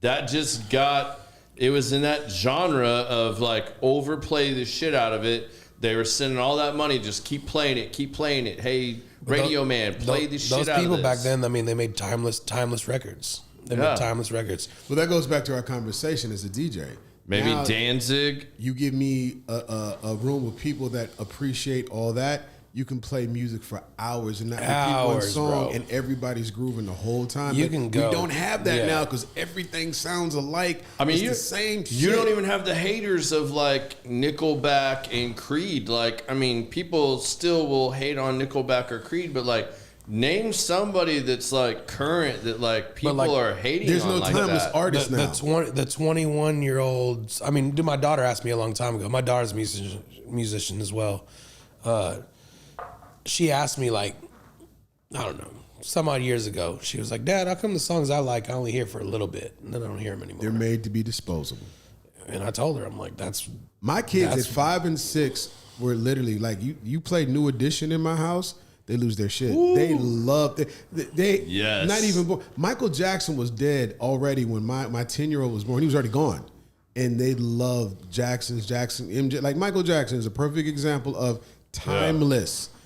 that just got... It was in that genre of like overplay the shit out of it they were sending all that money, just keep playing it. Hey, radio man, play this shit out of this. Those people back then, I mean, they made timeless records. They made timeless records. Well, that goes back to our conversation as a DJ. Maybe now, Danzig. You give me a room of people that appreciate all that. You can play music for hours and not repeat one song, bro. And everybody's grooving the whole time. You can go. We don't have that now because everything sounds alike. I mean, it's the same shit. You don't even have the haters of like Nickelback and Creed. Like, I mean, people still will hate on Nickelback or Creed, but like, name somebody that's like current that like people are hating there's on. There's no timeless artists now. The 21-year-olds. I mean, my daughter asked me a long time ago. My daughter's a musician as well. She asked me like, I don't know, some odd years ago. She was like, Dad, how come the songs I like I only hear for a little bit and then I don't hear them anymore? They're made to be disposable. And I told her, I'm like, that's my kids at 5 and 6 were literally like, you play New Edition in my house, they lose their shit. Ooh. They love they yes. Not even born. Michael Jackson was dead already when my 10-year-old was born. He was already gone. And they loved Jackson, MJ. Like Michael Jackson is a perfect example of timeless. Yeah.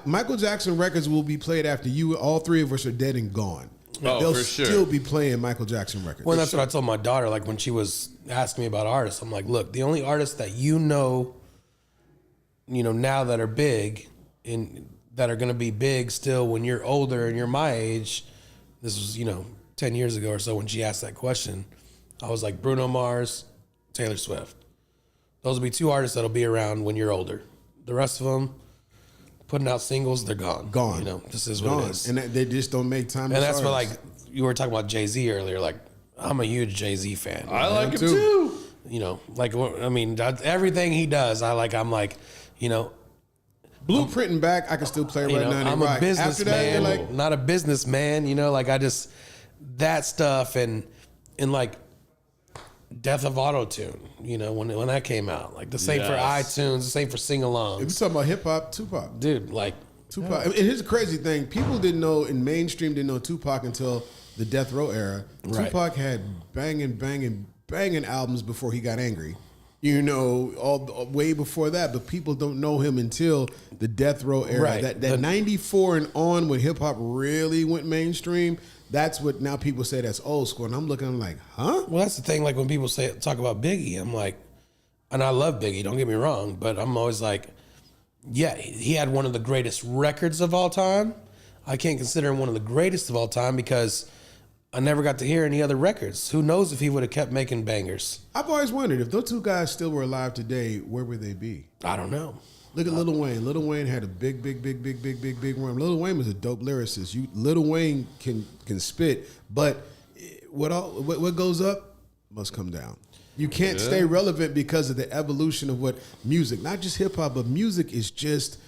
Michael Jackson records will be played after you. All three of us are dead and gone. They'll for sure. still be playing Michael Jackson records. Well, that's what I told my daughter. Like when she was asking me about artists, I'm like, look, the only artists that you know now that are big and that are going to be big still when you're older and you're my age. This was 10 years ago or so when she asked that question. I was like Bruno Mars, Taylor Swift. Those will be two artists that'll be around when you're older. The rest of them, putting out singles, they're gone. Gone. This is what it is. And they just don't make time. And that's what, like, you were talking about Jay-Z earlier. Like, I'm a huge Jay-Z fan. I like him too. I mean, everything he does, I'm like, Blueprinting back, I can still play right now. I'm a businessman, not a businessman. That stuff and like Death of Auto-Tune, when that came out. Like the same for iTunes, the same for sing-alongs. If you're talking about hip-hop, Tupac. Dude, like... Tupac. Yeah. And here's the crazy thing. People didn't know, in mainstream, didn't know Tupac until the Death Row era. Right. Tupac had banging albums before he got angry. Way before that. But people don't know him until the Death Row era. Right. That 94 and on when hip-hop really went mainstream, that's what now people say that's old school. And I'm like, huh? Well, that's the thing. Like when people talk about Biggie, I'm like, and I love Biggie, don't get me wrong, but I'm always like, yeah, he had one of the greatest records of all time. I can't consider him one of the greatest of all time because I never got to hear any other records. Who knows if he would have kept making bangers? I've always wondered if those two guys still were alive today, where would they be? I don't know. Look at Lil Wayne. Lil Wayne had a big run. Lil Wayne was a dope lyricist. Lil Wayne can spit, but what goes up must come down. You can't stay relevant because of the evolution of what music, not just hip hop, but music is just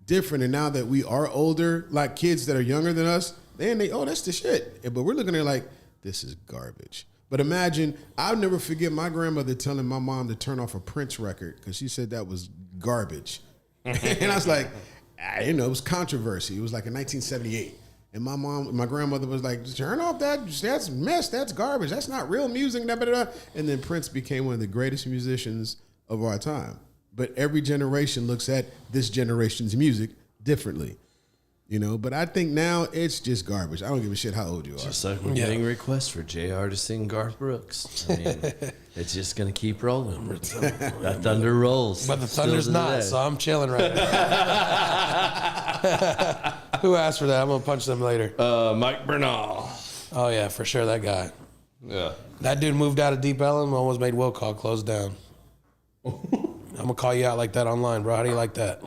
different. And now that we are older, like kids that are younger than us, that's the shit. But we're looking at it like, this is garbage. But imagine, I'll never forget my grandmother telling my mom to turn off a Prince record because she said that was garbage. And I was like, it was controversy. It was like in 1978. And my grandmother was like, turn off that's mess, that's garbage. That's not real music. And then Prince became one of the greatest musicians of our time. But every generation looks at this generation's music differently. But I think now it's just garbage. I don't give a shit how old you are. Just like we're getting requests for JR to sing Garth Brooks. I mean, it's just going to keep rolling. That thunder rolls. But the thunder's not, so I'm chilling right now. Who asked for that? I'm going to punch them later. Mike Bernal. Oh, yeah, for sure, that guy. Yeah. That dude moved out of Deep Ellum, almost made Will Call close down. I'm going to call you out like that online, bro. How do you like that?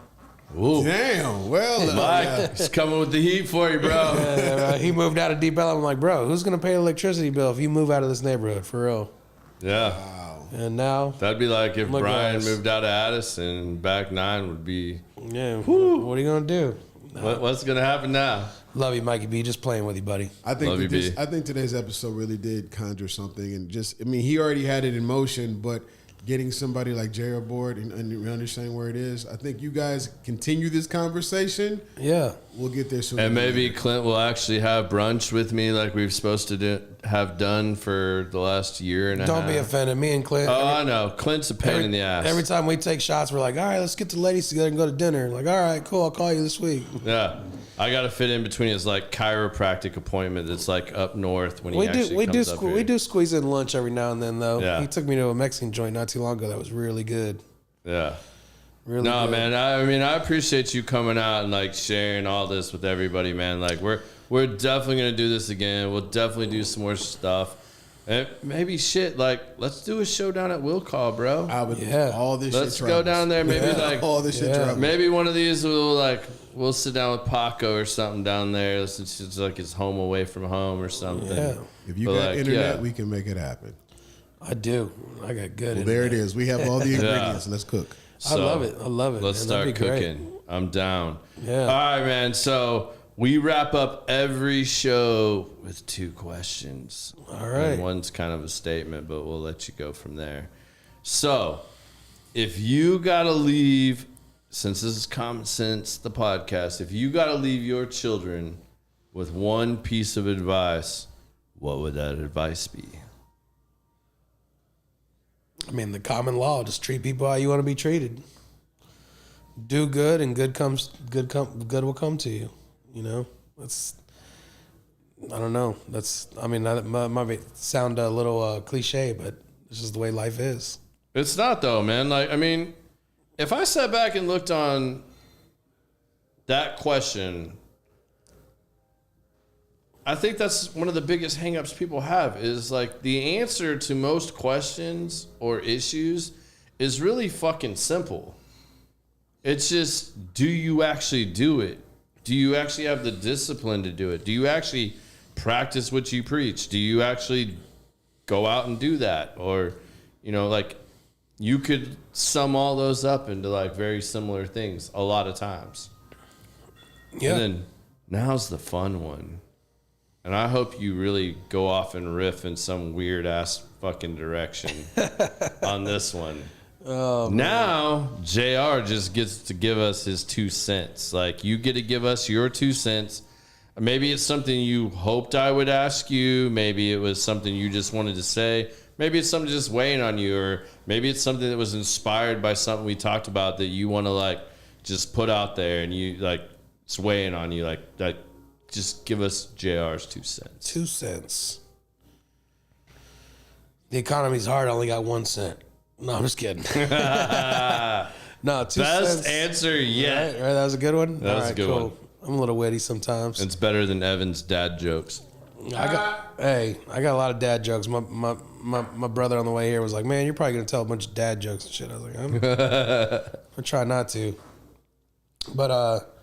Ooh. Damn, well, Mike, he's coming with the heat for you, bro. Yeah, he moved out of Deep Ellum. I'm like, bro, who's going to pay the electricity bill if you move out of this neighborhood, for real? Yeah. Wow. And now... That'd be like if Brian moved out of Addison, back 9 would be... Yeah, what are you going to do? What's going to happen now? Love you, Mikey B. Just playing with you, buddy. I think today's episode really did conjure something. And he already had it in motion, but getting somebody like JR aboard and understanding where it is. I think you guys continue this conversation. Yeah. We'll get there soon. And maybe Clint will actually have brunch with me like we've supposed to have done for the last year and a half. Don't be offended. Me and Clint. I know. Clint's a pain in the ass. Every time we take shots, we're like, all right, let's get the ladies together and go to dinner. Like, all right, cool. I'll call you this week. Yeah. I got to fit in between his like chiropractic appointment that's like up north when he actually comes up here. We do squeeze in lunch every now and then, though. Yeah. He took me to a Mexican joint not too long ago that was really good. Yeah. Really no, good. man. I mean, I appreciate you coming out and like sharing all this with everybody, man. Like we're definitely gonna do this again. We'll definitely do some more stuff. And maybe shit, like let's do a show down at Will Call, bro. All this. Let's shit go down there. Maybe like all this shit. Travels. Maybe one of these we'll sit down with Paco or something down there. It's like his home away from home or something. Yeah. If you got internet, we can make it happen. I do. I got good. Well, there it is. We have all the ingredients. Let's cook. So, I love it. Let's start cooking. Great. I'm down. Yeah. All right, man. So we wrap up every show with 2 questions. All right. And one's kind of a statement, but we'll let you go from there. So if you got to leave, since this is Common Sense, the podcast, if you got to leave your children with one piece of advice, what would that advice be? I mean, the common law, just treat people how you want to be treated. Do good and good will come to you. You know, I don't know. That might sound a little cliche, but it's just the way life is. It's not though, man. Like, I mean, if I sat back and looked on that question, I think that's one of the biggest hangups people have is like the answer to most questions or issues is really fucking simple. It's just, do you actually do it? Do you actually have the discipline to do it? Do you actually practice what you preach? Do you actually go out and do that? Or, you know, like you could sum all those up into like very similar things a lot of times. Yeah. And then now's the fun one. And I hope you really go off and riff in some weird ass fucking direction on this one. Oh, now JR just gets to give us his 2 cents. Like you get to give us your 2 cents. Maybe it's something you hoped I would ask you. Maybe it was something you just wanted to say. Maybe it's something just weighing on you, or maybe it's something that was inspired by something we talked about that you want to like just put out there and you like it's weighing on you. Like just give us JR's 2 cents. 2 cents. The economy's hard. I only got 1 cent. No, I'm just kidding. No, 2 Best cents. Answer yet. Right, that was a good one. That was a good one. I'm a little witty sometimes. It's better than Evan's dad jokes. I got a lot of dad jokes. My brother on the way here was like, "Man, you're probably gonna tell a bunch of dad jokes and shit." I was like, I'm try not to. But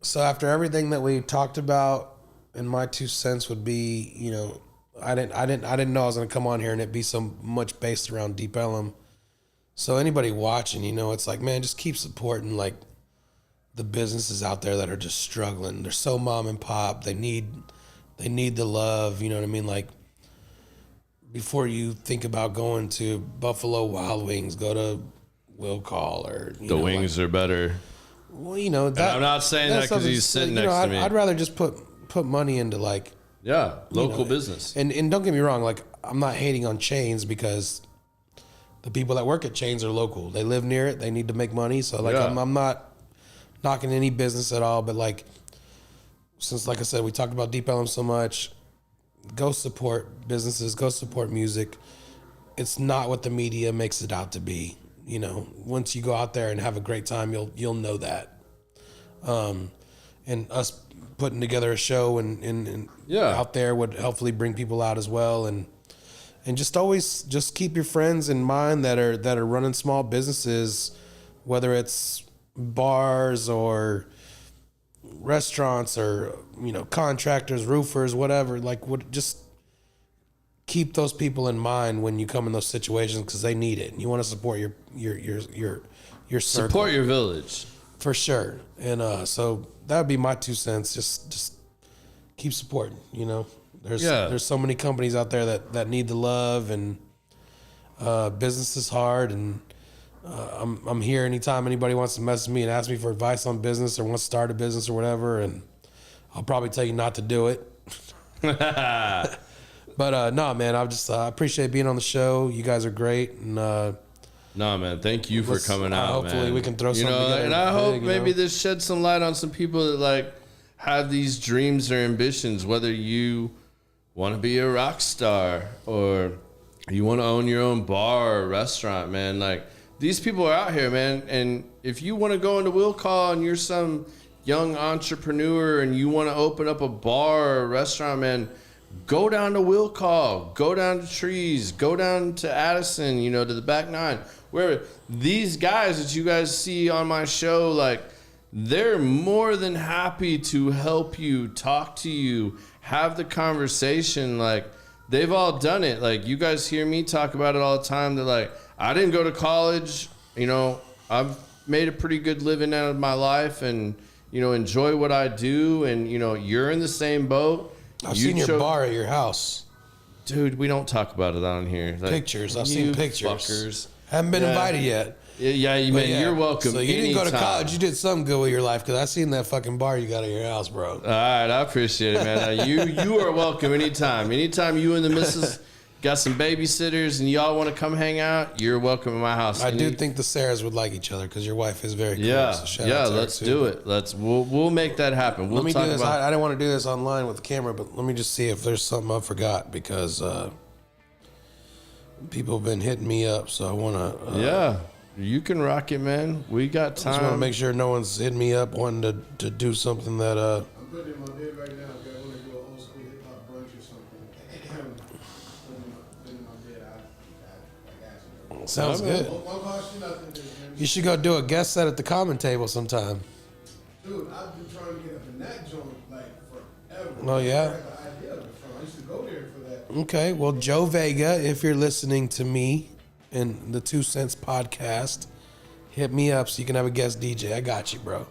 so after everything that we talked about, and my 2 cents would be, you know, I didn't know I was gonna come on here and it be so much based around Deep Ellum. So anybody watching, you know, it's like, man, just keep supporting like the businesses out there that are just struggling. They're so mom and pop. They need the love. You know what I mean? Like before you think about going to Buffalo Wild Wings, go to Will Call or the wings are better. Well, you know that. And I'm not saying that because he's sitting next to me. I'd rather just put money into like local business. And don't get me wrong, like I'm not hating on chains because the people that work at chains are local. They live near it. They need to make money. So like I'm not knocking any business at all, but like since like I said, we talked about Deep Ellum so much, go support businesses, go support music. It's not what the media makes it out to be. You know, once you go out there and have a great time, you'll know that. And us putting together a show and out there would hopefully bring people out as well, and just always just keep your friends in mind that are running small businesses, whether it's bars or restaurants or, you know, contractors, roofers, whatever. Like, just keep those people in mind when you come in those situations because they need it. And you want to support your circle. Support your village for sure. And so that would be my 2 cents. Just keep supporting. You know, there's so many companies out there that need the love, and Business is hard, and I'm here anytime anybody wants to message me and ask me for advice on business or wants to start a business or whatever, and I'll probably tell you not to do it. But no, man, I just appreciate being on the show. You guys are great, and no, man, thank you for coming out. Hopefully, man. we can throw something together. And I hope maybe this sheds some light on some people that like have these dreams or ambitions. Whether you want to be a rock star or you want to own your own bar or restaurant, man, like these people are out here, man. And if you want to go into will call and you're some young entrepreneur and you want to open up a bar or a restaurant, man, go down to Will Call, go down to Trees, go down to Addison, to the back nine. Where these guys that you guys see on my show, like, they're more than happy to help you, talk to you, have the conversation. Like, they've all done it. Like, you guys hear me talk about it all the time. They're like, I didn't go to college. I've made a pretty good living out of my life and, enjoy what I do. And, you're in the same boat. I've seen your bar at your house. Dude, we don't talk about it on here. Like, pictures. I've seen pictures. Fuckers. Haven't been invited yet. Yeah, you're welcome. So you didn't go to college. You did something good with your life because I seen that fucking bar you got at your house, bro. All right, I appreciate it, man. You are welcome anytime. Anytime you and the missus got some babysitters and y'all want to come hang out, you're welcome in my house. I do think the Sarahs would like each other because your wife is very cool. Yeah, so let's do it. We'll make that happen. Let me do this. I didn't want to do this online with the camera, but let me just see if there's something I forgot because people have been hitting me up, so I want to. Yeah, you can rock it, man. We got time. I just want to make sure no one's hitting me up wanting to do something that. I'm putting in my bed right now. I want to do an old school hip hop brunch or something. Sounds good. You should go do a guest set at the common table sometime. Dude, I've been trying to get up in that joint like forever. Oh, yeah? I used to go there for that. Okay, well, Joe Vega, if you're listening to me and the 2 Cents podcast, hit me up so you can have a guest DJ. I got you, bro.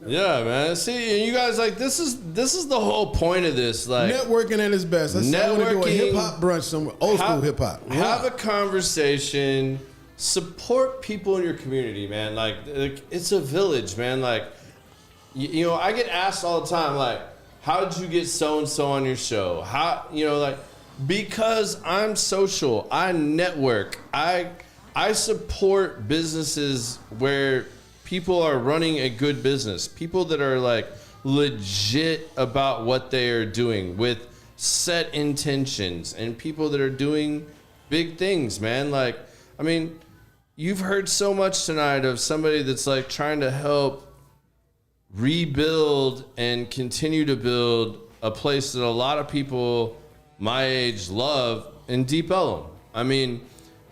Yeah, man. See, you guys, like, this is the whole point of this. Like, networking at its best. I want to do a hip hop brunch somewhere, old school hip hop. Have a conversation. Support people in your community, man. Like it's a village, man. Like, I get asked all the time, like, how did you get so and so on your show? How, because I'm social. I network. I support businesses where people are running a good business. People that are like legit about what they are doing with set intentions and people that are doing big things, man. Like, I mean, you've heard so much tonight of somebody that's like trying to help rebuild and continue to build a place that a lot of people my age love in Deep Ellum. I mean,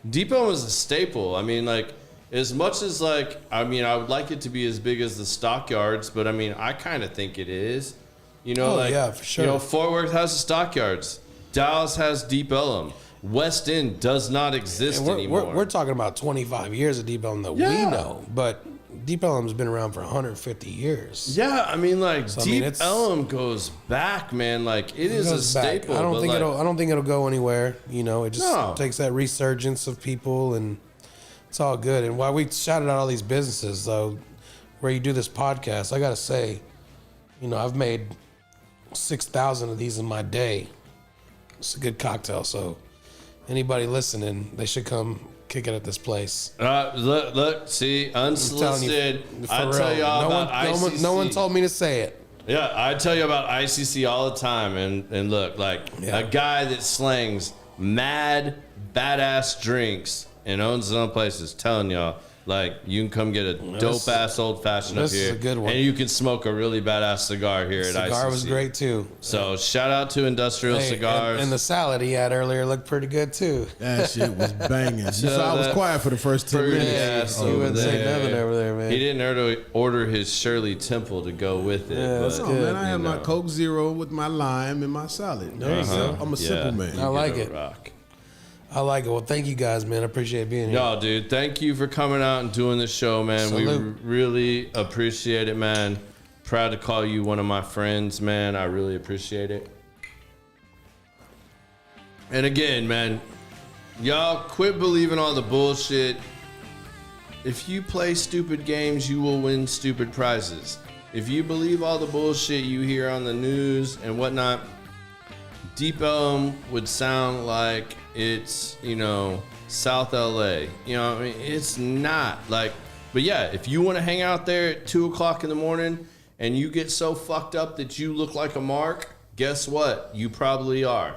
Deep Ellum is a staple. I mean, like, as much as I would like it to be as big as the Stockyards, but I mean, I kind of think it is. Yeah, for sure. Fort Worth has the Stockyards. Dallas has Deep Ellum. West End does not exist anymore. We're talking about 25 years of Deep Ellum that we know, but Deep Ellum's been around for 150 years. Yeah, I mean, like, so, Deep Ellum goes back, man. Like, it is a staple. I don't think it'll go anywhere. It just takes that resurgence of people, and it's all good. And while we shouted out all these businesses, though, where you do this podcast, I gotta say, I've made 6,000 of these in my day. It's a good cocktail, so anybody listening, they should come kick it at this place. Look, see, unsolicited. I tell you all about ICC. No one told me to say it. Yeah, I tell you about ICC all the time, and look, like a guy that slangs mad, badass drinks and owns his own places, telling y'all, like, you can come get a dope-ass old-fashioned up here. This is a good one. And you can smoke a really badass cigar here at ICC. Cigar was great, too. So, shout out to Industrial Cigars. And the salad he had earlier looked pretty good, too. That shit was banging. So I was quiet for the first 10 minutes. You wouldn't say nothing over there, man. He didn't order his Shirley Temple to go with it. Yeah, that's good. Man, I had my Coke Zero with my lime and my salad. There you go. I'm a simple man. I like it. I like it. Well, thank you guys, man. I appreciate being here. No, dude. Thank you for coming out and doing the show, man. Salute. We really appreciate it, man. Proud to call you one of my friends, man. I really appreciate it. And again, man, Y'all quit believing all the bullshit. If you play stupid games, you will win stupid prizes. If you believe all the bullshit you hear on the news and whatnot, Deep Ellum would sound like it's, South LA. I mean, it's not like, but yeah, if you want to hang out there at 2:00 in the morning and you get so fucked up that you look like a mark, guess what? You probably are.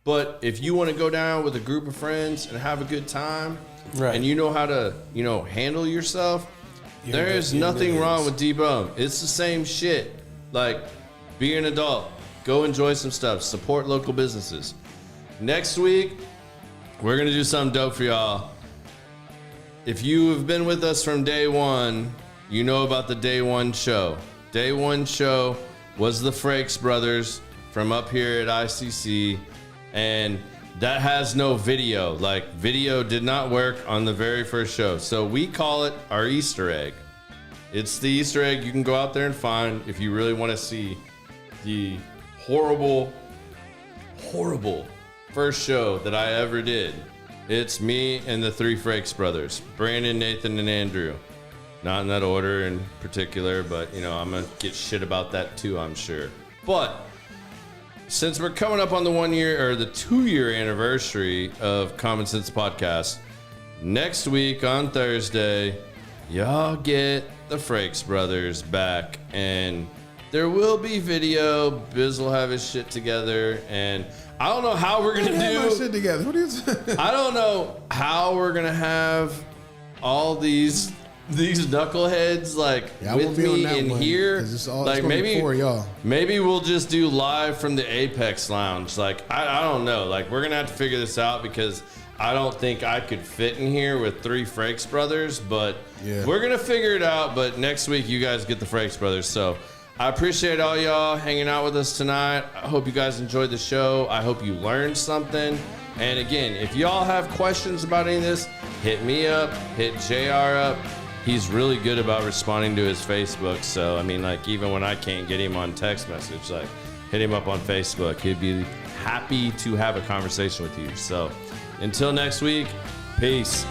But if you want to go down with a group of friends and have a good time, right, and you know how to, handle yourself, there is nothing wrong with Deep Ellum. It's the same shit. Like, be an adult. Go enjoy some stuff. Support local businesses. Next week, we're going to do something dope for y'all. If you have been with us from day one, you know about the day one show. Day one show was the Frakes brothers from up here at ICC. And that has no video. Like, video did not work on the very first show. So we call it our Easter egg. It's the Easter egg you can go out there and find if you really want to see the horrible first show that I ever did. It's me and the three Frakes brothers, Brandon, Nathan, and Andrew. Not in that order in particular, but, I'm going to get shit about that too, I'm sure. But since we're coming up on the 1 year or the 2 year anniversary of Common Sense Podcast, next week on Thursday, y'all get the Frakes brothers back, and there will be video. Biz will have his shit together, and I don't know how we're gonna do my shit together. What are you saying? I don't know how we're gonna have all these knuckleheads with me in here. It's maybe for y'all. Maybe we'll just do live from the Apex Lounge. I don't know. We're gonna have to figure this out because I don't think I could fit in here with three Frakes brothers. But we're gonna figure it out. But next week you guys get the Frakes brothers. So I appreciate all y'all hanging out with us tonight. I hope you guys enjoyed the show. I hope you learned something. And again, if y'all have questions about any of this, hit me up, hit JR up. He's really good about responding to his Facebook. So, even when I can't get him on text message, hit him up on Facebook. He'd be happy to have a conversation with you. So, until next week, peace.